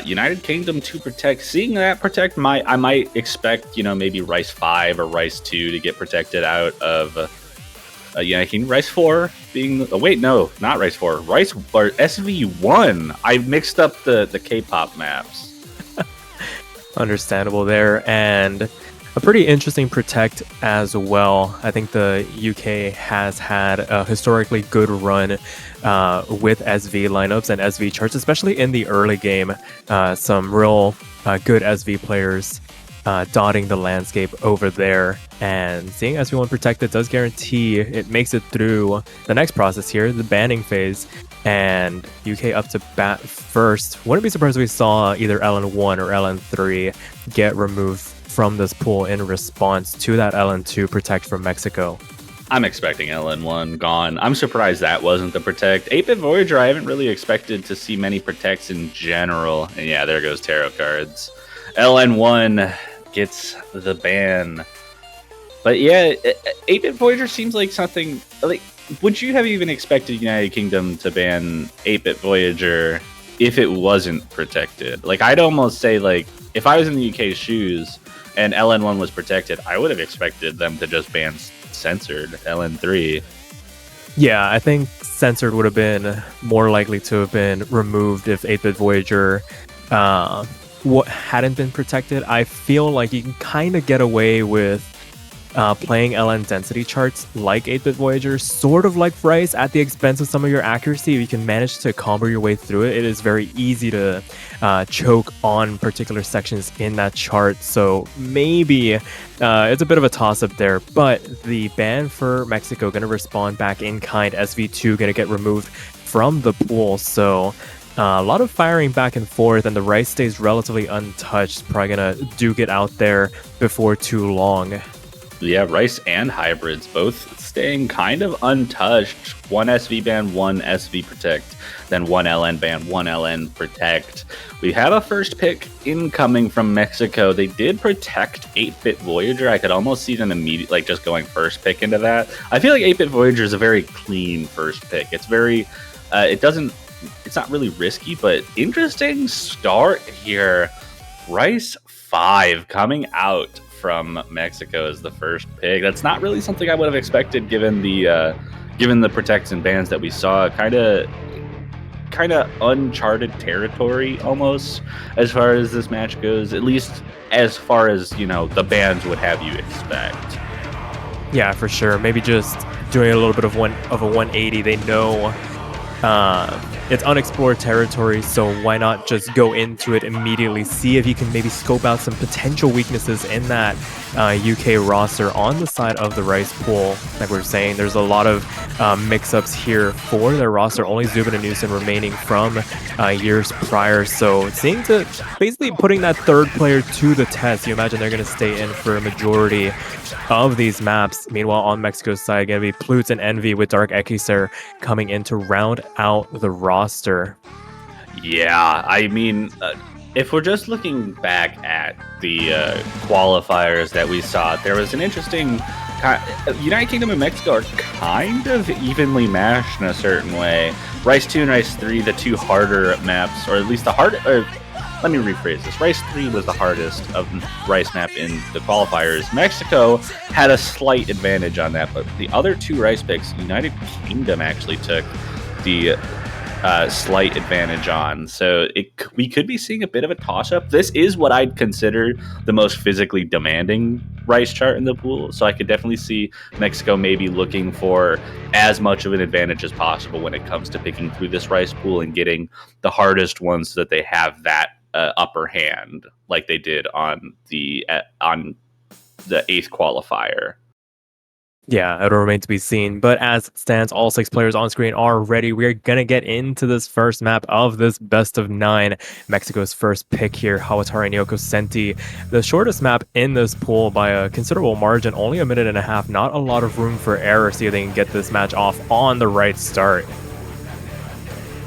United Kingdom to protect. Seeing that protect, I might expect, maybe Rice 5 or Rice 2 to get protected out of United Kingdom. Rice 4 being... Oh, wait, no, not Rice 4. Rice or SV1. I mixed up the K-pop maps. Understandable there, and a pretty interesting protect as well. I think the UK has had a historically good run with SV lineups and SV charts, especially in the early game. Some real good SV players dotting the landscape over there, and seeing SV1 protected does guarantee it makes it through the next process here, the banning phase, and UK up to bat first. Wouldn't be surprised if we saw either LN1 or LN3 get removed from this pool in response to that LN2 protect from Mexico. I'm expecting LN1 gone. I'm surprised that wasn't the protect. 8-Bit Voyager, I haven't really expected to see many protects in general. And yeah, there goes tarot cards. LN1 gets the ban. But yeah, 8-Bit Voyager seems like something... would you have even expected United Kingdom to ban 8-Bit Voyager if it wasn't protected? I'd almost say, if I was in the UK's shoes and LN1 was protected, I would have expected them to just ban censored LN3. Yeah, I think censored would have been more likely to have been removed if 8-Bit Voyager hadn't been protected. I feel like you can kind of get away with playing LN density charts like 8-Bit Voyager, sort of like Rice, at the expense of some of your accuracy. If you can manage to combo your way through it, it is very easy to choke on particular sections in that chart. So maybe it's a bit of a toss-up there, but the ban for Mexico going to respond back in kind. SV2 going to get removed from the pool, so a lot of firing back and forth, and the Rice stays relatively untouched. Probably going to duke it out there before too long. Yeah, Rice and Hybrids both staying kind of untouched. One SV ban, one SV protect, then one LN ban, one LN protect. We have a first pick incoming from Mexico. They did protect 8-Bit Voyager. I could almost see them immediately, just going first pick into that. I feel like 8-Bit Voyager is a very clean first pick. It's very, it's not really risky, but interesting start here. Rice 5 coming out from Mexico as the first pick. That's not really something I would have expected given the protects and bans that we saw. Kind of uncharted territory almost as far as this match goes, at least as far as the bans would have you expect. Yeah, for sure. Maybe just doing a little bit of a 180. They know it's unexplored territory, so why not just go into it immediately? See if you can maybe scope out some potential weaknesses in that UK roster on the side of the Rice pool. Like we were saying, there's a lot of mix-ups here for their roster. Only Zubin and Newson remaining from years prior. So seeing to basically putting that third player to the test. You imagine they're going to stay in for a majority of these maps. Meanwhile, on Mexico's side, going to be Plutz and Envy with Dark Ekiser coming in to round out the roster. Yeah, I mean, if we're just looking back at the qualifiers that we saw, there was an interesting... United Kingdom and Mexico are kind of evenly matched in a certain way. Rice 2 and Rice 3, the two harder maps, or at least the hard... let me rephrase this. Rice 3 was the hardest of Rice map in the qualifiers. Mexico had a slight advantage on that, but the other two Rice picks, United Kingdom actually took the slight advantage on. So we could be seeing a bit of a toss-up. This is what I'd consider the most physically demanding Rice chart in the pool. So I could definitely see Mexico maybe looking for as much of an advantage as possible when it comes to picking through this Rice pool and getting the hardest ones so that they have that upper hand like they did on the 8th qualifier. Yeah, it'll remain to be seen. But as it stands, all 6 players on screen are ready. We're going to get into this first map of this best of 9. Mexico's first pick here, Hawatari Nyoko Senti. The shortest map in this pool by a considerable margin, only a minute and a half. Not a lot of room for error, so they can get this match off on the right start.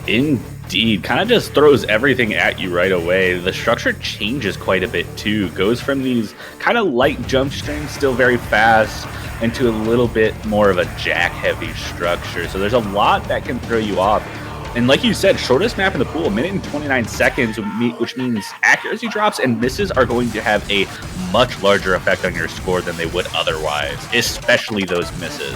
Indeed, kind of just throws everything at you right away. The structure changes quite a bit too. Goes from these kind of light jump strings, still very fast, into a little bit more of a jack-heavy structure. So there's a lot that can throw you off. And like you said, shortest map in the pool, a minute and 29 seconds, which means accuracy drops and misses are going to have a much larger effect on your score than they would otherwise, especially those misses.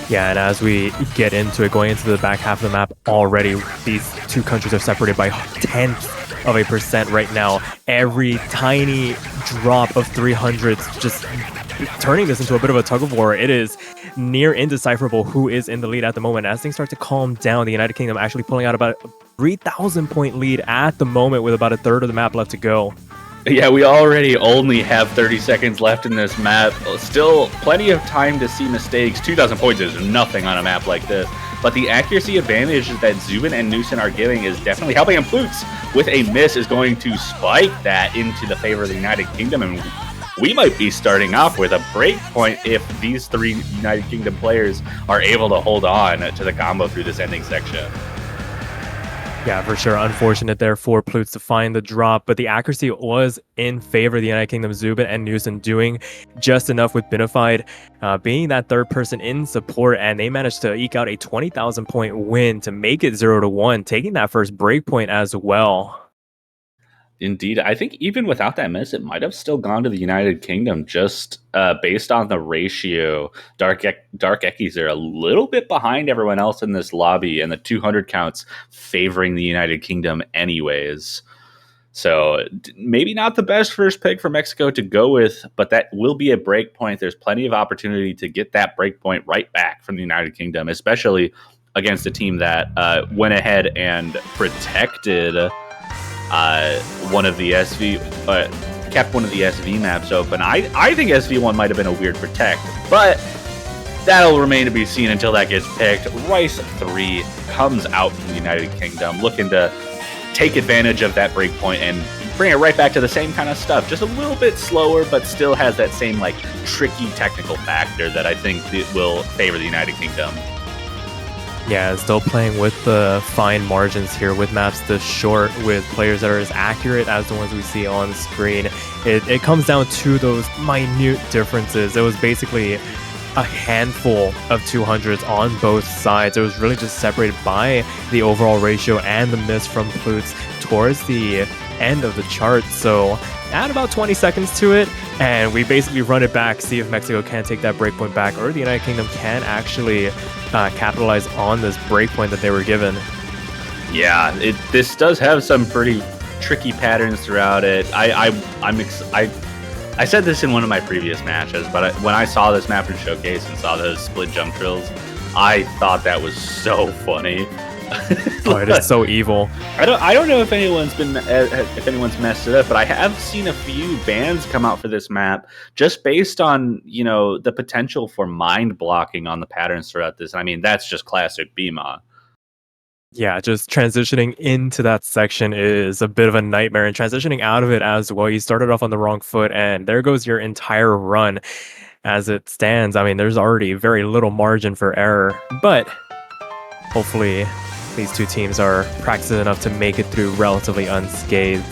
Yeah, and as we get into it, going into the back half of the map already, these two countries are separated by 0.1% right now. Every tiny drop of 300s just turning this into a bit of a tug of war. It is near indecipherable who is in the lead at the moment. As things start to calm down, the United Kingdom actually pulling out about a 3,000 point lead at the moment with about a third of the map left to go. Yeah, we already only have 30 seconds left in this map. Still plenty of time to see mistakes. 2,000 points is nothing on a map like this. But the accuracy advantage that Zubin and Newson are giving is definitely helping. And Plutz, with a miss, is going to spike that into the favor of the United Kingdom. And we might be starting off with a break point if these 3 United Kingdom players are able to hold on to the combo through this ending section. Yeah, for sure. Unfortunate there for Plutz to find the drop, but the accuracy was in favor of the United Kingdom. Zubin and Newson doing just enough with Binified being that third person in support, and they managed to eke out a 20,000 point win to make it 0-1, taking that first break point as well. Indeed. I think even without that miss, it might have still gone to the United Kingdom just based on the ratio. Dark Eckies are a little bit behind everyone else in this lobby, and the 200 counts favoring the United Kingdom anyways. So maybe not the best first pick for Mexico to go with, but that will be a break point. There's plenty of opportunity to get that break point right back from the United Kingdom, especially against a team that went ahead and protected one of the kept one of the SV maps open. I think SV1 might have been a weird protect, but that'll remain to be seen until that gets picked. Rice 3 comes out from the United Kingdom, looking to take advantage of that breakpoint and bring it right back to the same kind of stuff. Just a little bit slower, but still has that same like tricky technical factor that I think it will favor the United Kingdom. Yeah, still playing with the fine margins here with maps this short, with players that are as accurate as the ones we see on the screen. It comes down to those minute differences. It was basically a handful of 200s on both sides. It was really just separated by the overall ratio and the miss from Plutz towards the end of the chart. So add about 20 seconds to it, and we basically run it back, see if Mexico can take that breakpoint back, or the United Kingdom can actually capitalize on this breakpoint that they were given. Yeah, this does have some pretty tricky patterns throughout it. I I said this in one of my previous matches, but when I saw this map in Showcase and saw those split jump drills, I thought that was so funny. Oh, it is so evil. I don't know if anyone's messed it up, but I have seen a few bans come out for this map just based on, you know, the potential for mind blocking on the patterns throughout this. I mean, that's just classic BMA. Yeah, just transitioning into that section is a bit of a nightmare, and transitioning out of it as well. You started off on the wrong foot, and there goes your entire run. As it stands, I mean, there's already very little margin for error, but hopefully these two teams are practiced enough to make it through relatively unscathed.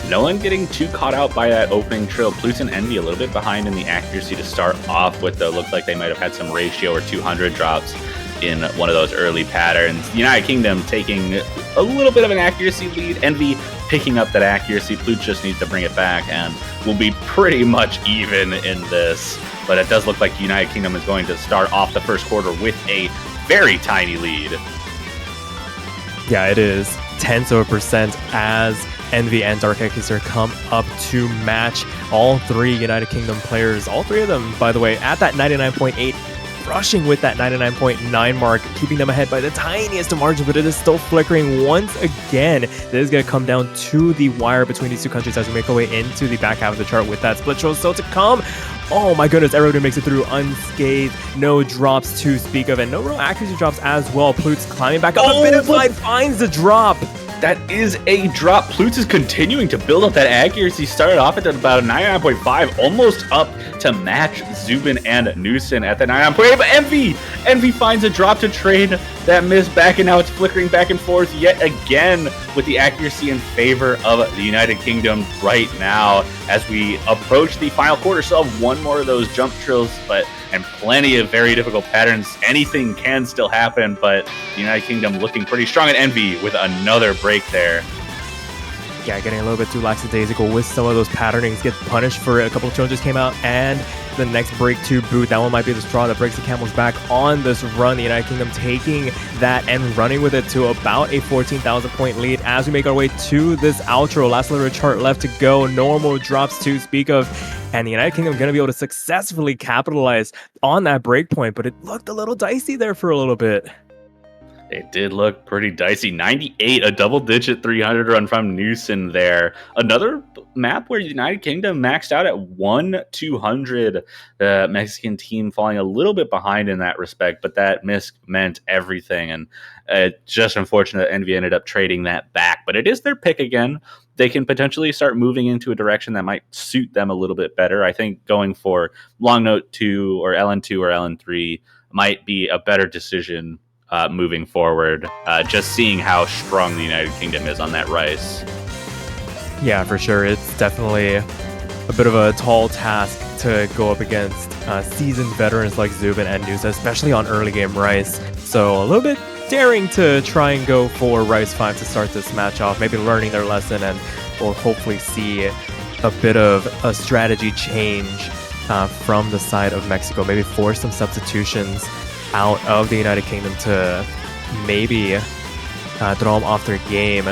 No one getting too caught out by that opening trill. Plutes and Envy a little bit behind in the accuracy to start off with, though. Looked like they might have had some ratio or 200 drops in one of those early patterns. United Kingdom taking a little bit of an accuracy lead. Envy picking up that accuracy. Plutes just needs to bring it back and will be pretty much even in this. But it does look like United Kingdom is going to start off the first quarter with a very tiny lead. Yeah, it is 10% as Envy and Dark Executor come up to match all three United Kingdom players. All three of them, by the way, at that 99.8, rushing with that 99.9 mark, keeping them ahead by the tiniest margin, but it is still flickering once again. This is going to come down to the wire between these two countries as we make our way into the back half of the chart with that split show still to come. Oh my goodness, everybody makes it through unscathed. No drops to speak of, and no real accuracy drops as well. Plutes climbing back up a bit inside, finds the drop. That is a drop. Plutes is continuing to build up that accuracy. Started off at about a 99.5, almost up to match Zubin and Newson at the 99.8. But Envy finds a drop to trade that miss back, and now it's flickering back and forth yet again with the accuracy in favor of the United Kingdom right now as we approach the final quarter. Still have one more of those jump trills, and plenty of very difficult patterns. Anything can still happen, but the United Kingdom looking pretty strong, at Envy with another break there. Yeah, getting a little bit too lackadaisical with some of those patternings. Get punished for it. A couple of challenges came out, and the next break to boot. That one might be the straw that breaks the camel's back on this run. The United Kingdom taking that and running with it to about a 14,000 point lead as we make our way to this outro. Last little chart left to go. Normal drops to speak of. And the United Kingdom going to be able to successfully capitalize on that break point, but it looked a little dicey there for a little bit. It did look pretty dicey. 98, a double-digit 300 run from Newson there. Another map where United Kingdom maxed out at 1-200. The Mexican team falling a little bit behind in that respect, but that miss meant everything. And just unfortunate that Envy ended up trading that back. But it is their pick again. They can potentially start moving into a direction that might suit them a little bit better. I think going for Long Note 2 or LN2 or LN3 might be a better decision moving forward, just seeing how strong the United Kingdom is on that rice. Yeah, for sure. It's definitely a bit of a tall task to go up against seasoned veterans like Zubin and Nusa, especially on early game rice. So a little bit daring to try and go for rice 5 to start this match off, maybe learning their lesson, and we'll hopefully see a bit of a strategy change from the side of Mexico, maybe force some substitutions out of the United Kingdom to maybe throw them off their game.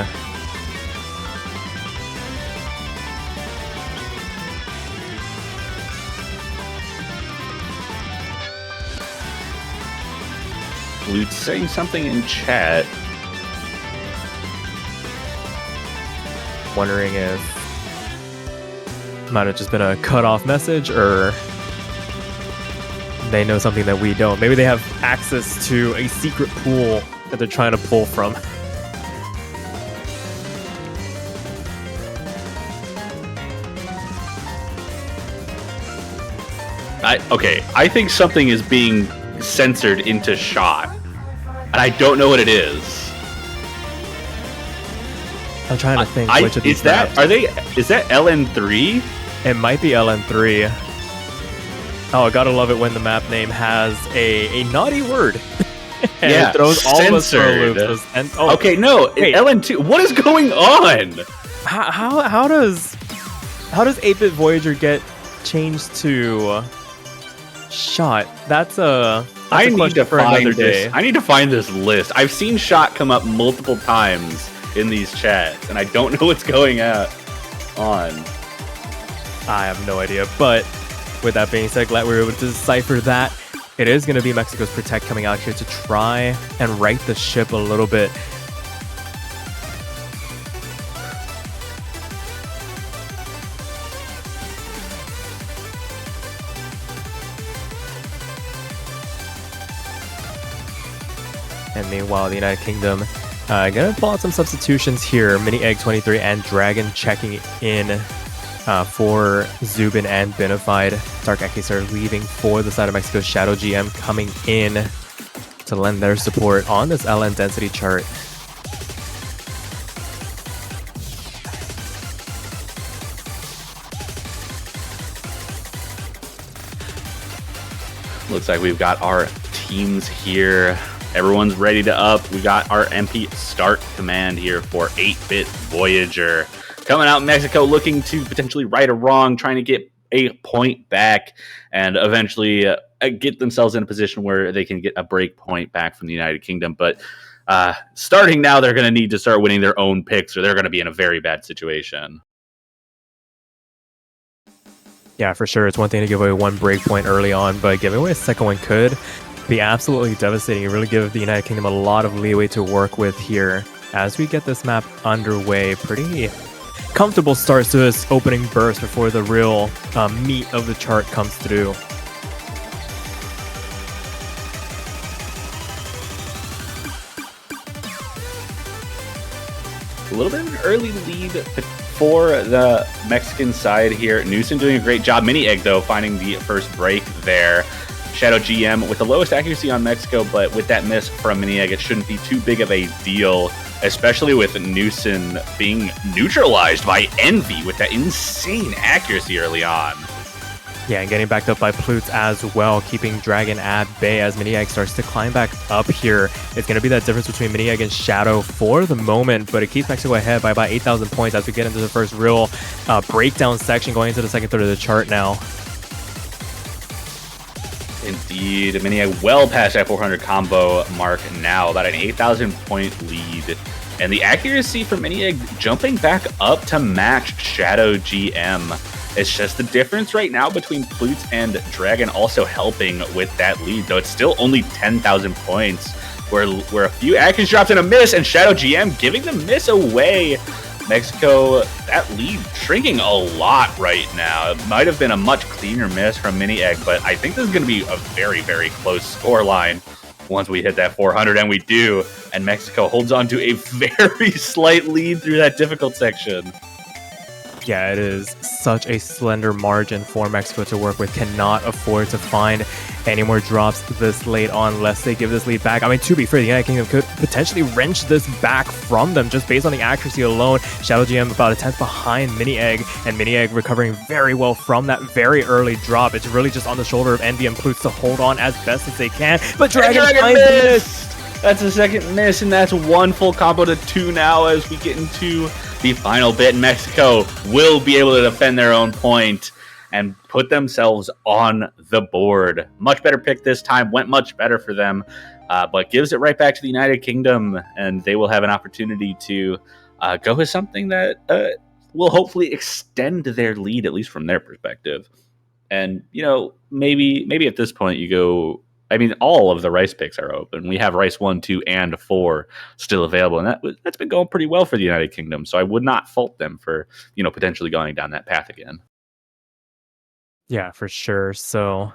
Lute's saying something in chat. Wondering if might have just been a cut-off message, or they know something that we don't. Maybe they have access to a secret pool that they're trying to pull from. I think something is being censored into shot, and I don't know what it is. I'm trying to think which of these is that. maps. Is that LN3? It might be LN3. Oh, I gotta love it when the map name has a naughty word. And Yeah, it throws all of us for a censored. loop. Okay, no, wait. LN2. What is going on? How does 8-bit Voyager get changed to shot? That's a I need question to for another find day. this. I need to find this list. I've seen shot come up multiple times in these chats, and I don't know what's going on. on? I have no idea, but with that being said, glad we were able to decipher that. It is going to be Mexico's Protect coming out here to try and right the ship a little bit. And meanwhile, the United Kingdom gonna pull out some substitutions here. Mini Egg 23 and Dragon checking in for Zubin and Benefied. Dark Ekis are leaving for the side of Mexico. Shadow GM coming in to lend their support on this LN density chart. Looks like we've got our teams here. Everyone's ready to up. We got our MP start command here for 8-Bit Voyager. Coming out in Mexico, looking to potentially right a wrong, trying to get a point back, and eventually get themselves in a position where they can get a break point back from the United Kingdom. But starting now, they're going to need to start winning their own picks, or they're going to be in a very bad situation. Yeah, for sure. It's one thing to give away one break point early on, but giving away a second one could be absolutely devastating. It really give the United Kingdom a lot of leeway to work with here as we get this map underway. Pretty comfortable starts to this opening burst before the real meat of the chart comes through. A little bit of an early lead for the Mexican side here. Newsom doing a great job. Mini Egg, though, finding the first break there. Shadow GM with the lowest accuracy on Mexico, but with that miss from Mini Egg, it shouldn't be too big of a deal, especially with Newsom being neutralized by Envy with that insane accuracy early on. Yeah, and getting backed up by Plutes as well, keeping Dragon at bay as Mini Egg starts to climb back up here. It's going to be that difference between Mini Egg and Shadow for the moment, but it keeps Mexico ahead by about 8,000 points as we get into the first real breakdown section going into the second third of the chart now. Indeed, Mini Egg well past that 400 combo mark now, about an 8,000 point lead. And the accuracy for Mini Egg jumping back up to match Shadow GM. It's just the difference right now between Plutes and Dragon also helping with that lead, though it's still only 10,000 points, where a few accuracy drops and a miss, and Shadow GM giving the miss away. Mexico, that lead shrinking a lot right now. It might have been a much cleaner miss from Mini Egg, but I think this is going to be a very, very close score line once we hit that 400, and we do, and Mexico holds on to a very slight lead through that difficult section. Yeah, it is such a slender margin for Mexico to work with. Cannot afford to find any more drops this late on unless they give this lead back. I mean, to be fair, the United Kingdom could potentially wrench this back from them just based on the accuracy alone. Shadow GM about a 10th behind Mini Egg, and Mini Egg recovering very well from that very early drop. It's really just on the shoulder of Envy and Plutes to hold on as best as they can. But Dragon finds the miss! That's a second miss, and that's one full combo to 2 now as we get into the final bit. Mexico will be able to defend their own point and put themselves on the board. Much better pick this time, went much better for them, but gives it right back to the United Kingdom, and they will have an opportunity to go with something that will hopefully extend their lead, at least from their perspective. And, you know, maybe at this point you go, I mean, all of the Rice picks are open. We have Rice 1, 2, and 4 still available, and that's been going pretty well for the United Kingdom. So I would not fault them for, you know, potentially going down that path again. Yeah, for sure. So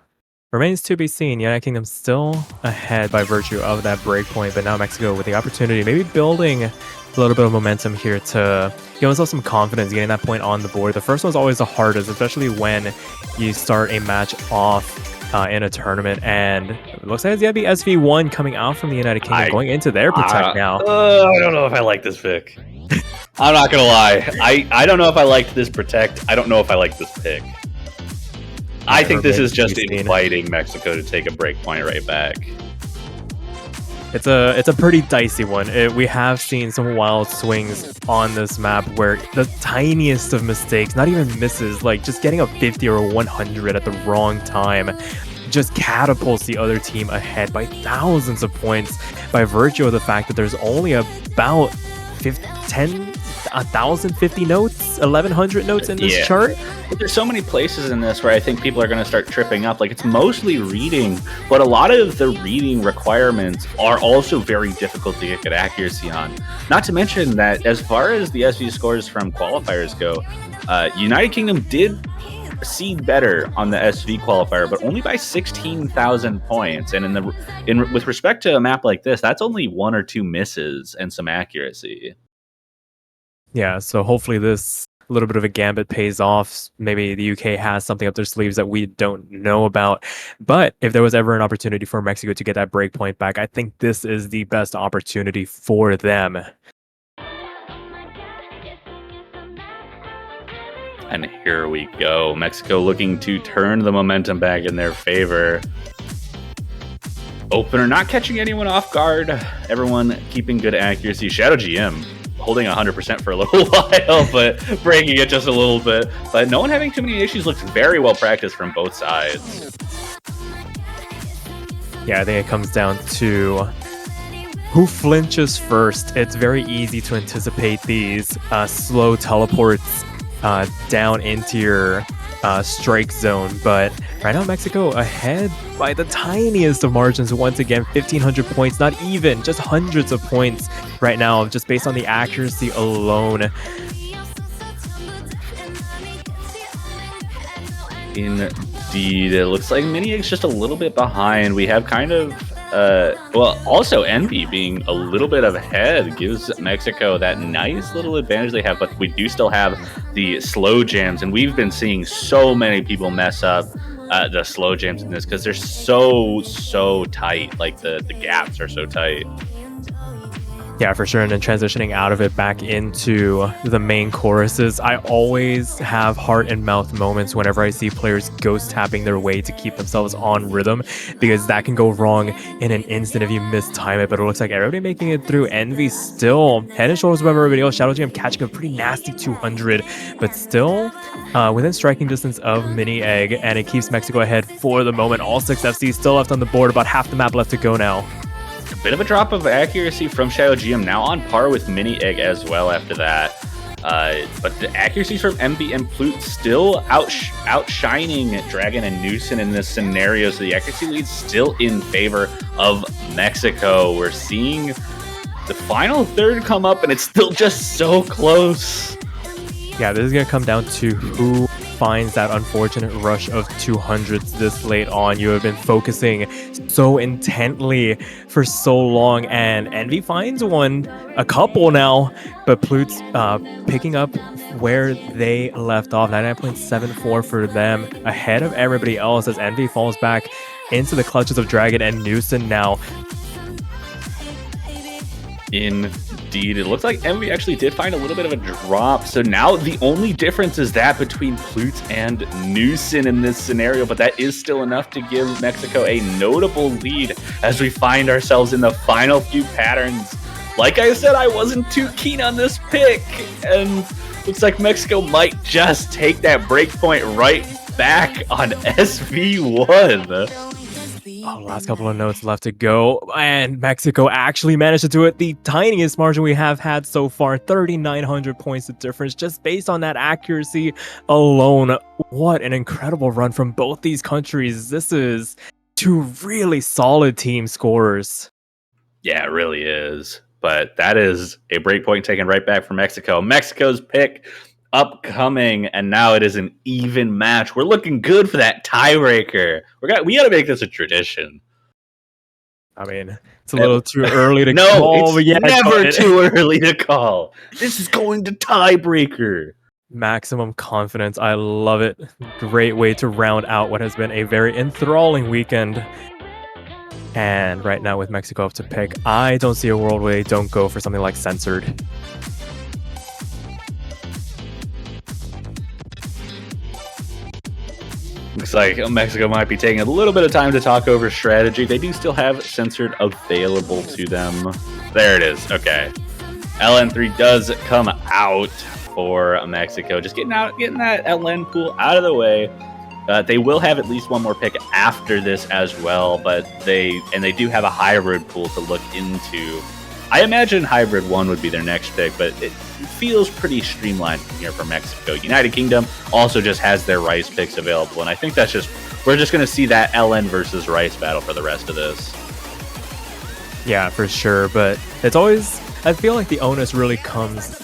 remains to be seen. United Kingdom still ahead by virtue of that break point, but now Mexico with the opportunity, maybe building a little bit of momentum here to give themselves some confidence, getting that point on the board. The first one's always the hardest, especially when you start a match off in a tournament, and it looks like it's gonna be SV1 coming out from the United Kingdom, going into their Protect now. I don't know if I like this pick. I'm not gonna lie. I don't know if I liked this Protect. I don't know if I like this pick. I think this is just inviting Mexico to take a break point right back. It's a pretty dicey one. We have seen some wild swings on this map where the tiniest of mistakes, not even misses, like just getting a 50 or a 100 at the wrong time, just catapults the other team ahead by thousands of points by virtue of the fact that there's only about 10 1,050 notes, 1,100 notes in this chart. But there's so many places in this where I think people are going to start tripping up. Like, it's mostly reading, but a lot of the reading requirements are also very difficult to get good accuracy on. Not to mention that as far as the SV scores from qualifiers go, United Kingdom did seed better on the SV qualifier, but only by 16,000 points. And with respect to a map like this, that's only 1 or 2 misses and some accuracy. Yeah, so hopefully this little bit of a gambit pays off. Maybe the UK has something up their sleeves that we don't know about. But if there was ever an opportunity for Mexico to get that break point back, I think this is the best opportunity for them. And here we go. Mexico looking to turn the momentum back in their favor. Opener not catching anyone off guard. Everyone keeping good accuracy. Shadow GM holding 100% for a little while, but breaking it just a little bit. But no one having too many issues. Looks very well practiced from both sides. Yeah, I think it comes down to who flinches first. It's very easy to anticipate these slow teleports down into your strike zone, but right now Mexico ahead by the tiniest of margins. Once again, 1,500 points, not even, just hundreds of points right now, just based on the accuracy alone. Indeed, it looks like Minia's just a little bit behind. We have kind of also Envy being a little bit ahead gives Mexico that nice little advantage they have, but we do still have the slow jams, and we've been seeing so many people mess up the slow jams in this because they're so tight. Like the gaps are so tight. Yeah, for sure. And then transitioning out of it back into the main choruses, I always have heart and mouth moments whenever I see players ghost tapping their way to keep themselves on rhythm, because that can go wrong in an instant if you mistime it. But it looks like everybody making it through. Envy still head and shoulders above everybody else. Shadow GM catching a pretty nasty 200, but still within striking distance of Mini Egg, and it keeps Mexico ahead for the moment. All 6 FCs still left on the board, about half the map left to go now. A bit of a drop of accuracy from Shadow GM, now on par with Mini Egg as well after that. But the accuracies from MB and Plute still outshining Dragon and Newson in this scenario, so the accuracy lead's still in favor of Mexico. We're seeing the final third come up, and it's still just so close. Yeah, this is going to come down to who finds that unfortunate rush of 200s this late on. You have been focusing so intently for so long, and Envy finds a couple now, but Plute's picking up where they left off. 99.74 for them, ahead of everybody else as Envy falls back into the clutches of Dragon and Newson now. Indeed, it looks like Envy actually did find a little bit of a drop. So now the only difference is that between Plute and Newson in this scenario, but that is still enough to give Mexico a notable lead as we find ourselves in the final few patterns. Like I said, I wasn't too keen on this pick, and looks like Mexico might just take that breakpoint right back on SV1. Oh, last couple of notes left to go, and Mexico actually managed to do it. The tiniest margin we have had so far, 3,900 points of difference just based on that accuracy alone. What an incredible run from both these countries. This is 2 really solid team scorers. Yeah, it really is. But that is a breakpoint taken right back from Mexico. Mexico's pick upcoming, and now it is an even match. We're looking good for that tiebreaker. We got to make this a tradition. I mean, it's a little too early to no, call. It's never too early to call. This is going to tiebreaker. Maximum confidence. I love it. Great way to round out what has been a very enthralling weekend. And right now with Mexico up to pick, I don't see a world where they don't go for something like censored. Looks like Mexico might be taking a little bit of time to talk over strategy. They do still have censored available to them. There it is. Okay. LN3 does come out for Mexico. Just getting that LN pool out of the way. They will have at least one more pick after this as well, but they do have a high road pool to look into. I imagine Hybrid 1 would be their next pick, but it feels pretty streamlined from here for Mexico. United Kingdom also just has their Rice picks available, and I think that's just, we're just going to see that LN versus Rice battle for the rest of this. Yeah, for sure. But it's always, I feel like the onus really comes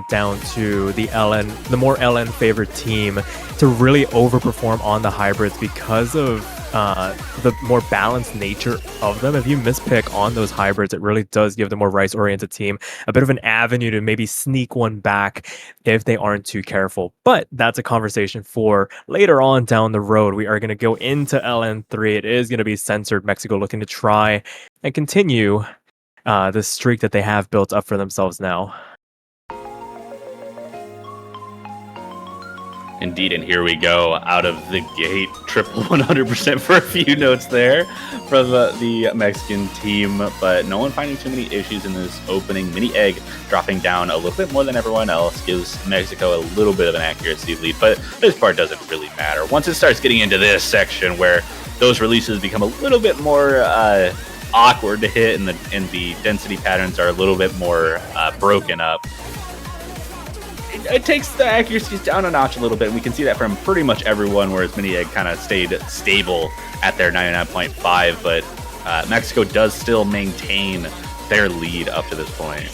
down to the more LN favored team to really overperform on the hybrids because of the more balanced nature of them. If you mispick on those hybrids, it really does give the more Rice-oriented team a bit of an avenue to maybe sneak one back if they aren't too careful. But that's a conversation for later on down the road. We are going to go into LN3. It is going to be censored. Mexico looking to try and continue the streak that they have built up for themselves now. Indeed, and here we go out of the gate, triple 100% for a few notes there from the Mexican team, but no one finding too many issues in this opening. Mini Egg dropping down a little bit more than everyone else gives Mexico a little bit of an accuracy lead, but this part doesn't really matter. Once it starts getting into this section where those releases become a little bit more awkward to hit and the density patterns are a little bit more broken up, it takes the accuracies down a notch a little bit, and we can see that from pretty much everyone, whereas Mini Egg kind of stayed stable at their 99.5, but Mexico does still maintain their lead up to this point.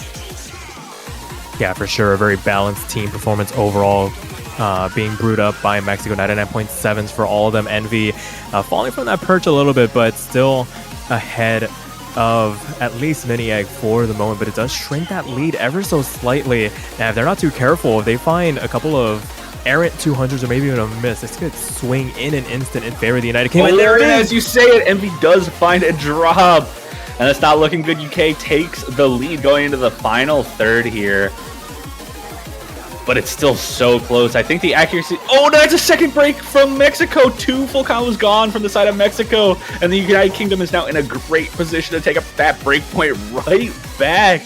Yeah, for sure. A very balanced team performance overall, being brewed up by Mexico. 99.7s for all of them. Envy falling from that perch a little bit, but still ahead of at least Mini Egg for the moment, but it does shrink that lead ever so slightly. And if they're not too careful, if they find a couple of errant 200s or maybe even a miss, this could swing in an instant in favor of the United Kingdom. And there it is, as you say it, Envy does find a drop, and it's not looking good. UK takes the lead going into the final third here, but it's still so close. I think the accuracy... Oh, that's a second break from Mexico. 2 full combos gone from the side of Mexico, and the United Kingdom is now in a great position to take up that break point right back.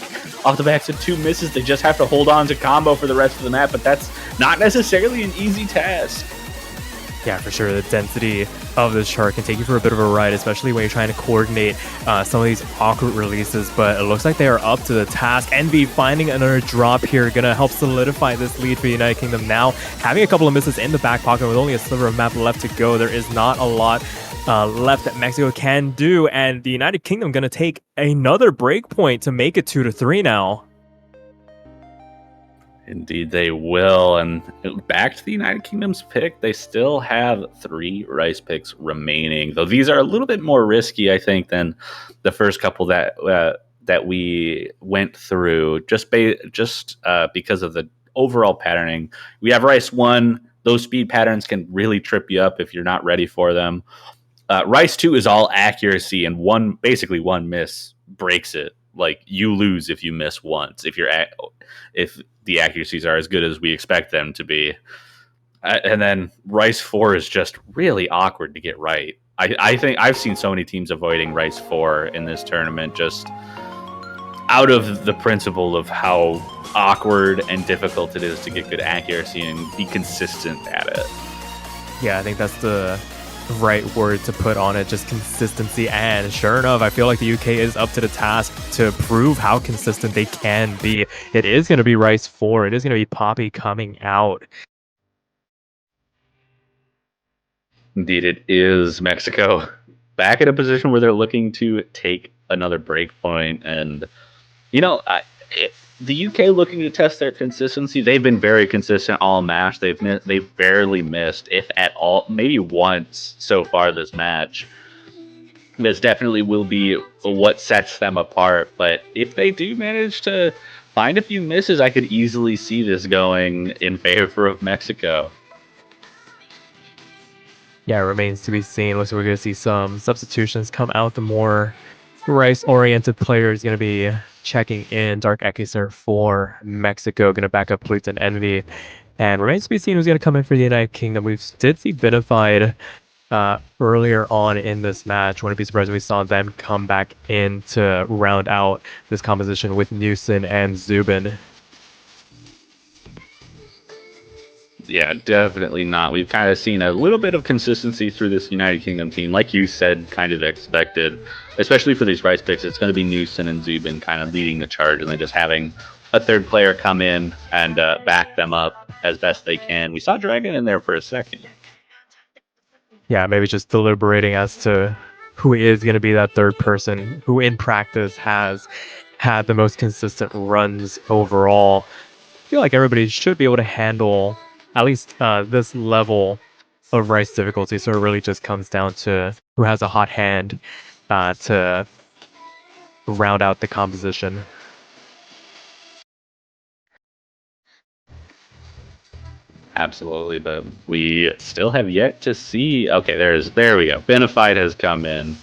Off the backs of 2 misses, they just have to hold on to combo for the rest of the map, but that's not necessarily an easy task. Yeah, for sure. The density of this chart can take you for a bit of a ride, especially when you're trying to coordinate some of these awkward releases, but it looks like they are up to the task. Envy finding another drop here, gonna help solidify this lead for the United Kingdom now. Having a couple of misses in the back pocket with only a sliver of map left to go, there is not a lot left that Mexico can do, and the United Kingdom gonna take another break point to make it 2-3 now. Indeed, they will. And back to the United Kingdom's pick, they still have 3 Rice picks remaining, though these are a little bit more risky, I think, than the first couple that we went through, just because of the overall patterning. We have Rice 1. Those speed patterns can really trip you up if you're not ready for them. Rice 2 is all accuracy, and basically one miss breaks it. Like, you lose if you miss once, if the accuracies are as good as we expect them to be. And then Rice 4 is just really awkward to get right. I think I've seen so many teams avoiding Rice 4 in this tournament, just out of the principle of how awkward and difficult it is to get good accuracy and be consistent at it. Yeah, I think that's the right word to put on it, just consistency. And sure enough, I feel like the UK is up to the task to prove how consistent they can be. It is going to be Rice 4. It is going to be Poppy coming out. Indeed, it is. Mexico back in a position where they're looking to take another break point. And, the UK looking to test their consistency. They've been very consistent all match. They've barely missed, if at all, maybe once so far this match. This definitely will be what sets them apart. But if they do manage to find a few misses, I could easily see this going in favor of Mexico. Yeah, it remains to be seen. Looks like we're going to see some substitutions come out. The more Rice-oriented player is going to be checking in. Dark Ekiser for Mexico, going to back up Polita and Envy. And remains to be seen who's going to come in for the United Kingdom. We did see Vinified earlier on in this match. Wouldn't be surprised if we saw them come back in to round out this composition with Newson and Zubin. Yeah, definitely not. We've kind of seen a little bit of consistency through this United Kingdom team, like you said, kind of expected, especially for these Rice picks. It's going to be Newson and Zubin kind of leading the charge, and then just having a third player come in and back them up as best they can. We saw Dragon in there for a second. Yeah, maybe just deliberating as to who is going to be that third person who in practice has had the most consistent runs overall. I feel like everybody should be able to handle at least this level of Rice difficulty, so it really just comes down to who has a hot hand to round out the composition. Absolutely, but we still have yet to see. Okay, there we go. Benefied has come in.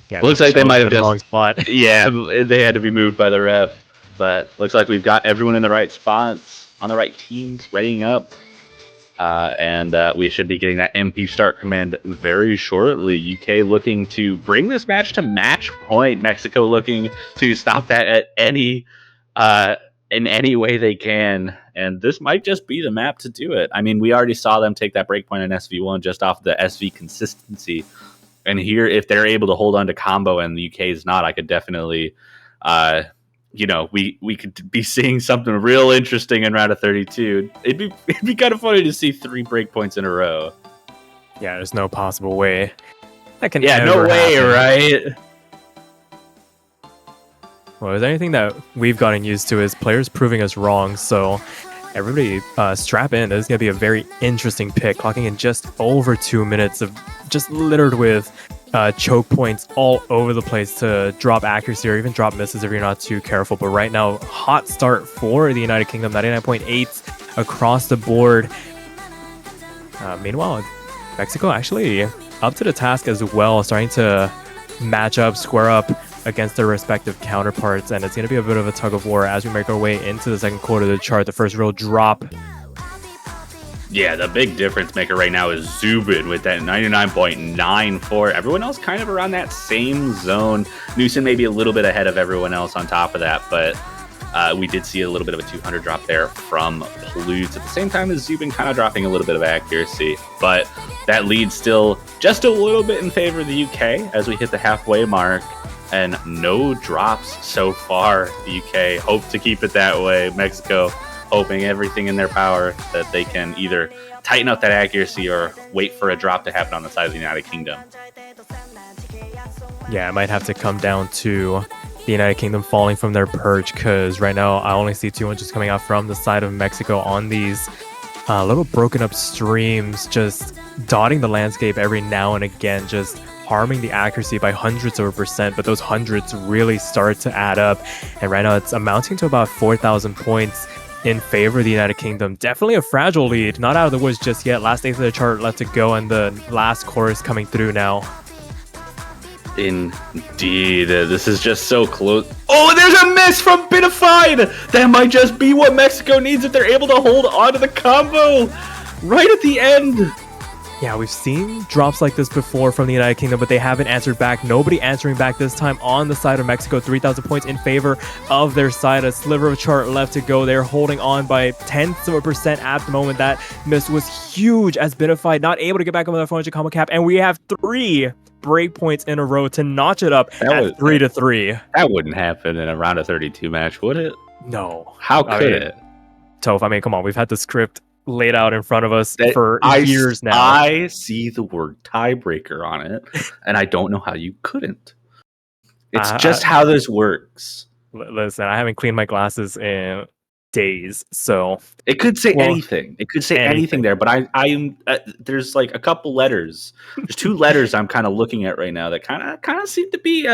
Yeah, Looks like they might have the wrong just spot. yeah, they had to be moved by the ref, but looks like we've got everyone in the right spots on the right teams, readying up, and we should be getting that MP start command very shortly. UK looking to bring this match to match point. Mexico looking to stop that at any in any way they can, and this might just be the map to do it. I mean, we already saw them take that breakpoint in SV1 just off the SV consistency. And here, if they're able to hold on to combo and the UK is not, I could definitely, we could be seeing something real interesting in round of 32. It'd be kind of funny to see 3 breakpoints in a row. Yeah, there's no possible way that can Yeah, ever no way, happen. right? Well, if there's anything that we've gotten used to is players proving us wrong, so everybody strap in. This is going to be a very interesting pick, clocking in just over 2 minutes of just littered with choke points all over the place to drop accuracy or even drop misses if you're not too careful. But right now, hot start for the United Kingdom, 99.8 across the board. Meanwhile, Mexico actually up to the task as well, starting to match up, square up against their respective counterparts, and it's going to be a bit of a tug of war as we make our way into the second quarter of the chart. The first real drop. Yeah, the big difference maker right now is Zubin with that 99.94. Everyone else kind of around that same zone. Newson maybe a little bit ahead of everyone else on top of that, but we did see a little bit of a 200 drop there from Plutes at the same time as Zubin kind of dropping a little bit of accuracy. But that lead still just a little bit in favor of the UK as we hit the halfway mark. And no drops so far. The UK hope to keep it that way. Mexico hoping everything in their power that they can either tighten up that accuracy or wait for a drop to happen on the side of the United Kingdom. Yeah, it might have to come down to the United Kingdom falling from their perch, because right now I only see 2 inches coming out from the side of Mexico on these little broken up streams, just dotting the landscape every now and again, just harming the accuracy by hundreds of %, but those hundreds really start to add up. And right now it's amounting to about 4,000 points in favor of the United Kingdom. Definitely a fragile lead, not out of the woods just yet. Last eighth of the chart left to go, and the last chorus coming through now. Indeed, this is just so close. Oh, there's a miss from Benefied! That might just be what Mexico needs if they're able to hold on to the combo right at the end. Yeah, we've seen drops like this before from the United Kingdom, but they haven't answered back. Nobody answering back this time on the side of Mexico. 3,000 points in favor of their side. A sliver of chart left to go. They're holding on by 0.1% at the moment. That miss was huge as Benefied not able to get back on the 400 combo cap. And we have 3 break points in a row to notch it up at 3-3. That wouldn't happen in a round of 32 match, would it? No. How could it? Toph, I mean, come on. We've had the script laid out in front of us for years now. I see the word tiebreaker on it, and I don't know how you couldn't. It's just how this works. Listen, I haven't cleaned my glasses in days, so it could say anything. It could say anything there, but I am there's like a couple letters. There's 2 letters I'm kind of looking at right now that kind of seem to be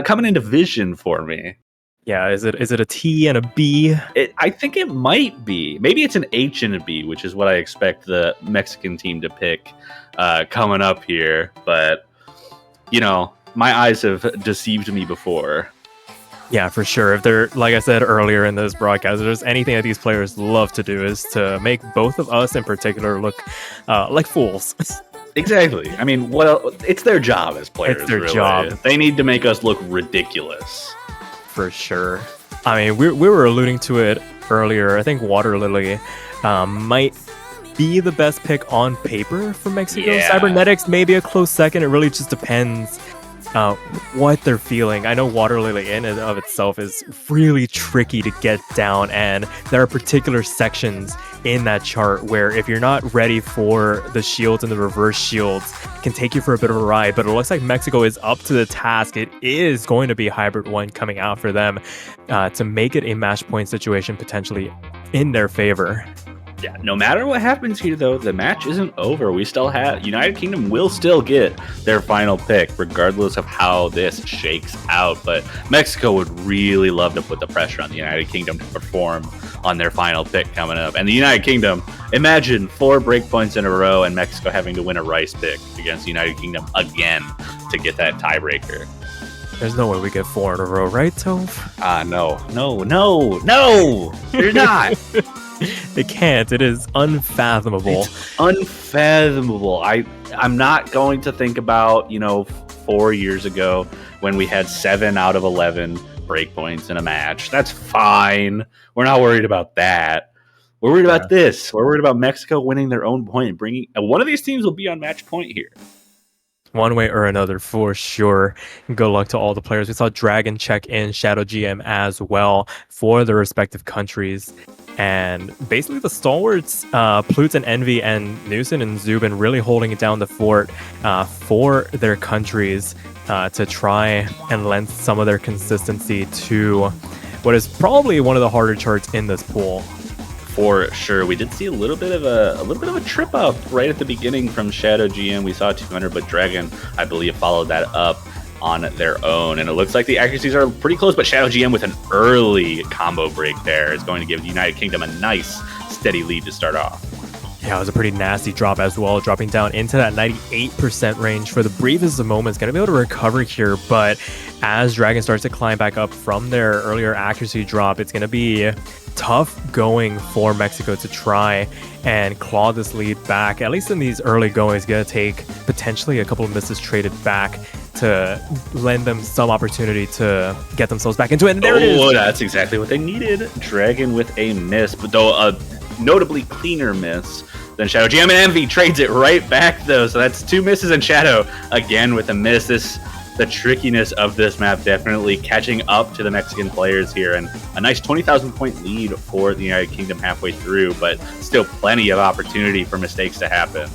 coming into vision for me. Yeah, is it a T and a B? I think it might be. Maybe it's an H and a B, which is what I expect the Mexican team to pick coming up here. But, my eyes have deceived me before. Yeah, for sure. If they're, like I said earlier in this broadcast, if there's anything that these players love to do is to make both of us in particular look like fools. Exactly. I mean, well, it's their job as players. It's their really. job. They need to make us look ridiculous. For sure. I mean, we were alluding to it earlier, I think Water Lily might be the best pick on paper for Mexico. Yeah. Cybernetics maybe a close second. It really just depends what they're feeling. I know Water Lily in and of itself is really tricky to get down, and there are particular sections in that chart where if you're not ready for the shields and the reverse shields, it can take you for a bit of a ride. But it looks like Mexico is up to the task. It is going to be Hybrid 1 coming out for them to make it a match point situation potentially in their favor. Yeah, no matter what happens here, though, the match isn't over. We still have United Kingdom will still get their final pick, regardless of how this shakes out. But Mexico would really love to put the pressure on the United Kingdom to perform on their final pick coming up. And the United Kingdom, imagine 4 breakpoints in a row and Mexico having to win a Rice pick against the United Kingdom again to get that tiebreaker. There's no way we get 4 in a row, right, Toph? No, you're not. They can't. It is unfathomable. It's unfathomable. I'm not going to think about, 4 years ago when we had 7 out of 11 breakpoints in a match. That's fine. We're not worried about that. We're worried about this. We're worried about Mexico winning their own point and bringing. One of these teams will be on match point here. One way or another, for sure. Good luck to all the players. We saw Dragon check in, Shadow GM as well for the respective countries. And basically the stalwarts, Plutes and Envy and Newson and Zubin really holding it down the fort for their countries to try and lend some of their consistency to what is probably one of the harder charts in this pool. For sure, we did see a little bit of a trip up right at the beginning from Shadow GM. We saw 200, but Dragon, I believe, followed that up on their own, and it looks like the accuracies are pretty close. But Shadow GM with an early combo break there is going to give the United Kingdom a nice, steady lead to start off. Yeah, it was a pretty nasty drop as well, dropping down into that 98% range for the briefest of moments. Going to be able to recover here, but as Dragon starts to climb back up from their earlier accuracy drop, it's going to be tough going for Mexico to try and claw this lead back. At least in these early goings, going to take potentially a couple of misses traded back to lend them some opportunity to get themselves back into it. And there it is. Oh, that's exactly what they needed. Dragon with a miss, but though a notably cleaner miss than Shadow GM, and Envy trades it right back though. So that's 2 misses, and Shadow again with a miss. The trickiness of this map definitely catching up to the Mexican players here, and a nice 20,000 point lead for the United Kingdom halfway through, but still plenty of opportunity for mistakes to happen.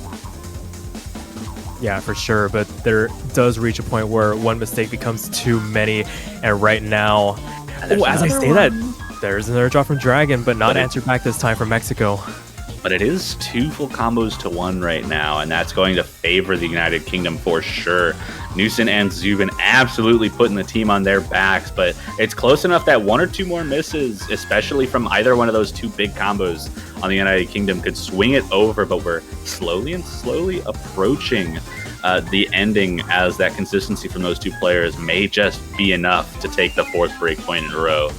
Yeah, for sure, but there does reach a point where one mistake becomes too many, and right now, as I say that, there's another drop from Dragon, but not answered back this time from Mexico. But it is 2 full combos to 1 right now, and that's going to favor the United Kingdom for sure. Newson and Zubin absolutely putting the team on their backs, but it's close enough that 1 or 2 more misses, especially from either one of those 2 big combos on the United Kingdom, could swing it over, but we're slowly approaching the ending, as that consistency from those 2 players may just be enough to take the 4th break point in a row.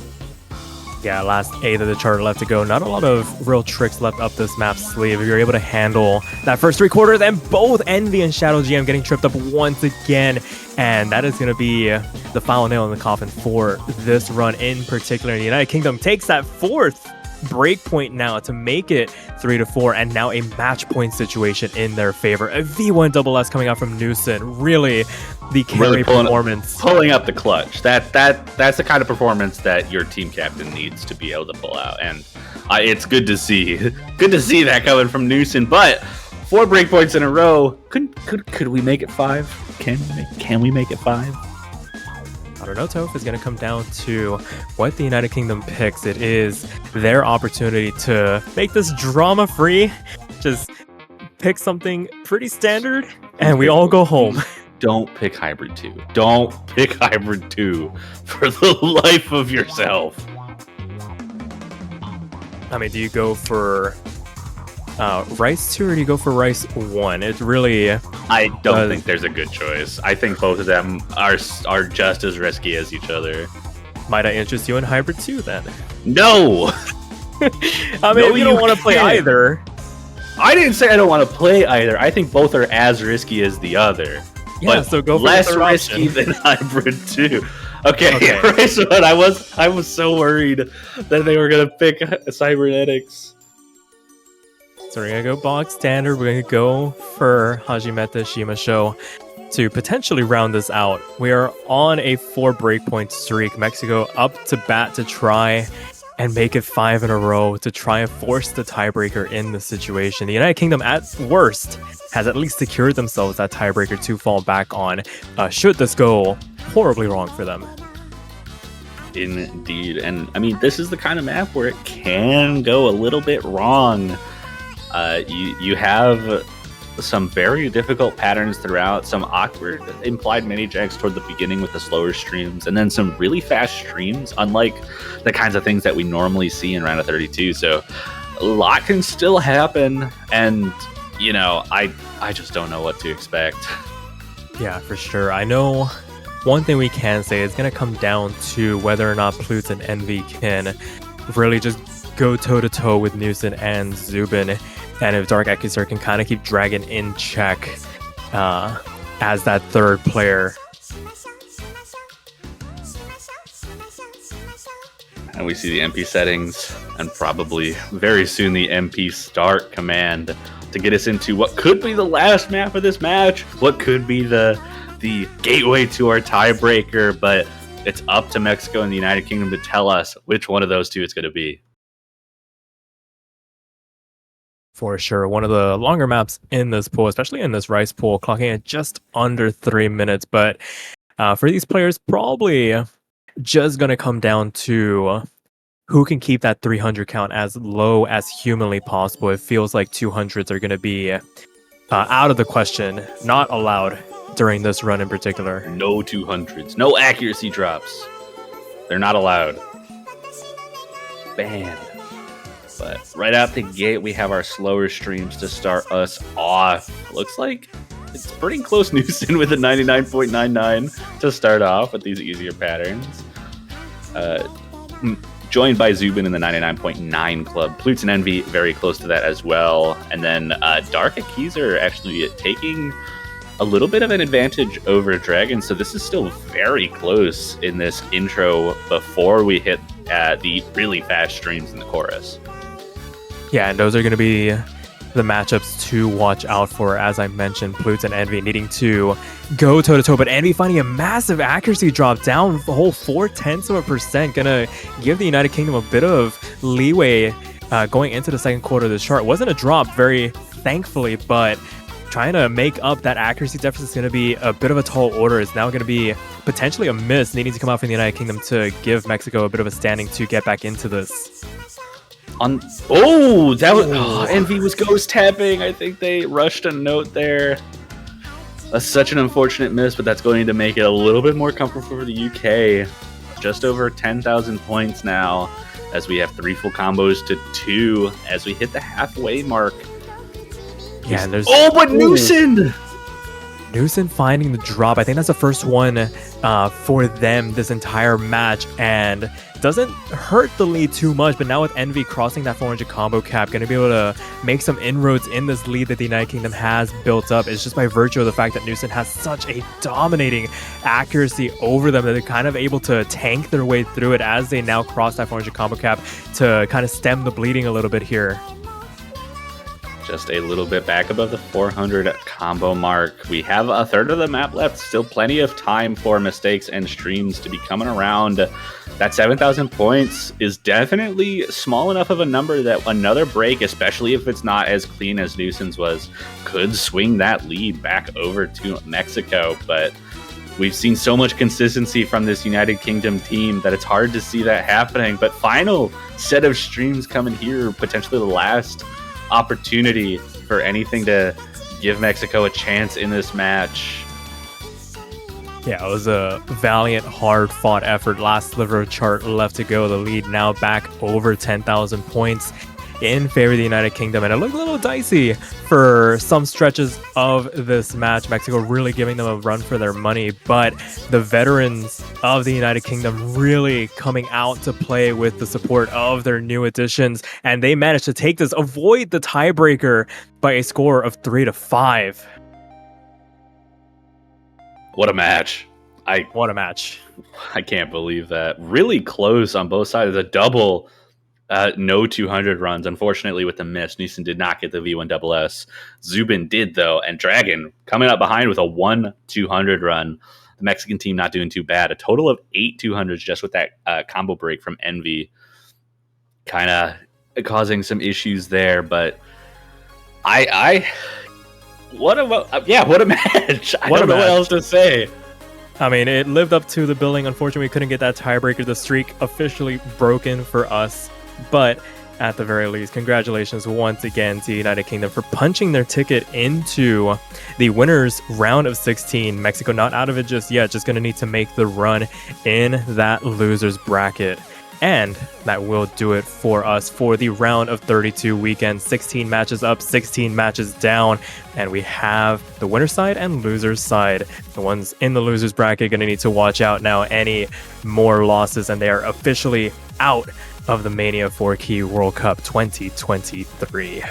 Yeah, last 8 of the chart left to go. Not a lot of real tricks left up this map's sleeve. If you're able to handle that first 3 quarters, then both Envy and Shadow GM getting tripped up once again. And that is going to be the final nail in the coffin for this run in particular. The United Kingdom takes that 4th breakpoint now to make it 3-4, and now a match point situation in their favor. A V1SS coming out from Newson. Really the carry performance. Pulling up the clutch. That's the kind of performance that your team captain needs to be able to pull out. And it's good to see. Good to see that coming from Newson. But 4 breakpoints in a row. Could we make it 5? Can we make it 5? I don't know, Toph. Is going to come down to what the United Kingdom picks. It is their opportunity to make this drama-free. Just pick something pretty standard, and we all go home. Don't pick Hybrid 2. Don't pick Hybrid 2 for the life of yourself. I mean, do you go for Rice 2 or do you go for Rice 1? It's really... I don't think there's a good choice. I think both of them are just as risky as each other. Might I interest you in Hybrid 2 then? No! I mean, if you don't want to play either... I didn't say I don't want to play either. I think both are as risky as the other. Yeah, but so go for less the risky option. than Hybrid 2. Okay. Race one. I was so worried that they were gonna pick cybernetics. So we're gonna go box standard. We're gonna go for Hajimeta Shimasho to potentially round this out. We are on a 4 breakpoint streak. Mexico up to bat to try and make it 5 in a row to try and force the tiebreaker in the situation. The United Kingdom, at worst, has at least secured themselves that tiebreaker to fall back on, should this go horribly wrong for them. Indeed. And I mean, this is the kind of map where it can go a little bit wrong. You have some very difficult patterns throughout, some awkward implied mini jags toward the beginning with the slower streams, and then some really fast streams, unlike the kinds of things that we normally see in round of 32. So a lot can still happen, and you know, I just don't know what to expect. Yeah, for sure. I know one thing we can say is going to come down to whether or not Plutes and Envy can really just go toe-to-toe with Newson and Zubin, and if Dark Accuser can kind of keep Dragon in check as that third player. And we see the MP settings, and probably very soon the MP start command to get us into what could be the last map of this match, what could be the gateway to our tiebreaker, but it's up to Mexico and the United Kingdom to tell us which one of those two it's going to be. For sure, one of the longer maps in this pool, especially in this Rice pool, clocking at just under 3 minutes. But for these players, probably just going to come down to who can keep that 300 count as low as humanly possible. It feels like 200s are going to be out of the question, not allowed during this run in particular. No 200s, no accuracy drops. They're not allowed. Banned. But right out the gate, we have our slower streams to start us off. Looks like it's pretty close Newson with a 99.99 to start off with these easier patterns. Joined by Zubin in the 99.9 club. Plutes and Envy very close to that as well. And then Dark Accuser actually taking a little bit of an advantage over Dragon. So this is still very close in this intro before we hit the really fast streams in the chorus. Yeah, and those are going to be the matchups to watch out for. As I mentioned, Plutes and Envy needing to go toe-to-toe, but Envy finding a massive accuracy drop down a whole 0.4%, gonna give the United Kingdom a bit of leeway going into the second quarter of the chart. It wasn't a drop, very thankfully, but trying to make up that accuracy deficit is going to be a bit of a tall order. It's now going to be potentially a miss needing to come out from the United Kingdom to give Mexico a bit of a standing to get back into this. Envy was ghost tapping. I think they rushed a note there. That's such an unfortunate miss, but that's going to make it a little bit more comfortable for the UK. Just over 10,000 points now, as we have 3 full combos to 2 as we hit the halfway mark. Yeah, and there's Newson finding the drop. I think that's the first one for them this entire match, and doesn't hurt the lead too much. But now with Envy crossing that 400 combo cap, going to be able to make some inroads in this lead that the United Kingdom has built up. It's just by virtue of the fact that Newson has such a dominating accuracy over them that they're kind of able to tank their way through it as they now cross that 400 combo cap to kind of stem the bleeding a little bit here. Just a little bit back above the 400 combo mark. We have a third of the map left. Still plenty of time for mistakes and streams to be coming around. That 7,000 points is definitely small enough of a number that another break, especially if it's not as clean as Newson's was, could swing that lead back over to Mexico. But we've seen so much consistency from this United Kingdom team that it's hard to see that happening. But final set of streams coming here, potentially the last opportunity for anything to give Mexico a chance in this match. Yeah, it was a valiant, hard-fought effort. Last sliver of chart left to go. The lead now back over 10,000 points in favor of the United Kingdom, and it looked a little dicey for some stretches of this match. Mexico really giving them a run for their money, but the veterans of the United Kingdom really coming out to play with the support of their new additions, and they managed to take this, avoid the tiebreaker by a score of 3-5. What a match. What a match. I can't believe that. Really close on both sides. A double, no 200 runs. Unfortunately, with the miss, Neeson did not get the V1SS. Zubin did, though. And Dragon coming up behind with a 1-200 run. The Mexican team not doing too bad. A total of 8 200s just with that combo break from Envy. Kind of causing some issues there. But what a match. I don't know what else to say. I mean, it lived up to the billing. Unfortunately, we couldn't get that tiebreaker. The streak officially broken for us. But at the very least, congratulations once again to United Kingdom for punching their ticket into the winners round of 16. Mexico not out of it just yet, just going to need to make the run in that losers bracket. And that will do it for us for the round of 32 weekend. 16 matches up, 16 matches down. And we have the winner's side and loser's side. The ones in the loser's bracket going to need to watch out now. Any more losses and they are officially out of the Mania 4Key World Cup 2023.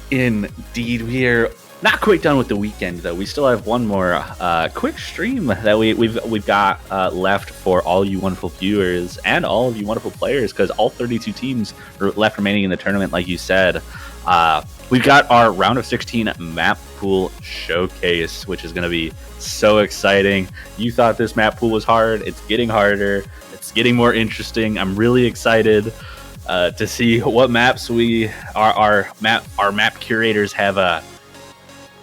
Indeed, we are not quite done with the weekend, though. We still have one more quick stream that we've got left for all you wonderful viewers and all of you wonderful players, because all 32 teams are left remaining in the tournament, like you said. We've got our round of 16 map pool showcase, which is going to be so exciting. You thought this map pool was hard. It's getting harder. It's getting more interesting. I'm really excited to see what maps our map curators have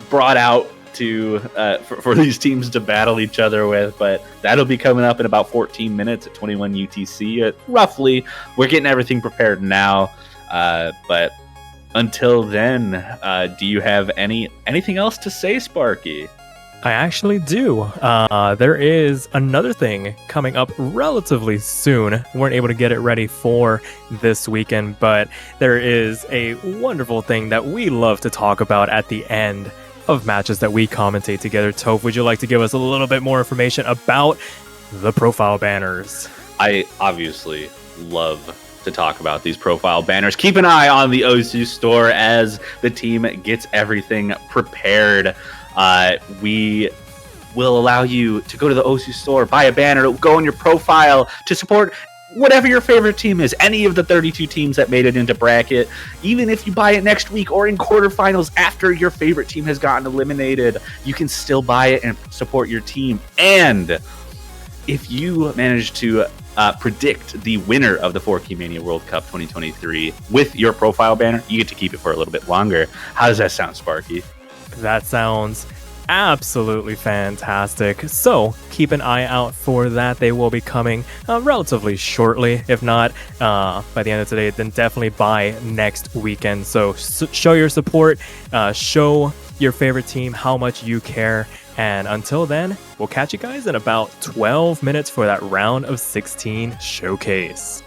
brought out to for these teams to battle each other with. But that'll be coming up in about 14 minutes at 21 UTC. Roughly, we're getting everything prepared now. But until then, do you have anything else to say, Sparky? I actually do. There is another thing coming up relatively soon. We weren't able to get it ready for this weekend, but there is a wonderful thing that we love to talk about at the end of matches that we commentate together. Toph, would you like to give us a little bit more information about the profile banners? I obviously love to talk about these profile banners. Keep an eye on the OSU store as the team gets everything prepared. We will allow you to go to the OSU store, buy a banner, go on your profile to support whatever your favorite team is, any of the 32 teams that made it into bracket. Even if you buy it next week or in quarterfinals after your favorite team has gotten eliminated, you can still buy it and support your team. And if you manage to predict the winner of the 4Key Mania World Cup 2023 with your profile banner, you get to keep it for a little bit longer. How does that sound, Sparky? That sounds absolutely fantastic. So keep an eye out for that. They will be coming relatively shortly. If not by the end of today, then definitely by next weekend. So show your support, show your favorite team how much you care. And until then, we'll catch you guys in about 12 minutes for that round of 16 showcase.